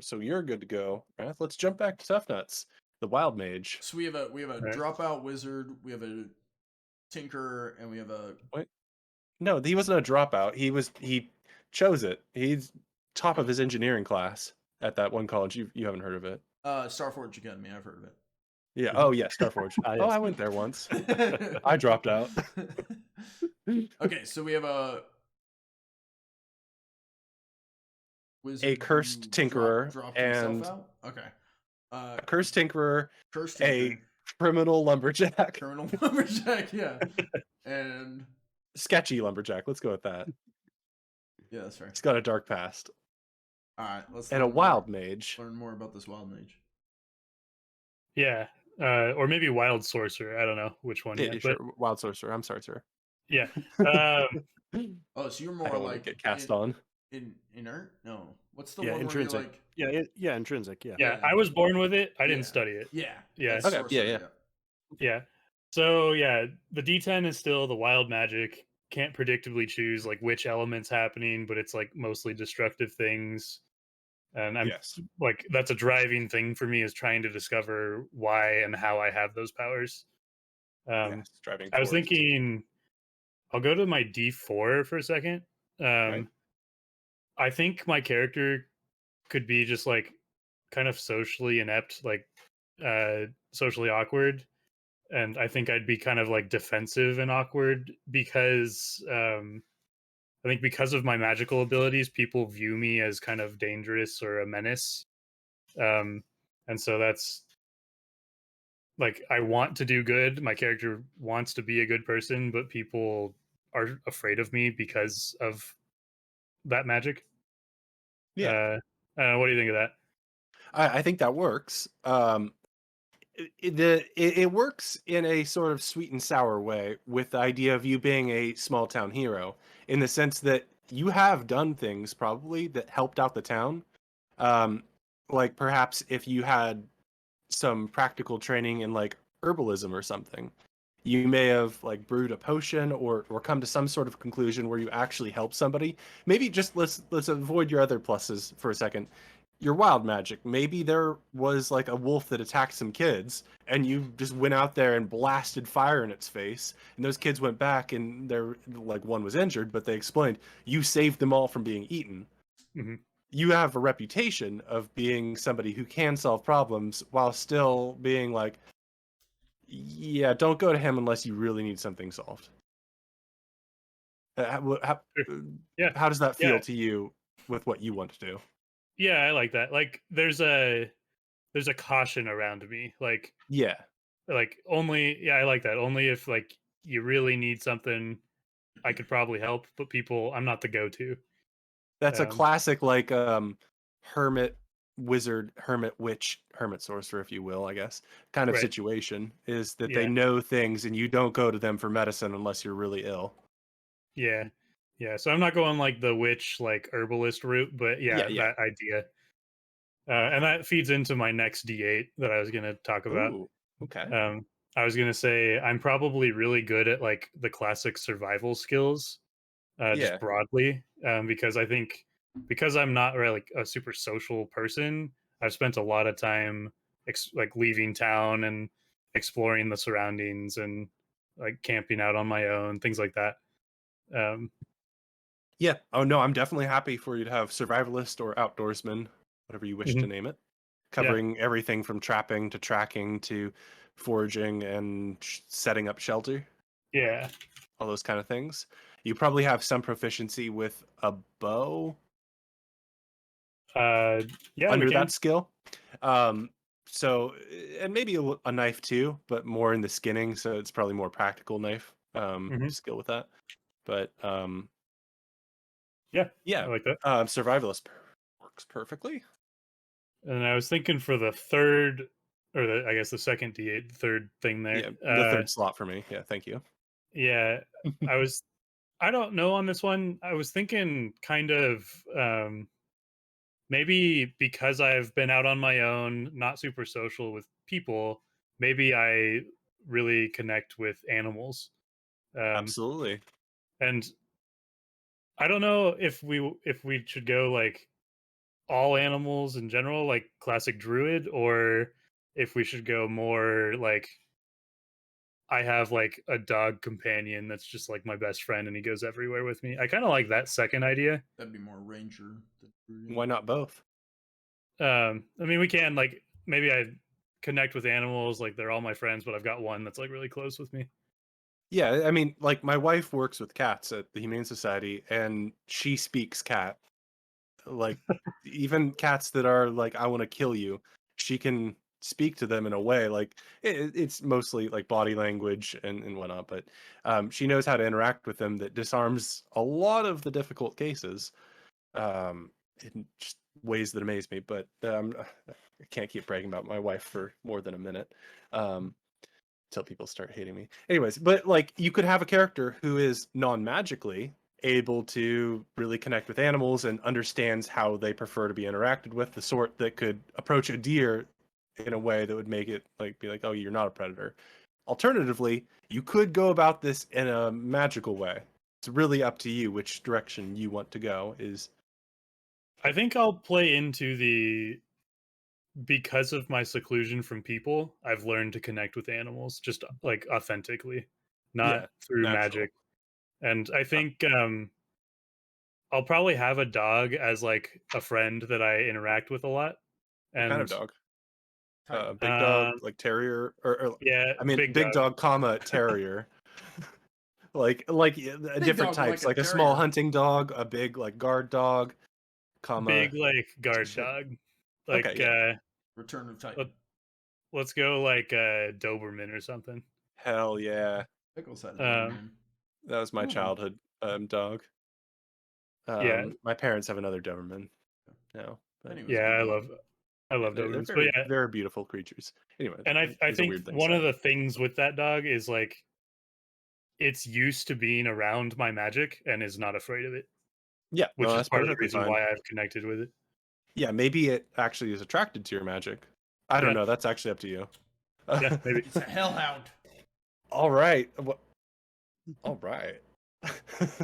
So you're good to go. Right? Let's jump back to Tough Nuts, the Wild Mage. So we have a dropout wizard, we have a tinker, and we have a. What? No, he wasn't a dropout. He chose it. He's top of his engineering class at that one college. You haven't heard of it? Starforge Academy. I've heard of it. Yeah. Oh yeah, Starforge. Yes. Oh, I went there once. I dropped out. Okay, so we have a wizard, a cursed tinkerer, dropped and out? Okay. A cursed tinkerer, cursed a criminal lumberjack, criminal lumberjack, yeah, and sketchy lumberjack. Let's go with that. Yeah, that's fair. He's got a dark past. All right, let's. And a wild mage. Learn more about this wild mage. Yeah, or maybe wild sorcerer. I don't know which one. Yeah, yet, sure. but Wild sorcerer. I'm sorry, sir. Yeah. Oh, so you're I more don't like get cast on. Inert? No. What's the Yeah, one intrinsic. Where you're like... Yeah, intrinsic. Yeah. Yeah, I was born with it. I didn't study it. Yeah. Yeah. That's Okay. sorcerer, Yeah. So yeah, the D10 is still the wild magic. Can't predictably choose like which element's happening, but it's like mostly destructive things. And I'm like, that's a driving thing for me, is trying to discover why and how I have those powers. Driving. I was thinking I'll go to my D4 for a second. Right. I think my character could be just like kind of socially inept, like socially awkward. And I think I'd be kind of like defensive and awkward because I think because of my magical abilities, people view me as kind of dangerous or a menace. And so that's like, I want to do good. My character wants to be a good person, but people are afraid of me because of that magic. Yeah. What do you think of that? I think that works. It works in a sort of sweet and sour way with the idea of you being a small town hero, in the sense that you have done things probably that helped out the town. like perhaps if you had some practical training in like herbalism or something, you may have like brewed a potion or come to some sort of conclusion where you actually help somebody. Maybe just let's avoid your other pluses for a second. Your wild magic. Maybe there was like a wolf that attacked some kids and you just went out there and blasted fire in its face, and those kids went back and they're like, one was injured, but they explained you saved them all from being eaten. Mhm. You have a reputation of being somebody who can solve problems while still being like, yeah, don't go to him unless you really need something solved. How, Sure. Yeah. how does that feel Yeah. to you with what you want to do? Yeah, I like that. Like there's a caution around me. Yeah, Like only I like that. Only if like you really need something I could probably help, but people I'm not the go-to. that's a Um classic like hermit wizard, hermit witch, hermit sorcerer, if you will, I guess, kind of right. situation, is that they Yeah. know things and you don't go to them for medicine unless you're really ill. Yeah. Yeah. So I'm not going like the witch like herbalist route, but Yeah, yeah, yeah. that idea. And that feeds into my next D8 that I was going to talk about. Ooh, okay. I was going to say I'm probably really good at like the classic survival skills, just Yeah. broadly, because I think because I'm not really like a super social person, I've spent a lot of time like leaving town and exploring the surroundings and like camping out on my own, things like that. Um, Yeah. Oh no, I'm definitely happy for you to have survivalist or outdoorsman, whatever you wish to mhm. name it, Yeah, covering everything from trapping to tracking to foraging and setting up shelter, yeah, all those kind of things. You probably have some proficiency with a bow uh, yeah. We under can. that skill. Um, so, and maybe a knife too, but more in the skinning. So it's probably more practical knife Hmm. skill with that. But Yeah, I yeah, like that. survivalist works perfectly. And I was thinking for the third, or I guess the second D8, the third thing there. Yeah, the third slot for me. Yeah, thank you. Yeah, I was. I don't know on this one. I was thinking kind of maybe because I've been out on my own, not super social with people. Maybe I really connect with animals. Um, Absolutely. and I don't know if we should go like all animals in general, like classic druid, or if we should go more like I have like a dog companion that's just like my best friend and he goes everywhere with me. I kind of like that second idea. That'd be more ranger than brooding. Why not both? I mean, we can like maybe I connect with animals, like they're all my friends, but I've got one that's like really close with me. Yeah, I mean, like my wife works with cats at the Humane Society, and she speaks cat. Like even cats that are like, "I want to kill you," she can speak to them in a way like it's mostly like body language and whatnot, but she knows how to interact with them that disarms a lot of the difficult cases in just ways that amaze me. But I can't keep bragging about my wife for more than a minute. Till people start hating me. Anyways, but like you could have a character who is non-magically able to really connect with animals and understands how they prefer to be interacted with, the sort that could approach a deer in a way that would make it like be like, oh, you're not a predator. Alternatively, you could go about this in a magical way. It's really up to you which direction you want to go. Is I think I'll play into the because of my seclusion from people, I've learned to connect with animals just like authentically, yeah, not through natural. magic. And I Uh, think I'll probably have a dog as like a friend that I interact with a lot. what kind of And dog? Tiger. Big dog, like terrier, or yeah, I mean, big big dog, dog, comma terrier. Like Big different dog like types, a like a small terrier. hunting dog, a big like guard dog, comma. big like guard dog. Okay, Like yeah, Return of let, Titan. let's go like Doberman or something. hell yeah, Pickles had a Um Doberman. that was my Two of 'em. childhood dog. yeah, My parents have another Doberman now, but And he was yeah, a good dog. I yeah, love they're Dobermans. But very yeah, very beautiful creatures. Anyway, and I is a think weird thing to one of say. the things with that dog is like it's used to being around my magic and is not afraid of it, Yeah, no, which is that's part of the perfectly reason fine. why I've connected with it. Yeah, maybe it actually is attracted to your magic. I don't Yeah. know. That's actually up to you. Yeah, maybe. It's a hellhound. All right. All right.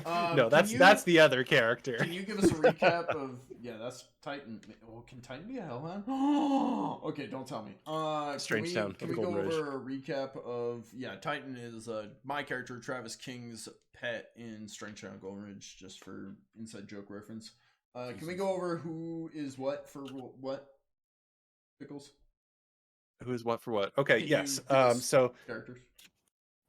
No, Can that's you the other character. can you give us a recap of that's Titan? Oh, can Titan be a hellhound? Okay, don't tell me. Strange Town Can of we the go Golden Ridge. over a recap of Titan is my character Travis King's pet in Strange Town Golden Ridge, just for inside joke reference. Can we go over who is what for what? Pickles. Who's what for what? Okay, Can yes. you give us So characters.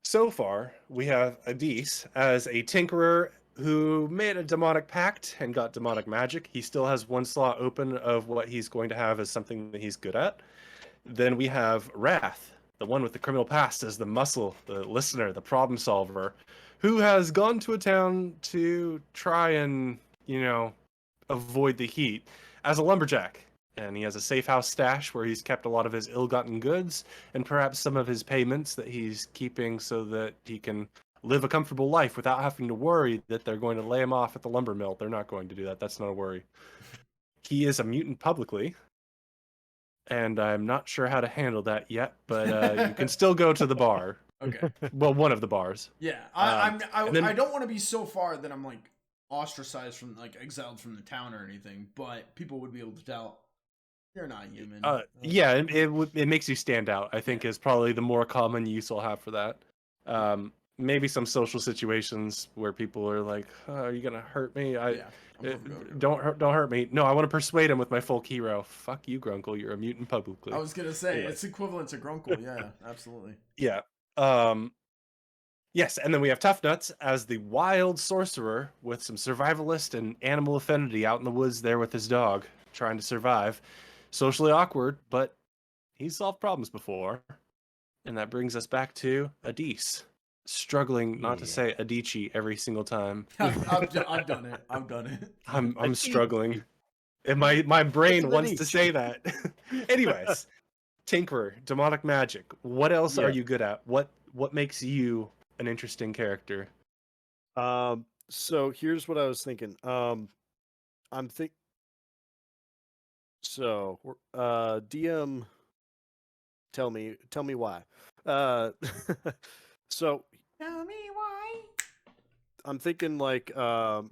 so far we have Adis as a tinkerer who made a demonic pact and got demonic magic. He still has one slot open of what he's going to have as something that he's good at. Then we have Wrath, the one with the criminal past, as the muscle, the listener, the problem solver, who has gone to a town to try and, avoid the heat as a lumberjack. And he has a safe house stash where he's kept a lot of his ill-gotten goods and perhaps some of his payments that he's keeping so that he can live a comfortable life without having to worry that they're going to lay him off at the lumber mill. They're not going to do that. That's not a worry. He is a mutant publicly, and I'm not sure how to handle that yet, but you can still go to the bar. Okay. Well, one of the bars. Yeah, and then- I don't want to be so far that I'm like ostracized from exiled from the town or anything, but people would be able to tell you're not human. Yeah, it makes you stand out, I think, is probably the more common use I'll have for that. Maybe some social situations where people are like, oh, "Are you gonna hurt me? Don't hurt me." No, I want to persuade him with my folk hero. Fuck you, Grunkle. You're a mutant publicly. I was gonna say Anyway. it's equivalent to Grunkle. Yeah, absolutely. Yeah. Yes, and then we have Tough Nuts as the wild sorcerer with some survivalist and animal affinity out in the woods there with his dog, trying to survive. Socially awkward, but he's solved problems before. And that brings us back to Adis, struggling not to say Adichie every single time. I've done it. I've done it. I'm struggling. And my brain wants to say that. Anyways, Tinkerer, demonic magic. What else are you good at? What makes you an interesting character? So here's what I was thinking. DM, tell me why. So Tell me why. I'm thinking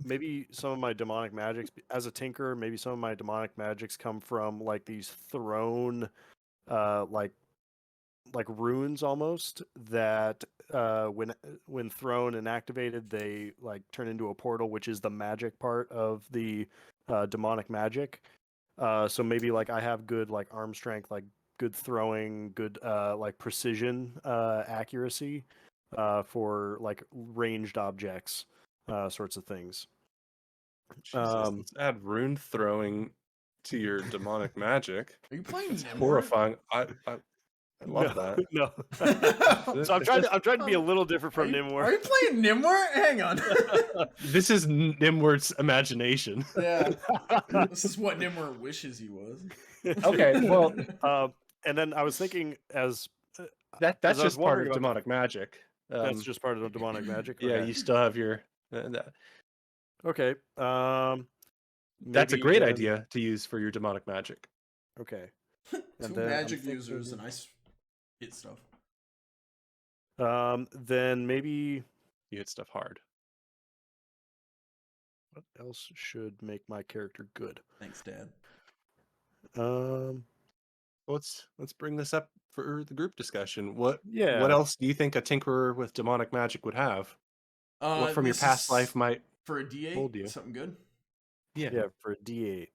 maybe some of my demonic magics as a tinkerer, maybe some of my demonic magics come from like these thrown like runes almost that when thrown and activated they like turn into a portal, which is the magic part of the demonic magic. So maybe like I have good like arm strength, like good throwing, good like precision accuracy for like ranged objects, sorts of things. Jesus, let's add rune throwing to your demonic magic. Are you playing It's Nimrod? horrifying. I love that. No. So I'm trying to be a little different from Nimwar. Are you playing Nimwar? Hang on. This is Nimward's imagination. Yeah. This is what Nimwar wishes he was. Okay, well, and then I was thinking as that's as I was just part of wondering about demonic magic. that's just part of the demonic magic. Yeah, Okay. you still have your. Okay. That's a maybe great then- idea to use for your demonic magic. Okay. Two And then I'm magic thinking- users and I hit stuff. Then maybe You hit stuff hard. what else should make my character good? Thanks, Dad. Let's bring this up for the group discussion. What Yeah. else do you think a tinkerer with demonic magic would have? What from your this past is life might for a D8? hold you? Something good? Yeah, for a D8.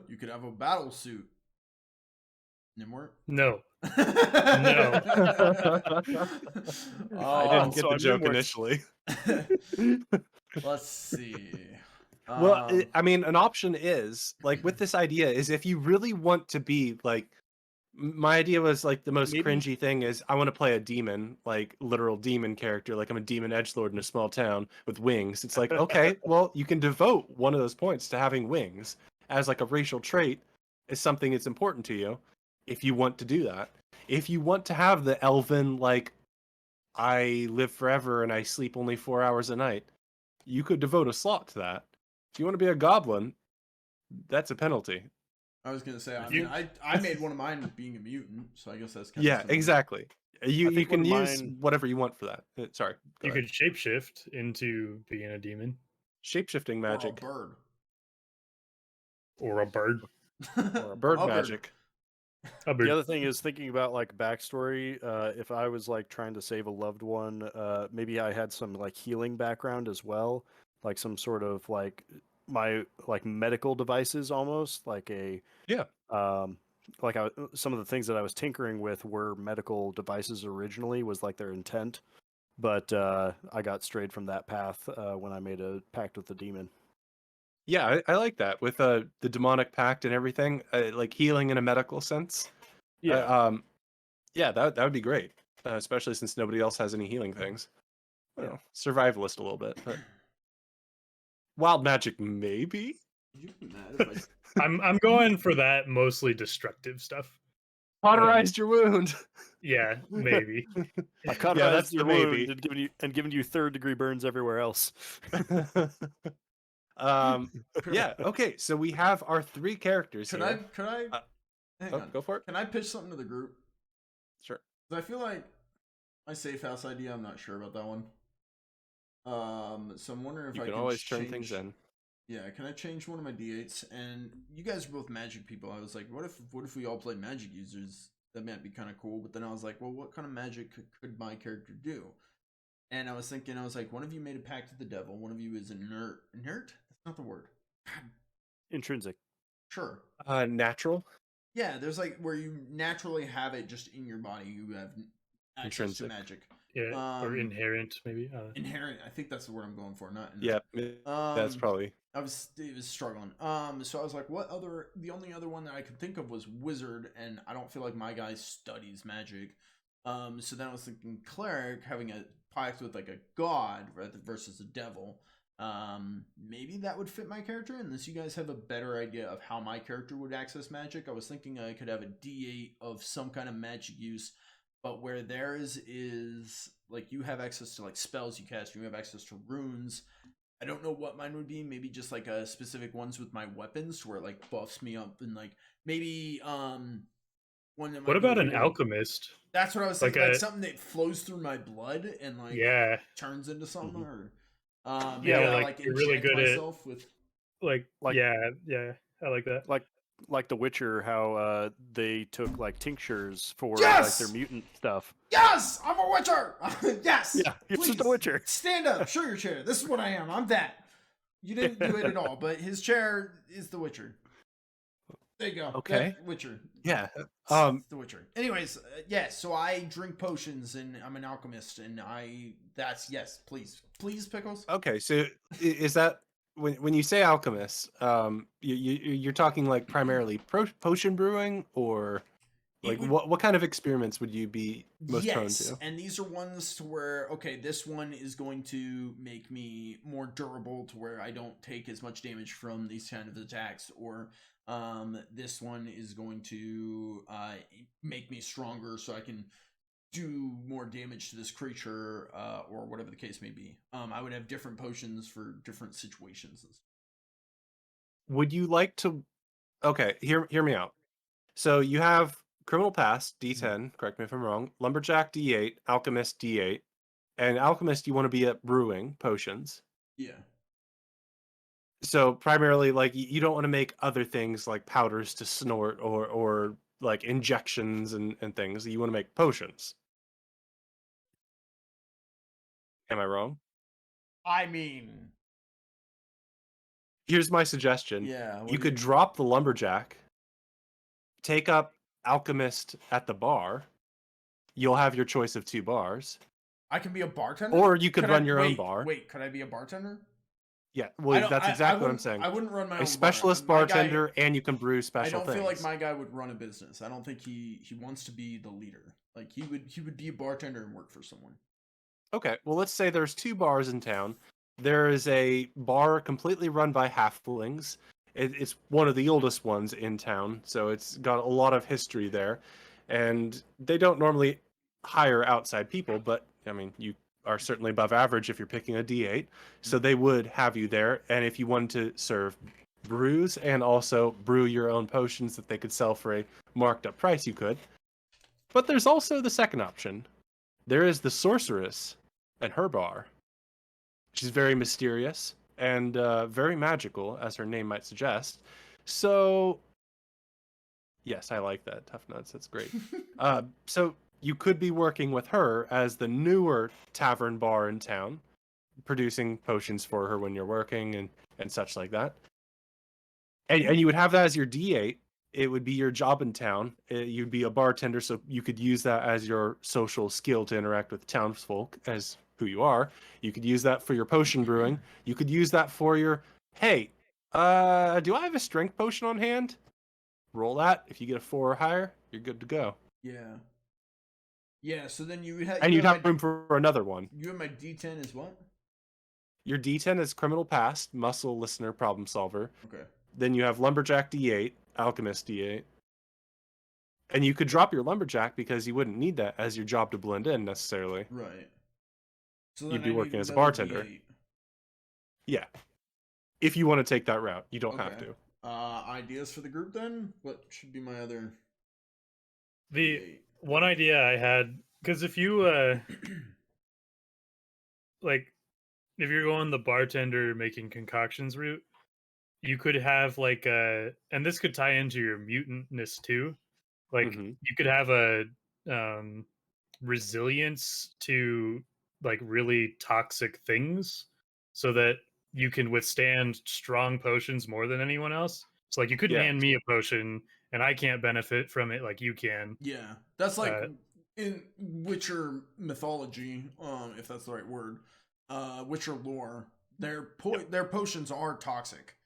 You could have a battle suit. Nimwar? No. No. I didn't get so the I'm joke Nimward's- initially. Let's see. Well, I mean, an option is like with this idea is if you really want to be like, my idea was like the most Maybe- cringy thing is I want to play a demon, like literal demon character, like I'm a demon edgelord in a small town with wings. It's like, okay, well, you can devote one of those points to having wings as like a racial trait is something that's important to you if you want to do that. If you want to have the elven, like, I live forever and I sleep only 4 hours a night, you could devote a slot to that. If you want to be a goblin, that's a penalty. I was gonna say, I made one of mine being a mutant, so I guess that's kind of Yeah, similar. exactly. You can use mine... whatever you want for that. Sorry. You could shapeshift into being a demon. Shapeshifting magic. Or Or a bird. a bird. Or bird magic. A bird. The other thing is thinking about like backstory. If I was like trying to save a loved one, maybe I had some like healing background as well, like some sort of like my like medical devices almost like a Yeah. like some of the things that I was tinkering with were medical devices originally was like their intent, but I got strayed from that path when I made a pact with the demon. Yeah, I like that with the demonic pact and everything, like healing in a medical sense. Yeah. Yeah, that would be great, especially since nobody else has any healing things. Well, survivalist a little bit, but wild magic maybe. You'd be mad if I'm going for that mostly destructive stuff. Cauterized your wound. Yeah, maybe. I cauterized that's your the maybe. wound and given you third-degree burns everywhere else. Yeah. Okay. So we have our 3 characters Could here. I? Hang on. Go for it. Can I pitch something to the group? Sure. 'Cause I feel like my safe house idea. I'm not sure about that one. So I'm wondering if You I can can always turn things in. Yeah, can I change one of my D8s? And you guys are both magic people. I was like, what if we all played magic users? That might be kind of cool. But then I was like, well, what kind of magic could my character do? And I was thinking, I was like, one of you made a pact with the devil. One of you is inert. Inert? That's not the word. God. Intrinsic. Sure. Natural. Yeah, there's like where you naturally have it just in your body. You have access Intrinsic. to magic. Yeah, or inherent, maybe. Inherent. I think that's the word I'm going for. Not Yeah, that's probably. It was struggling. So I was like, what other? The only other one that I could think of was wizard, and I don't feel like my guy studies magic. So then I was thinking cleric, having a pact with like a god versus a devil. Maybe that would fit my character, unless you guys have a better idea of how my character would access magic. I was thinking I could have a D8 of some kind of magic use, but where theirs is like you have access to like spells you cast, you have access to runes. I don't know what mine would be. Maybe just like a specific ones with my weapons, where it like buffs me up, and like maybe one that. What about an alchemist? That's what I was thinking. Like something that flows through my blood and like turns into something, or like you're really good myself at with like yeah, I like that. Like The Witcher, how they took like tinctures for Yes! like their mutant stuff. Yes, I'm a Witcher. Yes, Yeah, you're just a please, Witcher. Stand up, show your chair. This is what I am. I'm that. You didn't do it at all, but his chair is the Witcher. There you go. Okay. That Witcher. Yeah. It's the Witcher. Anyways, so I drink potions and I'm an alchemist, and yes, please, Pickles. Okay, so is that when you say alchemist, you're talking like primarily potion brewing, or like what kind of experiments would you be most prone to? And these are ones to where this one is going to make me more durable to where I don't take as much damage from these kind of attacks, or this one is going to make me stronger so I can do more damage to this creature, or whatever the case may be. I would have different potions for different situations. Would you like to? Okay, hear me out. So you have criminal past D10. Correct me if I'm wrong. Lumberjack D8, alchemist D8, and alchemist you want to be at brewing potions. Yeah. So primarily, like you don't want to make other things like powders to snort or like injections and things. You want to make potions. Am I wrong? I mean, here's my suggestion. Yeah. You could drop the lumberjack, take up alchemist at the bar. You'll have your choice of 2 bars. I can be a bartender? Or you could run your own bar. Wait, could I be a bartender? Yeah, well, that's exactly what I'm saying. I wouldn't run my own specialist bartender, and you can brew special things. I don't feel like my guy would run a business. I don't think he wants to be the leader. Like he would be a bartender and work for someone. Okay, well, let's say there's 2 bars in town. There is a bar completely run by halflings. It's one of the oldest ones in town, so it's got a lot of history there. And they don't normally hire outside people, but I mean, you are certainly above average if you're picking a D8. So they would have you there. And if you wanted to serve brews and also brew your own potions that they could sell for a marked up price, you could. But there's also the second option. There is the sorceress and her bar. She's very mysterious and very magical, as her name might suggest. So, yes, I like that. Tough Nuts, that's great. So you could be working with her as the newer tavern bar in town, producing potions for her when you're working and such like that. And you would have that as your D8. It would be your job in town. You'd be a bartender, so you could use that as your social skill to interact with townsfolk as who you are. You could use that for your potion brewing. You could use that for your, hey, do I have a strength potion on hand? Roll that. If you get a 4 or higher, you're good to go. Yeah. Yeah, so then you had... And you'd have room for another one. You and my D10 is what? Your D10 is Criminal Past, Muscle, Listener, Problem Solver. Okay. Then you have Lumberjack D8, Alchemist D8. And you could drop your Lumberjack because you wouldn't need that as your job to blend in necessarily. Right. So You'd be working as a bartender. D8. Yeah. If you want to take that route, you don't have to. Ideas for the group then? What should be my other... The D8? one idea I had, because if you like, if you're going the bartender making concoctions route, you could have like and this could tie into your mutantness too. Like you could have a resilience to like really toxic things, so that you can withstand strong potions more than anyone else. So like you couldn't hand me a potion and I can't benefit from it like you can. Yeah, that's like in Witcher mythology, if that's the right word. Witcher lore, their potions are toxic,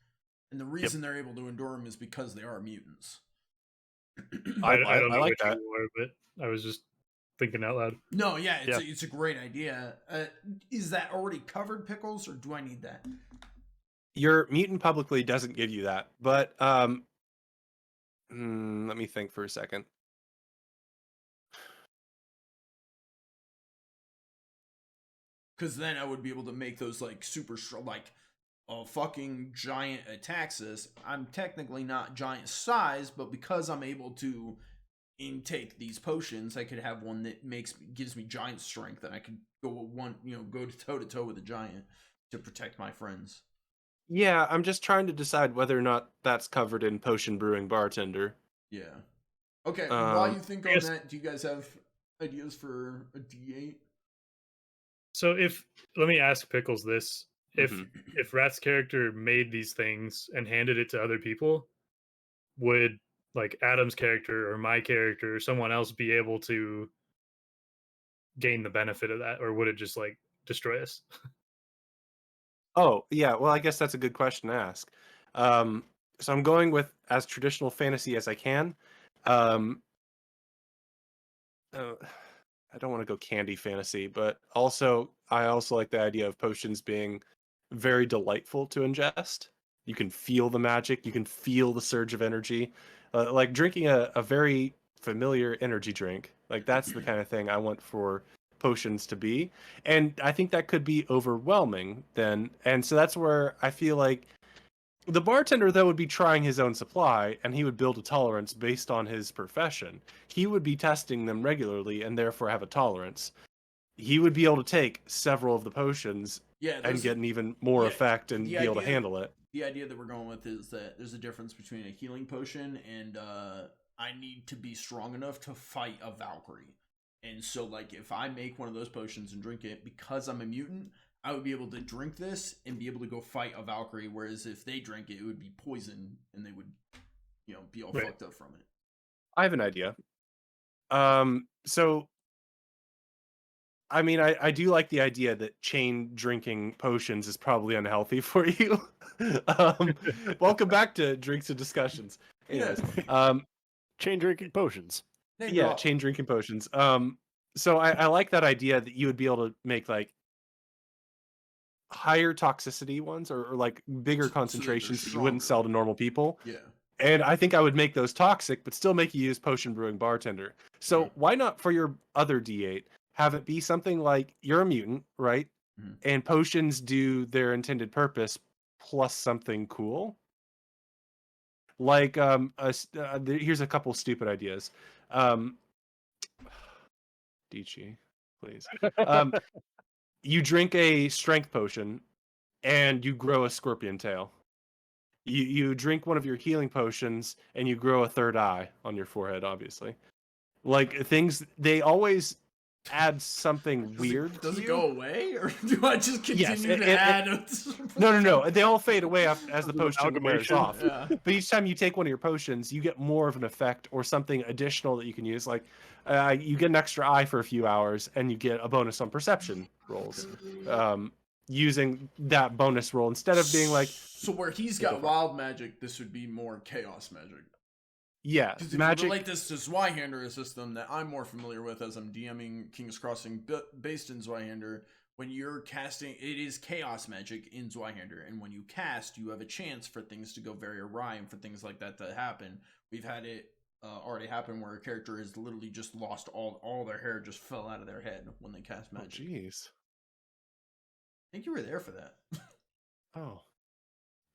and the reason they're able to endure them is because they are mutants. I don't know like what that. you are, but I was just thinking out loud. No, yeah, it's a great idea. Is that already covered, Pickles, or do I need that? Your mutant publicly doesn't give you that, but let me think for a second. Because then I would be able to make those like super strong, like a fucking giant Ataxis. I'm technically not giant size, but because I'm able to intake these potions, I could have one that gives me giant strength, and I could go toe to toe with a giant to protect my friends. Yeah, I'm just trying to decide whether or not that's covered in potion brewing bartender. Yeah. Okay. While you think on that, do you guys have ideas for a D8? So let me ask Pickles this. If Rat's character made these things and handed it to other people, would like Adam's character or my character or someone else be able to gain the benefit of that, or would it just like destroy us? Oh, yeah. Well, I guess that's a good question to ask. So I'm going with as traditional fantasy as I can. I don't want to go candy fantasy, but I also like the idea of potions being very delightful to ingest. You can feel the magic. You can feel the surge of energy. Like drinking a very familiar energy drink. Like that's the kind of thing I want for potions to be. And I think that could be overwhelming then. And so that's where I feel like the bartender, though, would be trying his own supply, and he would build a tolerance based on his profession. He would be testing them regularly and therefore have a tolerance. He would be able to take several of the potions and get an even more effect and be able to handle it. The idea that we're going with is that there's a difference between a healing potion and I need to be strong enough to fight a Valkyrie. And so, like, if I make one of those potions and drink it, because I'm a mutant, I would be able to drink this and be able to go fight a Valkyrie, whereas if they drank it, it would be poison and they would, be all fucked up from it. I have an idea. So, I mean, I do like the idea that chain drinking potions is probably unhealthy for you. Welcome back to Drinks and Discussions. Anyways, chain drinking potions. Yeah, chain drinking potions. So I like that idea that you would be able to make like higher toxicity ones or like bigger concentrations that you wouldn't sell to normal people. Yeah. And I think I would make those toxic, but still make you use potion brewing bartender. So why not for your other D8 have it be something like you're a mutant, right? Mhm. And potions do their intended purpose plus something cool. Like here's a couple stupid ideas. Dichi, please. You drink a strength potion and you grow a scorpion tail. You drink one of your healing potions and you grow a third eye on your forehead, obviously. Like things, they always add something weird. Does to it you. go away, or do I just Yes, continue to add? No. They all fade away as the potion wears Amalgamation. off. Yeah. But each time you take one of your potions, you get more of an effect or something additional that you can use. Like you get an extra eye for a few hours, and you get a bonus on perception rolls. Using that bonus roll instead of being like. So where he's got wild magic, this would be more chaos magic. Yeah, Because if magic. you relate this to Zweihander, a system that I'm more familiar with as I'm DMing King's Crossing based in Zweihander, when you're casting, it is chaos magic in Zweihander, and when you cast, you have a chance for things to go very awry and for things like that to happen. We've had it already happen where a character has literally just lost all their hair, just fell out of their head when they cast magic. Jeez. I think you were there for that. Oh.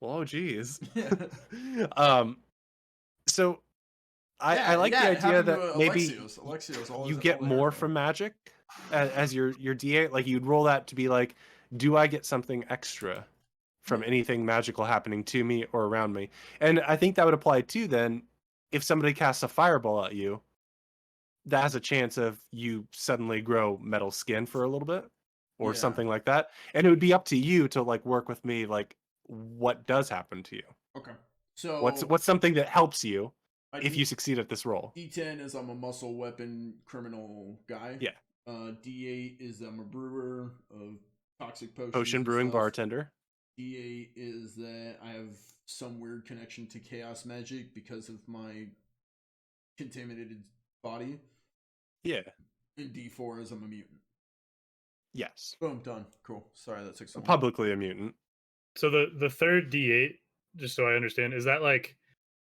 Well, geez. Yeah. So I like the idea that maybe Alexios you get more from magic as your DA. Like you'd roll that to be like, do I get something extra from anything magical happening to me or around me? And I think that would apply too. Then, if somebody casts a fireball at you, that has a chance of you suddenly grow metal skin for a little bit or something like that. And it would be up to you to like work with me, like what does happen to you. Okay. So what's something that helps you if you succeed at this role? D10 is I'm a muscle weapon criminal guy. Yeah. D8 is I'm a brewer of toxic potions. Potion brewing bartender. D8 is that I have some weird connection to chaos magic because of my contaminated body. Yeah. And D4 is I'm a mutant. Yes. Boom, done. Cool. Sorry, that took so long. Publicly a mutant. So the third D8, just so I understand, is that like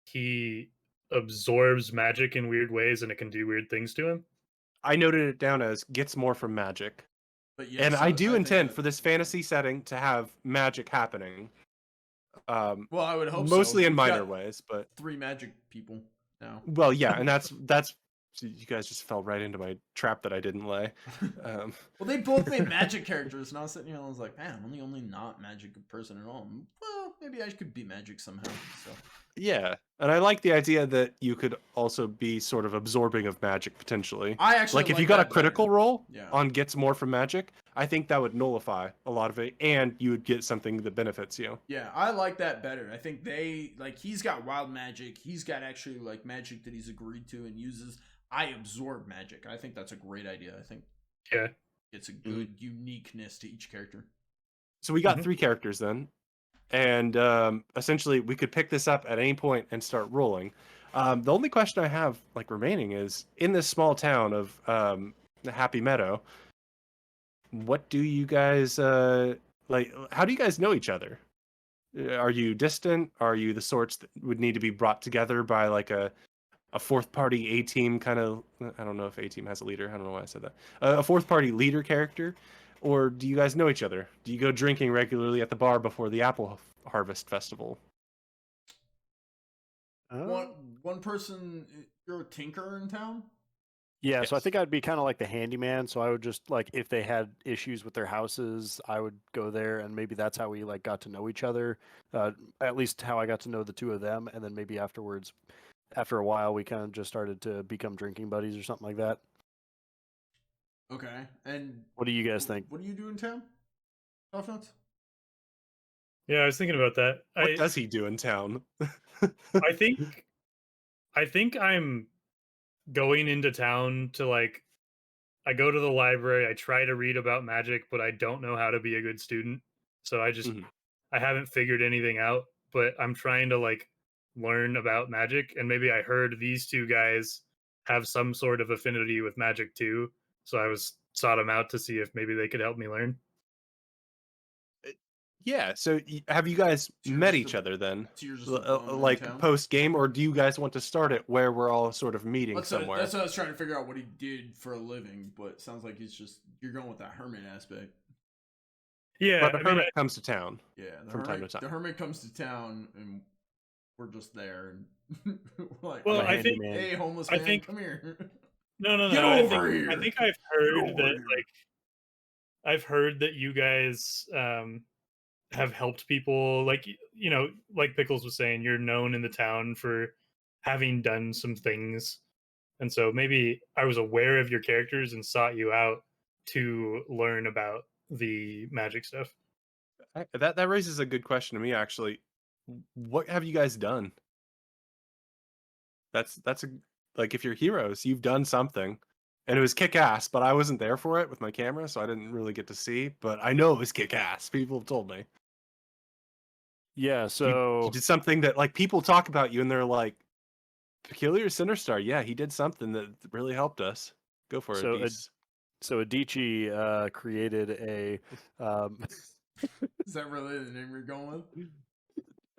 he absorbs magic in weird ways and it can do weird things to him? I noted it down as gets more from magic. But yes, and I do intend for this fantasy setting to have magic happening. Well, I would hope mostly so. in minor ways, but 3 magic people now. Well, yeah, and that's you guys just fell right into my trap that I didn't lay. Well, they both made magic characters, and I was sitting here and I was like, man, I'm the only not magic person at all. Well, maybe I could be magic somehow. So yeah, and I like the idea that you could also be sort of absorbing of magic potentially. I actually like if you got a critical roll yeah. on gets more from magic, I think that would nullify a lot of it, and you would get something that benefits you. Yeah, I like that better. I think he's got wild magic. He's got actually like magic that he's agreed to and uses. I absorb magic. I think that's a great idea. I think it's a good uniqueness to each character. So we got 3 characters then. And essentially, we could pick this up at any point and start rolling. The only question I have like remaining is in this small town of Happy Meadow. What do you guys like? How do you guys know each other? Are you distant? Are you the sorts that would need to be brought together by like a fourth party A team kind of? I don't know if A team has a leader. I don't know why I said that. A fourth party leader character. Or do you guys know each other? Do you go drinking regularly at the bar before the Apple Harvest Festival? One person, you're a tinker in town? Yeah, Yes. so I think I'd be kind of like the handyman. So I would just like if they had issues with their houses, I would go there, and maybe that's how we like got to know each other. At least how I got to know the two of them, and then maybe afterwards, after a while, we kind of just started to become drinking buddies or something like that. Okay, and what do you guys think? What do you do in town? Offense? Yeah, I was thinking about that. What does he do in town? I think I'm going into town to like, I go to the library, I try to read about magic, but I don't know how to be a good student. So I haven't figured anything out, but I'm trying to like learn about magic. And maybe I heard these two guys have some sort of affinity with magic too. So I sought them out to see if maybe they could help me learn. Yeah. So have you guys So you're met just each other then? So you're just a bum in Like town? post game, or do you guys want to start it where we're all sort of meeting That's somewhere? what I was trying to figure out what he did for a living, but it sounds like you're going with that hermit aspect. Yeah, But the I mean, hermit comes to town Yeah, from time to time. The hermit comes to town, and we're just there, and we're like, well, I'm a I think handyman. hey, homeless I man, think- come here. no. Get I over think here. I think I've heard that I've heard that you guys have helped people. Like like Pickles was saying, you're known in the town for having done some things, and so maybe I was aware of your characters and sought you out to learn about the magic stuff. That raises a good question to me, actually. What have you guys done? That's a like, if you're heroes, you've done something, and it was kick ass. But I wasn't there for it with my camera, so I didn't really get to see. But I know it was kick ass. People have told me. Yeah, You so did something that, like, people talk about you, and they're like, "Peculiar Cinerstar, yeah, he did something that really helped us." Go for it, Dees. so Adichie created a Is that really the name you're going with?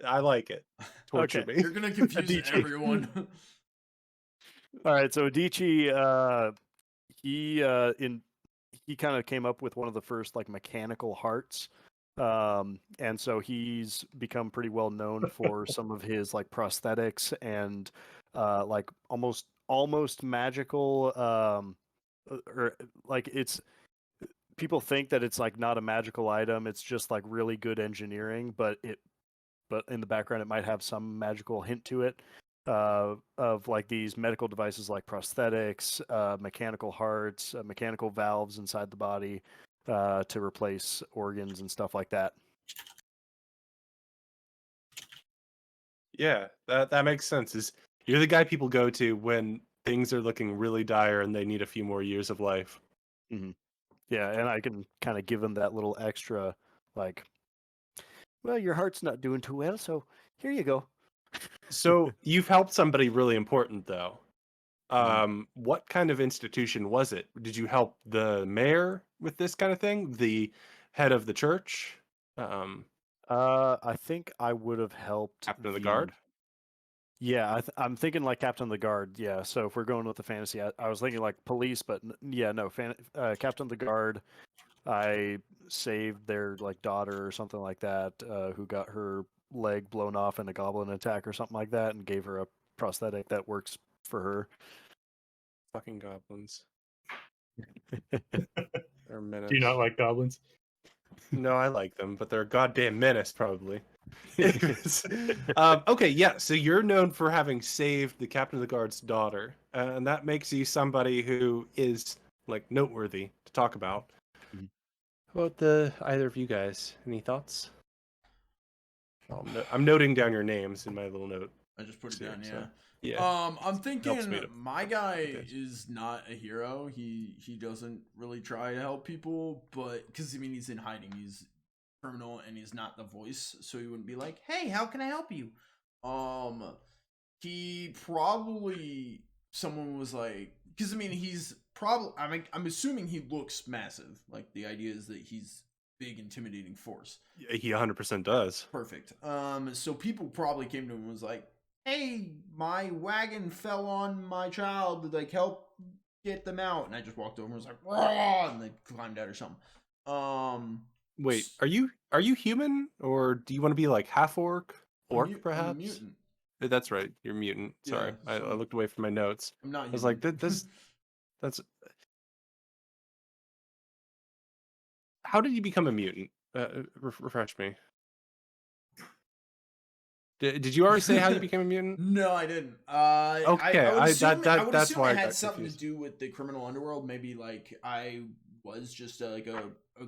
I like it. Torture Okay. me. You're gonna confuse Adichie. everyone. All right, so Adichie he kind of came up with one of the first like mechanical hearts. And so he's become pretty well known for some of his like prosthetics and like almost magical or like it's people think that it's like not a magical item, it's just like really good engineering, but in the background it might have some magical hint to it, of like these medical devices like prosthetics, mechanical hearts, mechanical valves inside the body to replace organs and stuff like that. Yeah, that makes sense. Is you're the guy people go to when things are looking really dire and they need a few more years of life. Mm-hmm. Yeah, and I can kind of give them that little extra, like, well, your heart's not doing too well, so here you go. So you've helped somebody really important, though. Mm-hmm. What kind of institution was it? Did you help the mayor with this kind of thing? The head of the church? Um, I think I would have helped Captain of the guard? Yeah, I'm thinking like Captain of the Guard. Yeah, so if we're going with the fantasy, I was thinking like police, but yeah, no, Captain of the Guard. I saved their like daughter or something like that, who got her leg blown off in a goblin attack or something like that, and gave her a prosthetic that works for her. Fucking goblins. They're a Do menace. you not like goblins? No, I like them, but they're a goddamn menace, probably. Okay, yeah. So you're known for having saved the captain of the guard's daughter, and that makes you somebody who is like noteworthy to talk about. Mhm. How about the either of you guys? Any thoughts? I'm noting down your names in my little note. I just put it here, down, yeah. so, yeah. I'm thinking me to my guy this. is not a hero. He doesn't really try to help people, but because I mean he's in hiding, he's a criminal, and he's not the voice, so he wouldn't be like, "Hey, how can I help you?" He probably someone was like, because I mean he's probably I'm assuming he looks massive. Like the idea is that he's big, intimidating force. He 100% does. Perfect. So people probably came to him and was like, "Hey, my wagon fell on my child. Like, help get them out." And I just walked over and was like, "Raw!" And they climbed out or something. Wait, are you human, or do you want to be like half orc, I'm perhaps? a mutant. That's right, you're mutant. Sorry, Yeah, so I looked away from my notes. I'm not. I was like, human. that's. How did you become a mutant? Refresh me. Did you already say how you became a mutant? No, I didn't. Okay, I would assume I would that's assume why it I had got something to confused. do with the criminal underworld. Maybe like I was just like a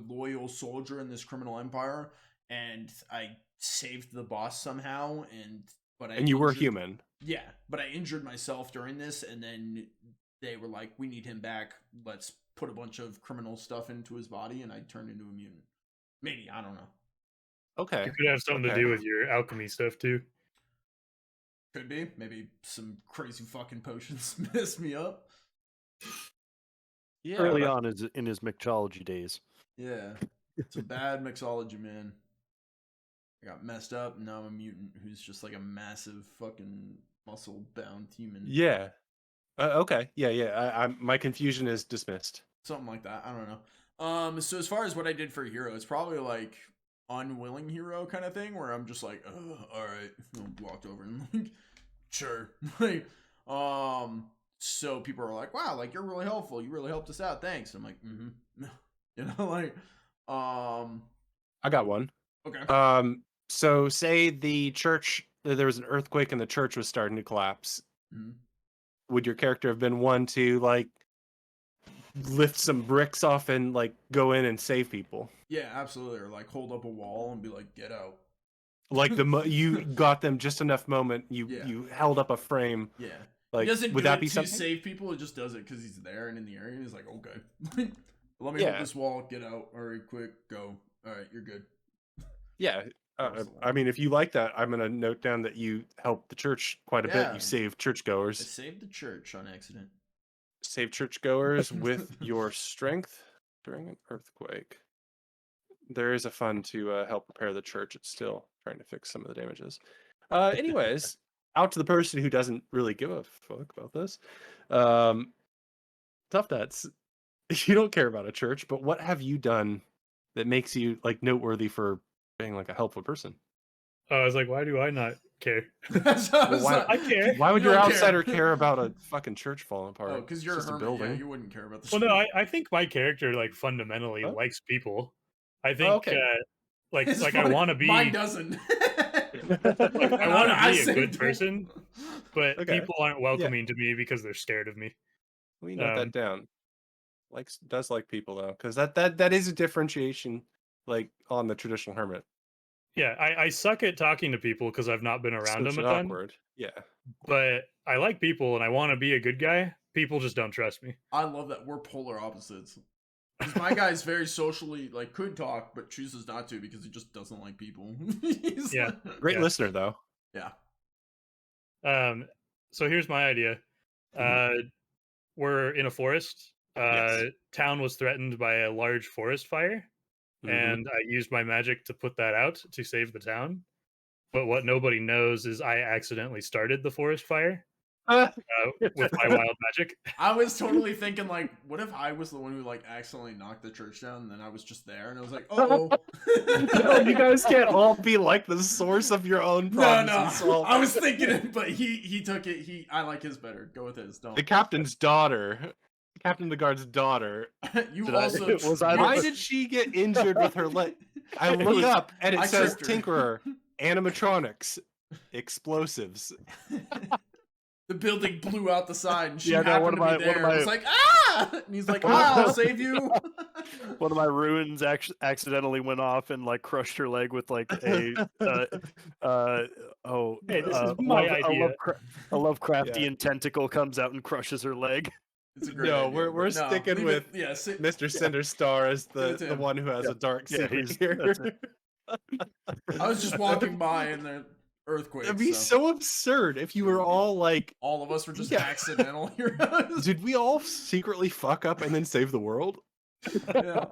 loyal soldier in this criminal empire, and I saved the boss somehow. And you were human. Yeah, but I injured myself during this, and then they were like, "We need him back. Let's put a bunch of criminal stuff into his body," and I turned into a mutant. Maybe, I don't know. Okay. It could have something to do with your alchemy stuff too. Could be. Maybe some crazy fucking potions messed me up. Yeah. Early on in his mixology days. Yeah. It's a bad mixology, man. I got messed up, and now I'm a mutant who's just like a massive fucking muscle-bound human. Yeah. Okay. Yeah. My confusion is dismissed. Something like that. I don't know. So as far as what I did for a hero, it's probably like unwilling hero kind of thing, where I'm just like, all right, walked over and like, sure, like, so people are like, wow, like you're really helpful. You really helped us out. Thanks. I'm like, you know, like, I got one. okay. So say the church, there was an earthquake and the church was starting to collapse. Mm-hmm. Would your character have been one to like lift some bricks off and like go in and save people? Yeah, absolutely. Or like hold up a wall and be like, get out. Like you got them just enough moment. You held up a frame. Yeah. Like, he doesn't would do that it be to something? save people. It just does it because he's there and in the area. He's like, okay, let me hold this wall. Get out. All right, quick, go. All right, you're good. Yeah. I mean, if you like that, I'm gonna note down that you helped the church quite a bit. You saved I churchgoers. saved the church on accident. Save churchgoers with your strength during an earthquake. There is a fund to help repair the church. It's still trying to fix some of the damages. Anyways, out to the person who doesn't really give a fuck about this. Tough Nuts, you don't care about a church, but what have you done that makes you like noteworthy for being like a helpful person? I was like, why do I not care? I care. Why would your outsider care about a fucking church falling apart? Oh, because you're a hermit. Yeah, you wouldn't care about the Well, no, I think my character like fundamentally likes people. I think like I want to be. Mine doesn't. Like, I want to be a good person, but Okay. people aren't welcoming to me because they're scared of me. We note that down. Does like people though, because that is a differentiation, like on the traditional hermit. Yeah, I suck at talking to people because I've not been around them a ton. Awkward. Yeah, but I like people and I want to be a good guy. People just don't trust me. I love that we're polar opposites. Because my guy's very socially like could talk, but chooses not to because he just doesn't like people. Yeah, great listener though. Yeah. So here's my idea. We're in a forest. Town was threatened by a large forest fire, and I used my magic to put that out to save the town. But what nobody knows is I accidentally started the forest fire with my wild magic. I was totally thinking, like, what if I was the one who like accidentally knocked the church down, and then I was just there, and I was like, oh. No, you guys can't all be like the source of your own problems. No. I was thinking it, but he took it. I like his better. Go with his. Don't. The captain's daughter. Captain of the Guard's daughter. Why did she get injured with her leg? I look up and it says Tinkerer, animatronics, explosives. The building blew out the side, and she happened to be there. I was like, ah! And he's like, I'll save you. One of my runes accidentally went off and like crushed her leg with like a hey, this is my idea. A Lovecraftian tentacle comes out and crushes her leg. No, we're sticking with Mr. Cinderstar as the one who has a dark secret here. I was just walking by and the earthquake. It'd be so absurd if you were all like, all of us were just accidental heroes. Did we all secretly fuck up and then save the world? Yeah.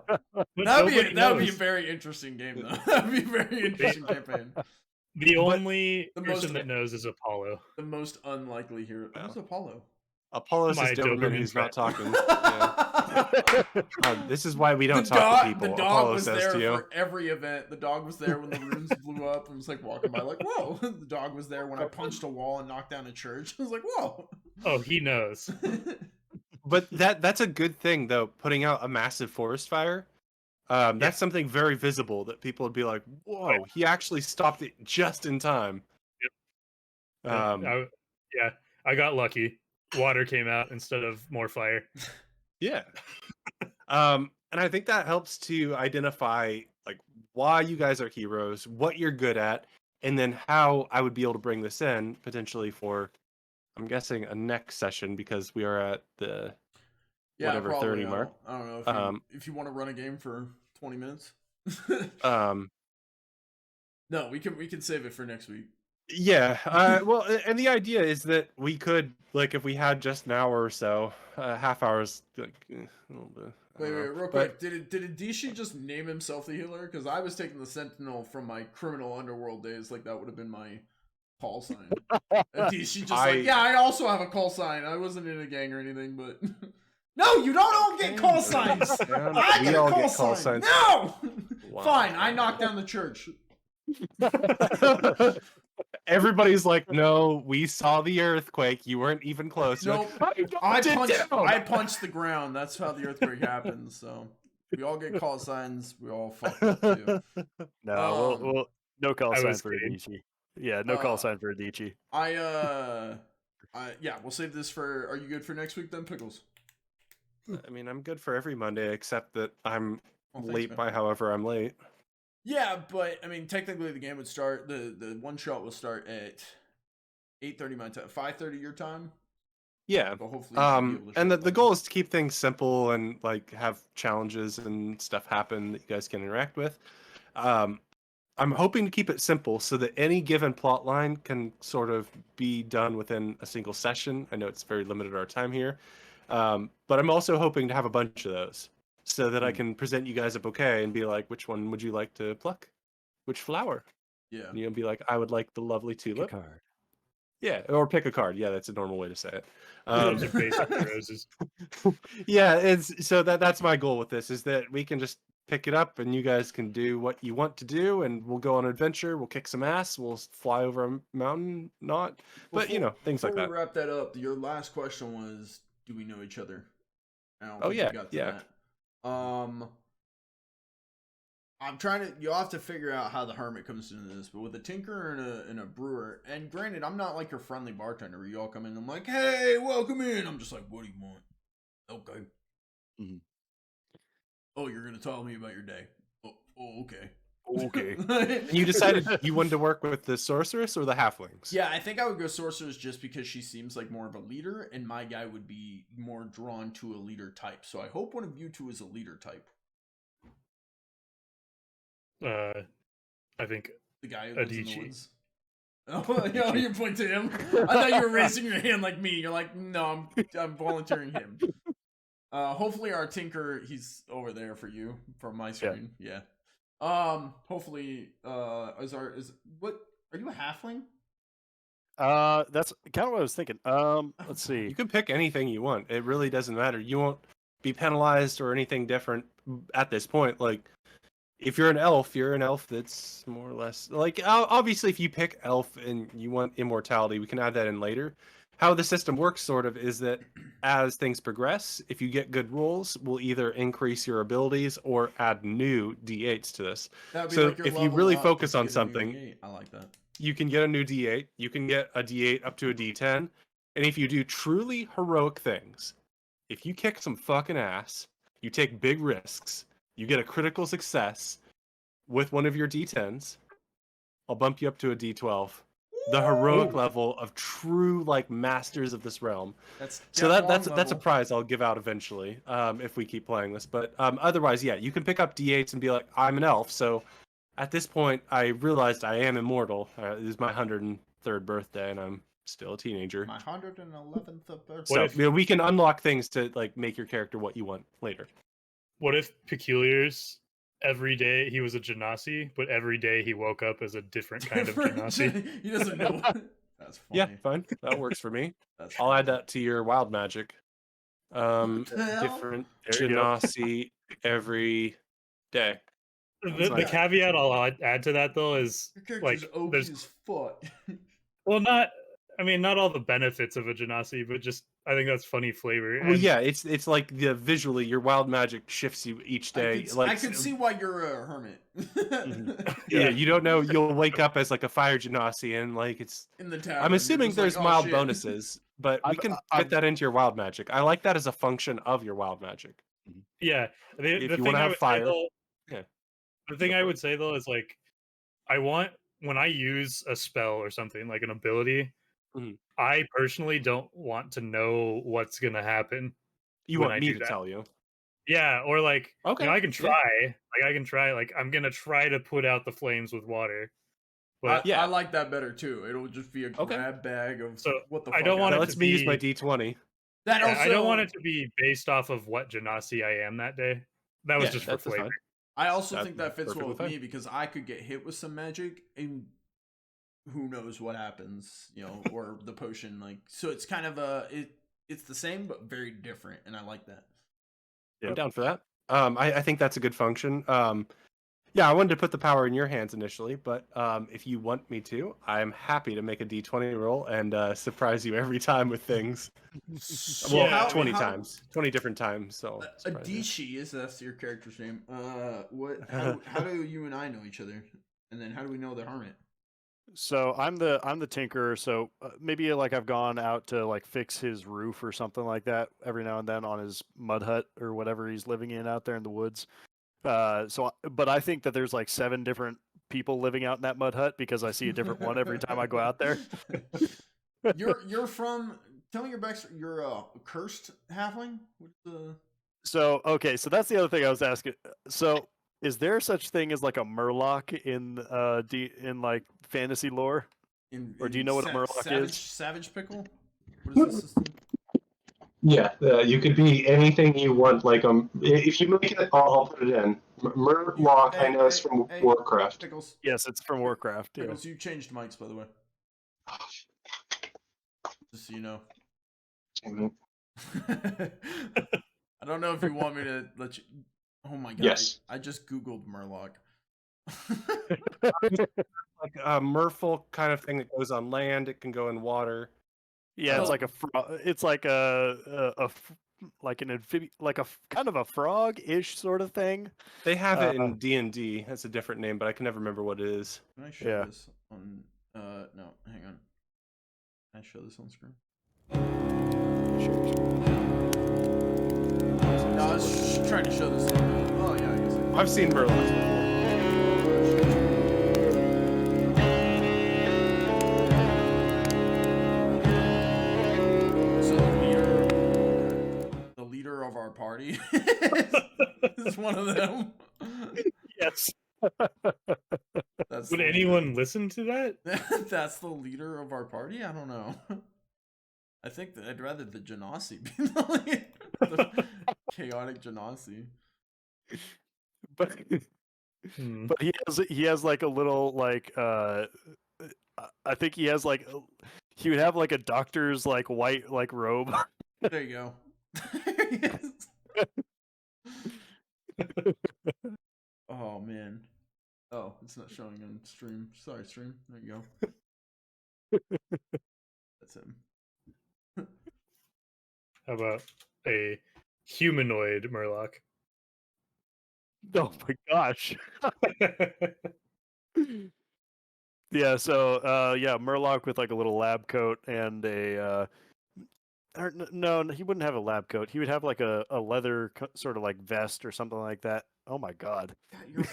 That would be a very interesting game, though. That would be a very interesting campaign. The only person that knows is Apollo. The most unlikely hero. Who's Apollo? Apollo's this Doberman who's not talking. This is why we don't talk to people. The dog was there for every event. The dog was there when the runes blew up and was like walking by like, whoa. The dog was there when I punched a wall and knocked down a church. I was like, whoa. Oh, he knows. But that's a good thing, though, putting out a massive forest fire. That's something very visible that people would be like, whoa, he actually stopped it just in time. Yep. I got lucky. Water came out instead of more fire. Yeah. And I think that helps to identify like why you guys are heroes, what you're good at, and then how I would be able to bring this in potentially for, I'm guessing, a next session, because we are at the 30 mark. I don't know if you want to run a game for 20 minutes. No, we can save it for next week. Yeah. Well, and the idea is that we could, like, if we had just an hour or so, half hours, like, a little bit. Wait, real quick. Did Adishi just name himself the healer? Because I was taking the Sentinel from my criminal underworld days. Like that would have been my call sign. Adishi just like, yeah, I also have a call sign. I wasn't in a gang or anything, but no, you don't all get call signs. I get a call sign. No, wow. Fine. I knocked down the church. Everybody's like, no, we saw the earthquake. You weren't even close. Nope. I punched the ground. That's how the earthquake happens. So we all get call signs. We all fuck up too. No, well, no call sign for Adichie. Yeah, no call sign for Adichie. Yeah, we'll save this for. Are you good for next week then, Pickles? I mean, I'm good for every Monday except that I'm late by however I'm late. Yeah, but I mean, technically the game would start. The one shot will start at 8:30 my time, 5:30 your time. Yeah. But hopefully, and the goal is to keep things simple and like have challenges and stuff happen that you guys can interact with. I'm hoping to keep it simple so that any given plot line can sort of be done within a single session. I know it's very limited our time here, but I'm also hoping to have a bunch of those so that I can present you guys a bouquet and be like, which one would you like to pluck? Which flower? Yeah. And you'll be like, I would like the lovely tulip. Pick a card. Yeah, or pick a card. Yeah, that's a normal way to say it. Roses. Yeah, it's so that's my goal with this is that we can just pick it up and you guys can do what you want to do and we'll go on an adventure, we'll kick some ass, we'll fly over a mountain, but things like that. Before we wrap that up, your last question was, do we know each other? I don't think yeah, we got to that. I'm trying to. You'll have to figure out how the hermit comes into this, but with a tinker and a brewer, and granted, I'm not like your friendly bartender where you all come in. And I'm like, hey, welcome in. I'm just like, what do you want? Okay. Mm-hmm. Oh, you're gonna tell me about your day. Oh okay. Okay. And you decided you wanted to work with the sorceress or the halflings? Yeah, I think I would go sorceress just because she seems like more of a leader, and my guy would be more drawn to a leader type. So I hope one of you two is a leader type. I think the guy who lives in the Adichie. woods. Oh, you point to him. I thought you were raising your hand like me. You're like, no, I'm volunteering him. Hopefully our tinker, he's over there for you from my screen. Yeah. Hopefully, are you a halfling? That's kind of what I was thinking. Let's see. You can pick anything you want. It really doesn't matter. You won't be penalized or anything different at this point. Like, if you're an elf that's more or less like, obviously if you pick elf and you want immortality, we can add that in later. How the system works sort of is that as things progress, if you get good rolls, we'll either increase your abilities or add new d8s to this. So like if you really focus on something, I like that. You can get a new d8, you can get a d8 up to a d10, and if you do truly heroic things, if you kick some fucking ass, you take big risks, you get a critical success with one of your d10s, I'll bump you up to a d12. The heroic level of true like masters of this realm. That's a prize I'll give out eventually if we keep playing this. But otherwise, yeah, you can pick up d8s and be like, I'm an elf, so at this point I realized I am immortal. This is my 103rd birthday, and I'm still a teenager. My 111th So birthday. we can unlock things to like make your character what you want later. What if Peculiar's every day he was a genasi, but every day he woke up as a different kind of genasi? He doesn't know. That's funny. Yeah, fine. That works for me. I'll add that to your wild magic. Different genasi every day. The caveat I'll add to that though is like there's well, not all the benefits of a genasi, but just I think that's funny flavor. Well, yeah, it's like visually your wild magic shifts you each day. I can see why you're a hermit. Yeah, you don't know. You'll wake up as like a fire genasi, and like it's in the tavern. I'm assuming there's mild bonuses, but we can fit that into your wild magic. I like that as a function of your wild magic. Yeah, if you want to have fire. The thing I would say though is like, I want when I use a spell or something like an ability, I personally don't want to know what's gonna happen. You want me to tell you? Yeah, or like, okay, I can try. Like I can try. Like I'm gonna try to put out the flames with water. But Yeah. I like that better too. It'll just be a Okay. grab bag of So, what the I fuck. don't want That it lets to me use my be- D20. That yeah, also, I don't want it to be based off of what Genasi I am that day. That was Yeah, just for that's flavor. fine. I also That's think that fits well perfectly with fine. me because I could get hit with some magic and who knows what happens, or the potion, like, so it's kind of it's the same but very different, and I like that. I'm Yep. down for that. I think that's a good function. Yeah, I wanted to put the power in your hands initially, but if you want me to, I'm happy to make a D20 roll and surprise you every time with things. So Well, Yeah, 20 how- times, 20 different times. So surprise you. Adishi is that's your character's name. How do you and I know each other, and then how do we know the hermit? So I'm the tinkerer. So maybe like I've gone out to like fix his roof or something like that every now and then on his mud hut or whatever he's living in out there in the woods. But I think that there's like 7 different people living out in that mud hut because I see a different one every time I go out there. You're from. Tell me your backstory. You're a cursed halfling. What's the So okay, so that's the other thing I was asking. So is there such thing as like a murloc in like fantasy lore? Or do you know what a murloc is? Savage pickle. What is this system? Yeah, you could be anything you want. Like if you make it, I'll put it in. Murloc, I know, is from Warcraft. Pickles. Yes, it's from Warcraft. Yeah. Pickles, you changed mics, by the way. Just so you know. I don't know if you want me to let you. Oh my god! Yes. I just googled Murloc. Like a merfolk kind of thing that goes on land. It can go in water. Yeah, it's like it's like like an like a kind of a frog-ish sort of thing. They have it in D&D. That's a different name, but I can never remember what it is. Can I show this on? No, hang on. Can I show this on screen? No, I was just trying to show this. Oh yeah, I guess. I've seen murlocs before. So the leader of our party is one of them. Yes. That's Would the anyone listen to that? leader. That's the leader of our party. I don't know. I think that I'd rather the Genasi be the leader. The chaotic Genasi. But Hmm. but he has like a little like I think he has like he would have like a doctor's like white like robe. There you go. Oh man. Oh, it's not showing on stream. Sorry, stream. There you go. That's him. How about a humanoid Murloc? Oh my gosh. Yeah, so yeah, Murloc with like a little lab coat and a no, he wouldn't have a lab coat. He would have like a leather sort of like vest or something like that. Oh my god. God, you're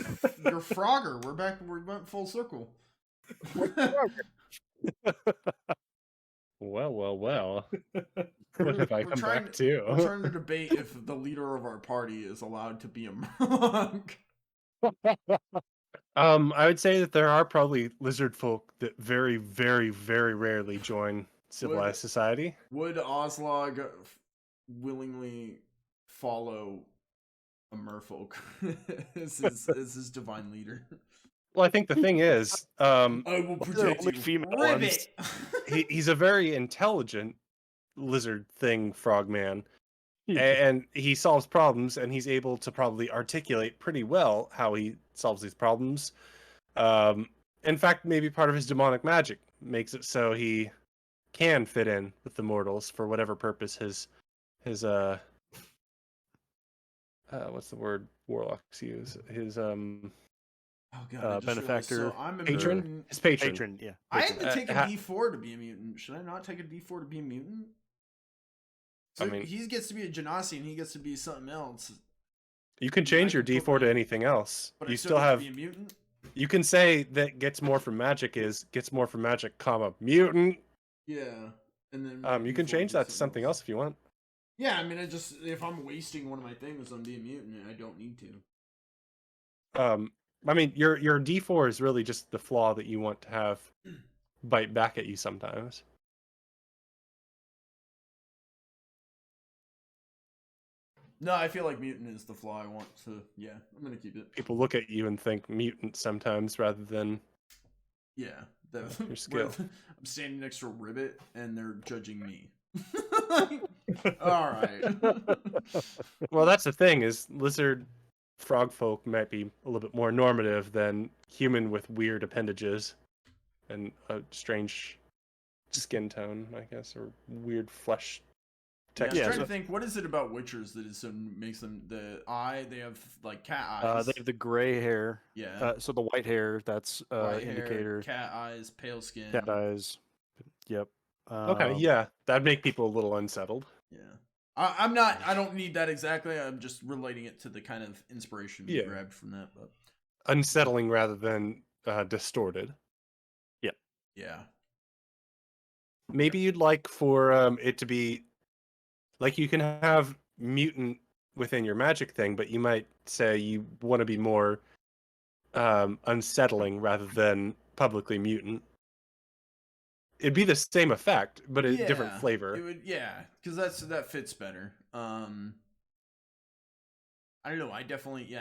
Frogger. We're back. We went full circle. Well. What have I come back to? We're trying to debate if the leader of our party is allowed to be a Murloc. I would say that there are probably lizard folk that very, very, very rarely join civilized society. Would Oslog willingly follow a merfolk as his divine leader? Well, I think the thing is, I will They're protect only you. female ones. Ribbit! he's a very intelligent lizard thing frogman, and he solves problems, and he's able to probably articulate pretty well how he solves these problems. In fact, maybe part of his demonic magic makes it so he can fit in with the mortals for whatever purpose his what's the word warlocks use? His Oh god, I just realized, benefactor, so I'm a patron? mutant. His patron. Patron, yeah. I had patron. to take a ha- D4 to be a mutant. Should I not take a D4 to be a mutant? So I mean- he gets to be a Genasi and he gets to be something else. You can change I your can put D4 to my- anything else. But I You still still get have. to be a mutant. You can say that gets more from magic is gets more from magic, comma mutant. Yeah, and then my You can D4 change be that to something else if you want. Yeah, I mean, if I'm wasting one of my things on being a mutant, I don't need to. I mean, your D4 is really just the flaw that you want to have bite back at you sometimes. No, I feel like mutant is the flaw I want to. Yeah, I'm gonna keep it. People look at you and think mutant sometimes rather than Yeah, your skill. I'm standing next to a ribbit and they're judging me. All right. Well, that's the thing is lizard frog folk might be a little bit more normative than human with weird appendages and a strange skin tone, I guess, or weird flesh Yeah, I was texture. trying to think, what is it about Witchers that is so makes them they have like cat eyes. They have the gray hair. Yeah. So the white hair, that's White indicator. hair, cat eyes, pale skin. Cat eyes. Yep. Okay, yeah, that'd make people a little unsettled. Yeah. I don't need that exactly. I'm just relating it to the kind of inspiration we Yeah. grabbed from that. But Unsettling rather than distorted. yeah. Maybe you'd like for it to be like you can have mutant within your magic thing, but you might say you want to be more unsettling rather than publicly mutant. It'd be the same effect, but a different flavor. It would, because that fits better. I don't know. I definitely,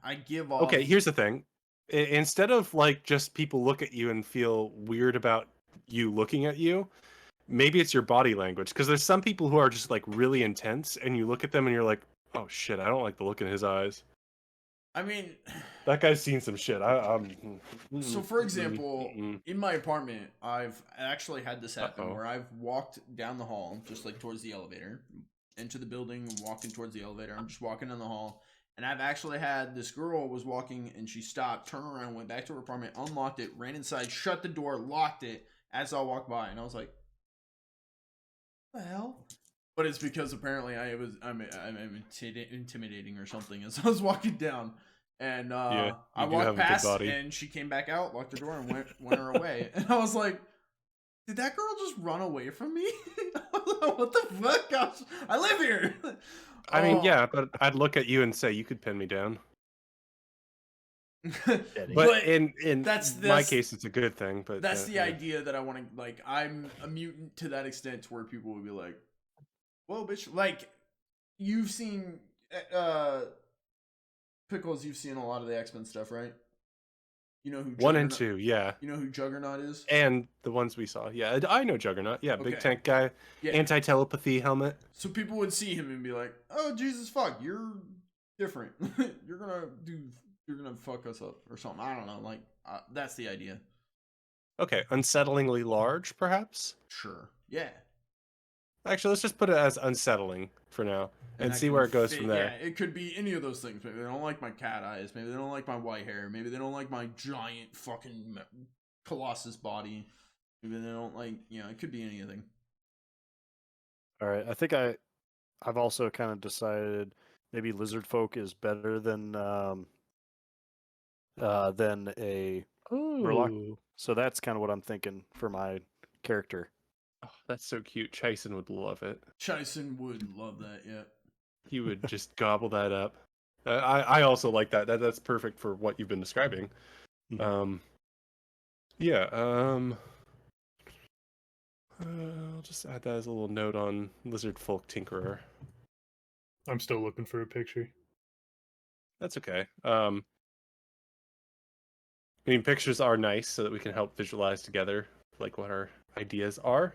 I give off. Okay, here's the thing. Instead of like just people look at you and feel weird about you looking at you, maybe it's your body language. Because there's some people who are just like really intense, and you look at them and you're like, oh shit, I don't like the look in his eyes. I mean, that guy's seen some shit. So, for example, in my apartment, I've actually had this happen where I've walked down the hall, just like towards the elevator, into the building, walking towards the elevator. I'm just walking down the hall, and I've actually had this girl was walking, and she stopped, turned around, went back to her apartment, unlocked it, ran inside, shut the door, locked it as I walked by, and I was like, "What the hell?" But it's because apparently I'm intimidating or something as I was walking down. And I walked past, and she came back out, locked the door, and went her away. And I was like, "Did that girl just run away from me? What the fuck? Gosh, I live here." I mean, yeah, but I'd look at you and say you could pin me down. but in my case, it's a good thing. But that's the idea that I want to like. I'm a mutant to that extent, to where people would be like, "Whoa, bitch!" Like you've seen. Pickles, you've seen a lot of the X-Men stuff, right? You know who 1 and 2, yeah. You know who Juggernaut is? And the ones we saw, yeah. I know Juggernaut, yeah. Big tank guy, anti-telepathy helmet. So people would see him and be like, "Oh Jesus, fuck, you're different. you're gonna fuck us up or something." I don't know. Like that's the idea. Okay, unsettlingly large, perhaps. Sure. Yeah. Actually, let's just put it as unsettling for now. And see where it goes from there. Yeah, it could be any of those things. Maybe they don't like my cat eyes. Maybe they don't like my white hair. Maybe they don't like my giant fucking colossus body. Maybe they don't like, it could be anything. All right, I think I've also kind of decided maybe lizard folk is better than a Murloc. So that's kind of what I'm thinking for my character. Oh, that's so cute. Chison would love it. Chison would love that, yeah. He would just gobble that up. I also like that. That's perfect for what you've been describing. Mm-hmm. I'll just add that as a little note on Lizard Folk Tinkerer. I'm still looking for a picture. That's okay. I mean, pictures are nice so that we can help visualize together like what our ideas are.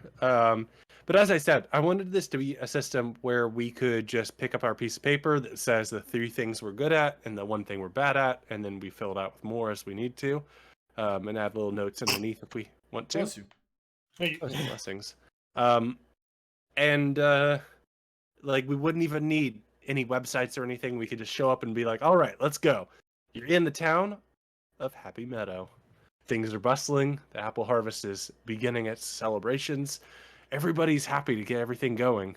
But as I said, I wanted this to be a system where we could just pick up our piece of paper that says the 3 things we're good at and the 1 thing we're bad at, and then we fill it out with more as we need to, and add little notes underneath if we want to. Bless you. Blessings. Like we wouldn't even need any websites or anything. We could just show up and be like, all right, let's go. You're in the town of Happy Meadow. Things are bustling. The apple harvest is beginning its celebrations. Everybody's happy to get everything going.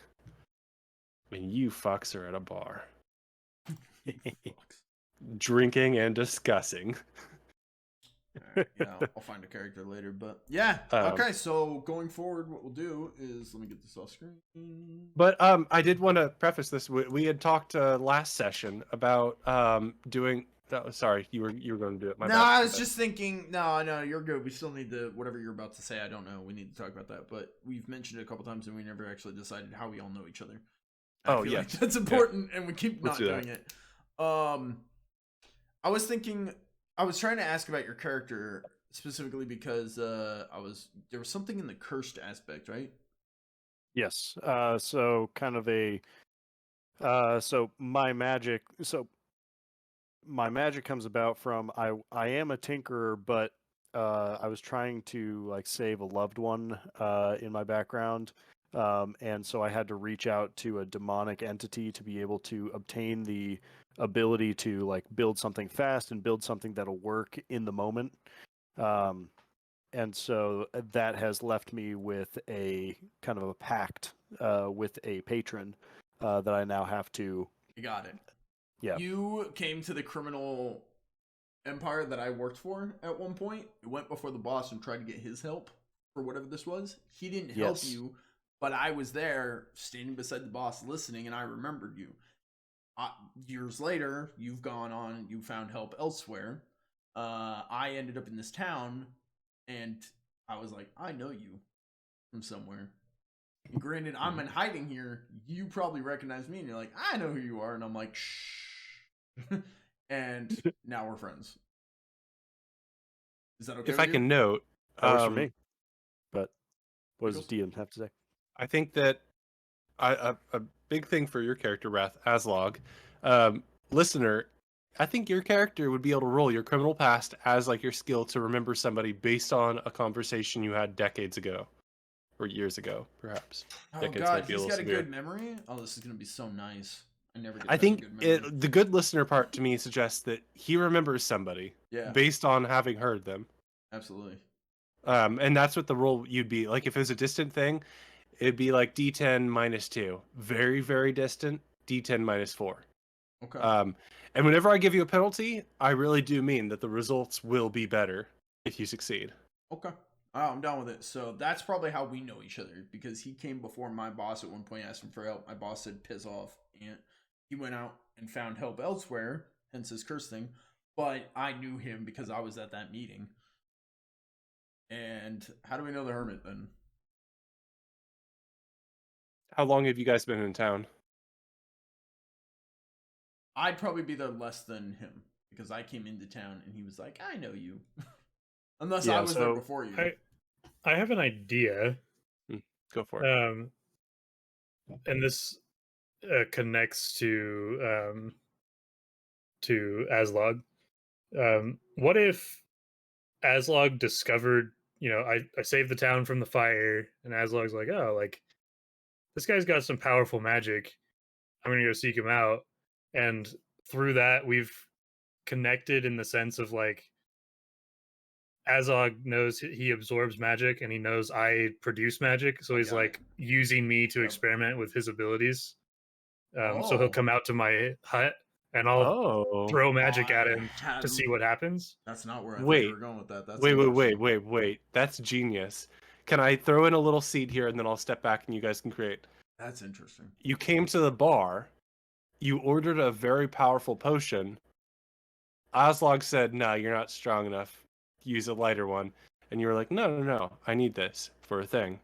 When you fucks are at a bar. Drinking and discussing. Right, I'll find a character later, but yeah. Okay, so going forward, what we'll do is let me get this off screen. But I did want to preface this. We had talked last session about doing Sorry, you were going to do it. My No, bad. I was just thinking. No, you're good. We still need whatever you're about to say. I don't know. We need to talk about that. But we've mentioned it a couple times, and we never actually decided how we all know each other. I feel like that's important, and we keep not doing it. I was thinking. I was trying to ask about your character specifically because there was something in the cursed aspect, right? Yes. So kind of a. So my magic. So my magic comes about from I am a tinkerer, but I was trying to like save a loved one in my background, and so I had to reach out to a demonic entity to be able to obtain the ability to like build something fast and build something that'll work in the moment. And so that has left me with a kind of a pact with a patron that I now have to. You got it. Yeah. You came to the criminal empire that I worked for at one point. You went before the boss and tried to get his help for whatever this was. He didn't help you, but I was there standing beside the boss listening, and I remembered you. Years later, you've gone on and you found help elsewhere. I ended up in this town, and I was like, I know you from somewhere. And granted, I'm in hiding here. You probably recognize me, and you're like, I know who you are. And I'm like, shh. And now we're friends. Is that okay? If I can note, That works for me. But what does DM have to say? I think that a big thing for your character, Wrath Aslog, listener, I think your character would be able to roll your criminal past as like your skill to remember somebody based on a conversation you had decades ago or years ago, perhaps. Oh Decades God, might be a he's little got a severe. good memory. Oh, this is gonna be so nice. I never get. I think good memory. the good listener part to me suggests that he remembers somebody based on having heard them. Absolutely. And that's what the roll you'd be like if it was a distant thing. It'd be like D10 minus 2. Very, very distant, D10 minus 4. Okay. And whenever I give you a penalty, I really do mean that the results will be better if you succeed. Okay. I'm down with it. So that's probably how we know each other, because he came before my boss at one point, asked him for help. My boss said, piss off. And he went out and found help elsewhere, hence his curse thing. But I knew him because I was at that meeting. And how do we know the hermit then? How long have you guys been in town? I'd probably be there less than him, because I came into town and he was like, I know you. Unless I was there before you. I have an idea. Go for it. And this connects to Aslog. What if Aslog discovered, I saved the town from the fire, and Aslog's like, oh, like, this guy's got some powerful magic. I'm going to go seek him out. And through that, we've connected in the sense of, like, Azog knows he absorbs magic, and he knows I produce magic, so he's like using me to experiment with his abilities. So he'll come out to my hut, and I'll throw magic at him to see what happens. That's not where I thought you were going with that. That's wait. That's genius. Can I throw in a little seed here, and then I'll step back, and you guys can create? That's interesting. You came to the bar. You ordered a very powerful potion. Aslog said, no, you're not strong enough. Use a lighter one. And you were like, no, I need this for a thing.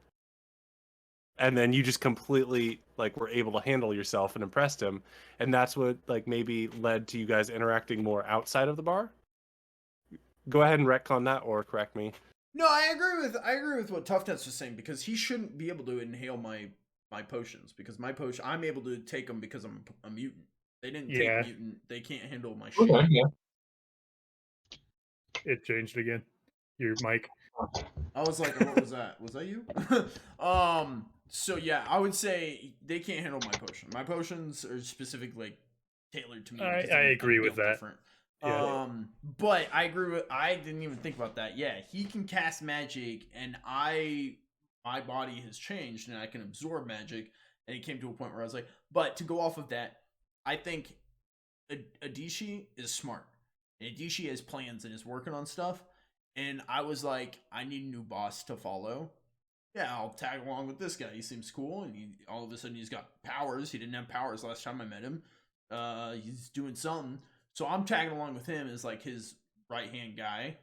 And then you just completely like were able to handle yourself and impressed him. And that's what like maybe led to you guys interacting more outside of the bar. Go ahead and retcon that or correct me. No, I agree with what Tough Nuts was saying, because he shouldn't be able to inhale my potions, because my potion, I'm able to take them because I'm a mutant. They didn't take mutant. They can't handle my shit. Okay, yeah. It changed again. Your mic. I was like, what was that? Was that you? So yeah, I would say they can't handle my potion. My potions are specifically like tailored to me. I agree with that. Different. Yeah. But I agree with. I didn't even think about that. Yeah, he can cast magic, and my body has changed, and I can absorb magic. And it came to a point where I was like, but to go off of that, I think Adishi is smart. Adishi has plans and is working on stuff. And I was like, I need a new boss to follow. Yeah, I'll tag along with this guy. He seems cool. And all of a sudden he's got powers. He didn't have powers last time I met him. He's doing something. So I'm tagging along with him as like his right-hand guy.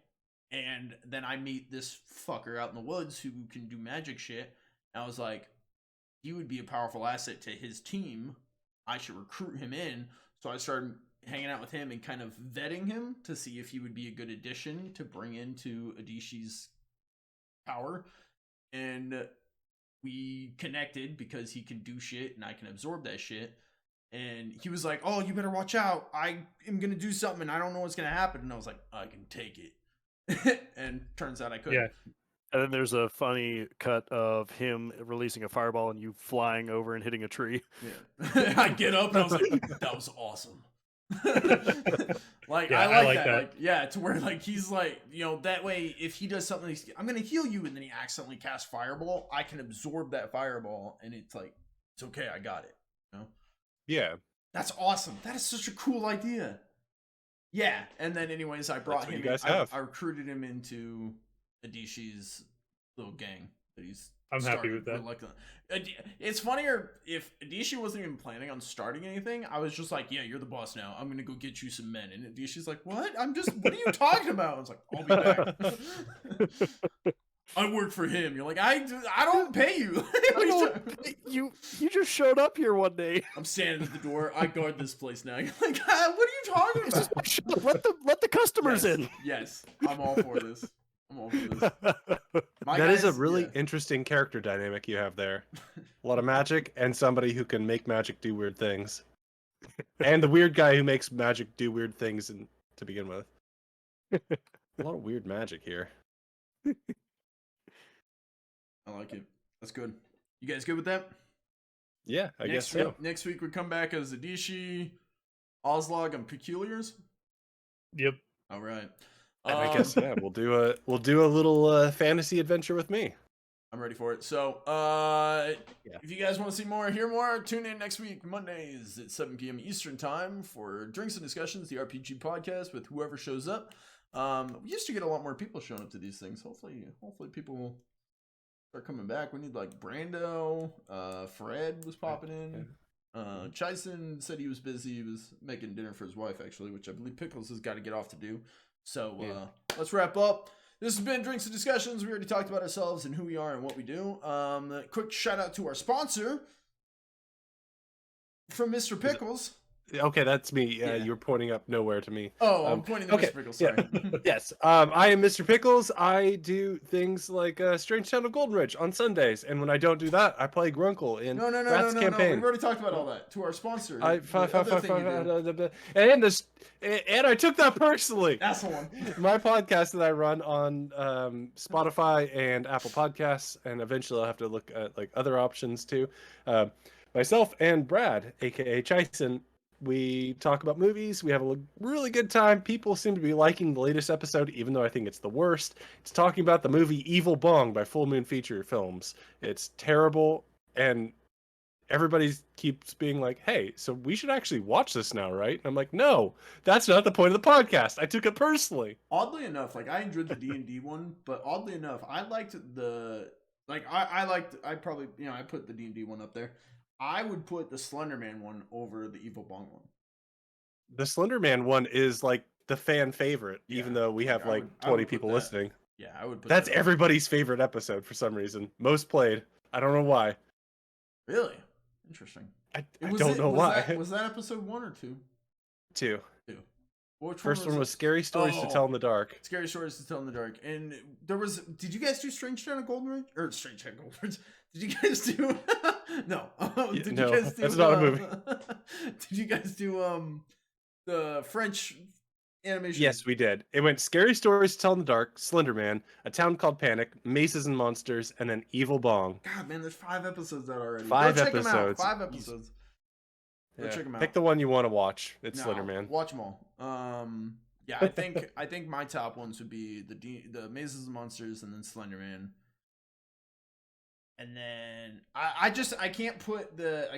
And then I meet this fucker out in the woods who can do magic shit. And I was like, he would be a powerful asset to his team. I should recruit him in. So I started hanging out with him and kind of vetting him to see if he would be a good addition to bring into Adishi's power. And we connected because he can do shit and I can absorb that shit. And he was like, oh, you better watch out. I am going to do something and I don't know what's going to happen. And I was like, I can take it. And turns out I couldn't. Yeah. And then there's a funny cut of him releasing a fireball and you flying over and hitting a tree. Yeah. I get up and I was like, that was awesome. Like, Yeah, I like that. that. Like, yeah, to where like he's like, you know, that way if he does something, I'm gonna heal you, and then he accidentally casts fireball, I can absorb that fireball, and it's like, it's okay, I got it. You know? Yeah. That's awesome. That is such a cool idea. Yeah, and then anyways, I brought That's what him. you guys I have. recruited him into Adishi's little gang that he's. I'm happy with that. Like, it's funnier if Adishi wasn't even planning on starting anything. I was just like, "Yeah, you're the boss now. I'm gonna go get you some men." And Adishi's like, "What? What are you talking about?" I was like, "I'll be back." I work for him. You're like, I don't pay you. You just showed up here one day. I'm standing at the door. I guard this place now. You're like, what are you talking about? Let the customers in. Yes, I'm all for this. I'm all for this. That is a really interesting character dynamic you have there. A lot of magic and somebody who can make magic do weird things. And the weird guy who makes magic do weird things to begin with. A lot of weird magic here. I like it. That's good. You guys good with that? Yeah, I guess so. Next week we come back as Adishi, Oslog, and Peculiars. Yep. All right. And I guess we'll do a little fantasy adventure with me. I'm ready for it. So, if you guys want to see more, hear more, tune in next week, Mondays at 7 p.m. Eastern Time for Drinks and Discussions, the RPG podcast with whoever shows up. We used to get a lot more people showing up to these things. Hopefully people will start coming back. We need like Brando, Fred was popping in. Chison said he was busy. He was making dinner for his wife, actually, which I believe Pickles has got to get off to do. So let's wrap up. This has been Drinks and Discussions. We already talked about ourselves and who we are and what we do. Quick shout out to our sponsor from Mr. Pickles. Okay, that's me. You were pointing up nowhere to me. Oh, I'm pointing to Mr. Pickles. Sorry. Yeah. Yes. I am Mr. Pickles. I do things like Strange Town of Golden Ridge on Sundays, and when I don't do that, I play Grunkle in Rat's Campaign. We've already talked about all that. To our sponsor. And I took that personally. That's the one. My podcast that I run on Spotify and Apple Podcasts, and eventually I'll have to look at like other options too. Myself and Brad, aka Chison, we talk about movies. We have a really good time. People seem to be liking the latest episode, even though I think it's the worst. It's talking about the movie Evil Bong by Full Moon Feature Films. It's terrible, and everybody keeps being like, hey, so we should actually watch this now, right? And I'm like, no, that's not the point of the podcast. I took it personally. Oddly enough, like I enjoyed the D&D one, but oddly enough, I liked the, like I put the D&D one up there. I would put the Slenderman one over the Evil Bong one. The Slenderman one is like the fan favorite, even though we have like 20 people listening. Yeah, I would put that's everybody's favorite episode for some reason. Most played. I don't know why. Really? Interesting. I don't know why. Was that episode 1 or 2? 2. Which First one was Scary Stories to Tell in the Dark. Scary Stories to Tell in the Dark. And there was... Did you guys do Strange Town of Golden Ridge? Or Strange Town of Golden Ridge? Did you guys do... No. Did you guys do, that's not a movie. Did you guys do the French animation? Yes, we did. It went Scary Stories to Tell in the Dark, Slenderman, A Town Called Panic, Mazes and Monsters, and then Evil Bong. God, man, there's 5 episodes out already. 5 check episodes. Them out. 5 episodes. Yeah. Check them out. Pick the one you want to watch. It's Slenderman. Watch them all. Yeah, I think my top ones would be the Mazes and Monsters, and then Slenderman. And then I can't put the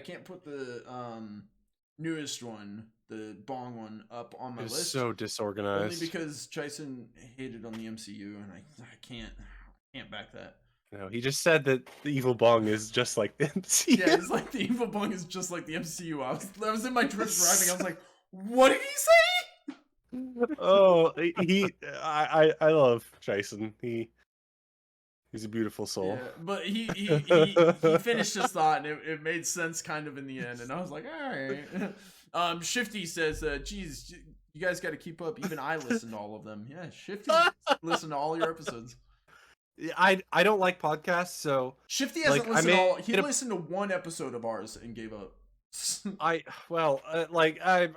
newest one, the Bong one, up on my list. So disorganized. Only because Chison hated on the MCU, and I can't back that. No, he just said that the Evil Bong is just like the MCU. Yeah, it's like the Evil Bong is just like the MCU. I was in my trip driving. I was like, what did he say? Oh, I love Jason. He's a beautiful soul. Yeah, but he finished his thought and it made sense kind of in the end, and I was like, all right. Shifty says, geez, you guys got to keep up. Even I listen to all of them. Yeah, Shifty listen to all your episodes. I don't like podcasts, so Shifty hasn't like, listened to all. He listened to one episode of ours and gave up.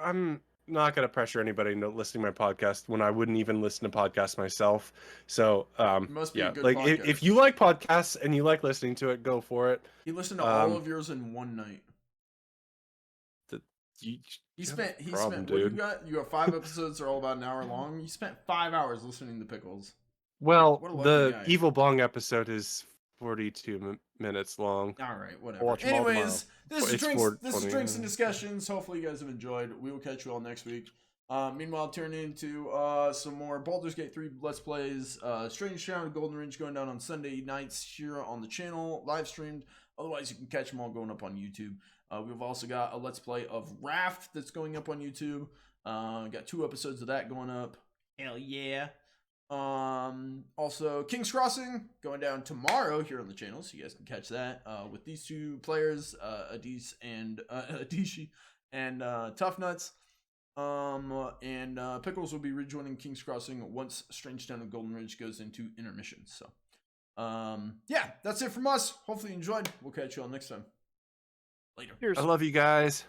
I'm not gonna pressure anybody into listening to my podcast when I wouldn't even listen to podcasts myself. So Must be a yeah, good like podcast. if you like podcasts and you like listening to it, go for it. He listened to all of yours in one night. He spent what you got? You got 5 episodes that are all about an hour long. You spent 5 hours listening to Pickles. Well, What a lucky the guy. Evil Bong episode is 42 minutes long. All right, whatever. Watch 'em all tomorrow. Anyways, this is It's drinks. 420. This is drinks and discussions. Hopefully, you guys have enjoyed. We will catch you all next week. Meanwhile, turn into some more Baldur's Gate 3 Let's Plays. Strange Town and Golden Ridge going down on Sunday nights here on the channel, live streamed. Otherwise, you can catch them all going up on YouTube. We've also got a Let's Play of Raft that's going up on YouTube. Got 2 episodes of that going up. Hell yeah. Also King's Crossing going down tomorrow here on the channel, so you guys can catch that with these 2 players, Adis and Adishi and Tough Nuts. And Pickles will be rejoining King's Crossing once Strange Town and Golden Ridge goes into intermission. So yeah, that's it from us. Hopefully you enjoyed. We'll catch you all next time. Later. Cheers. I love you guys.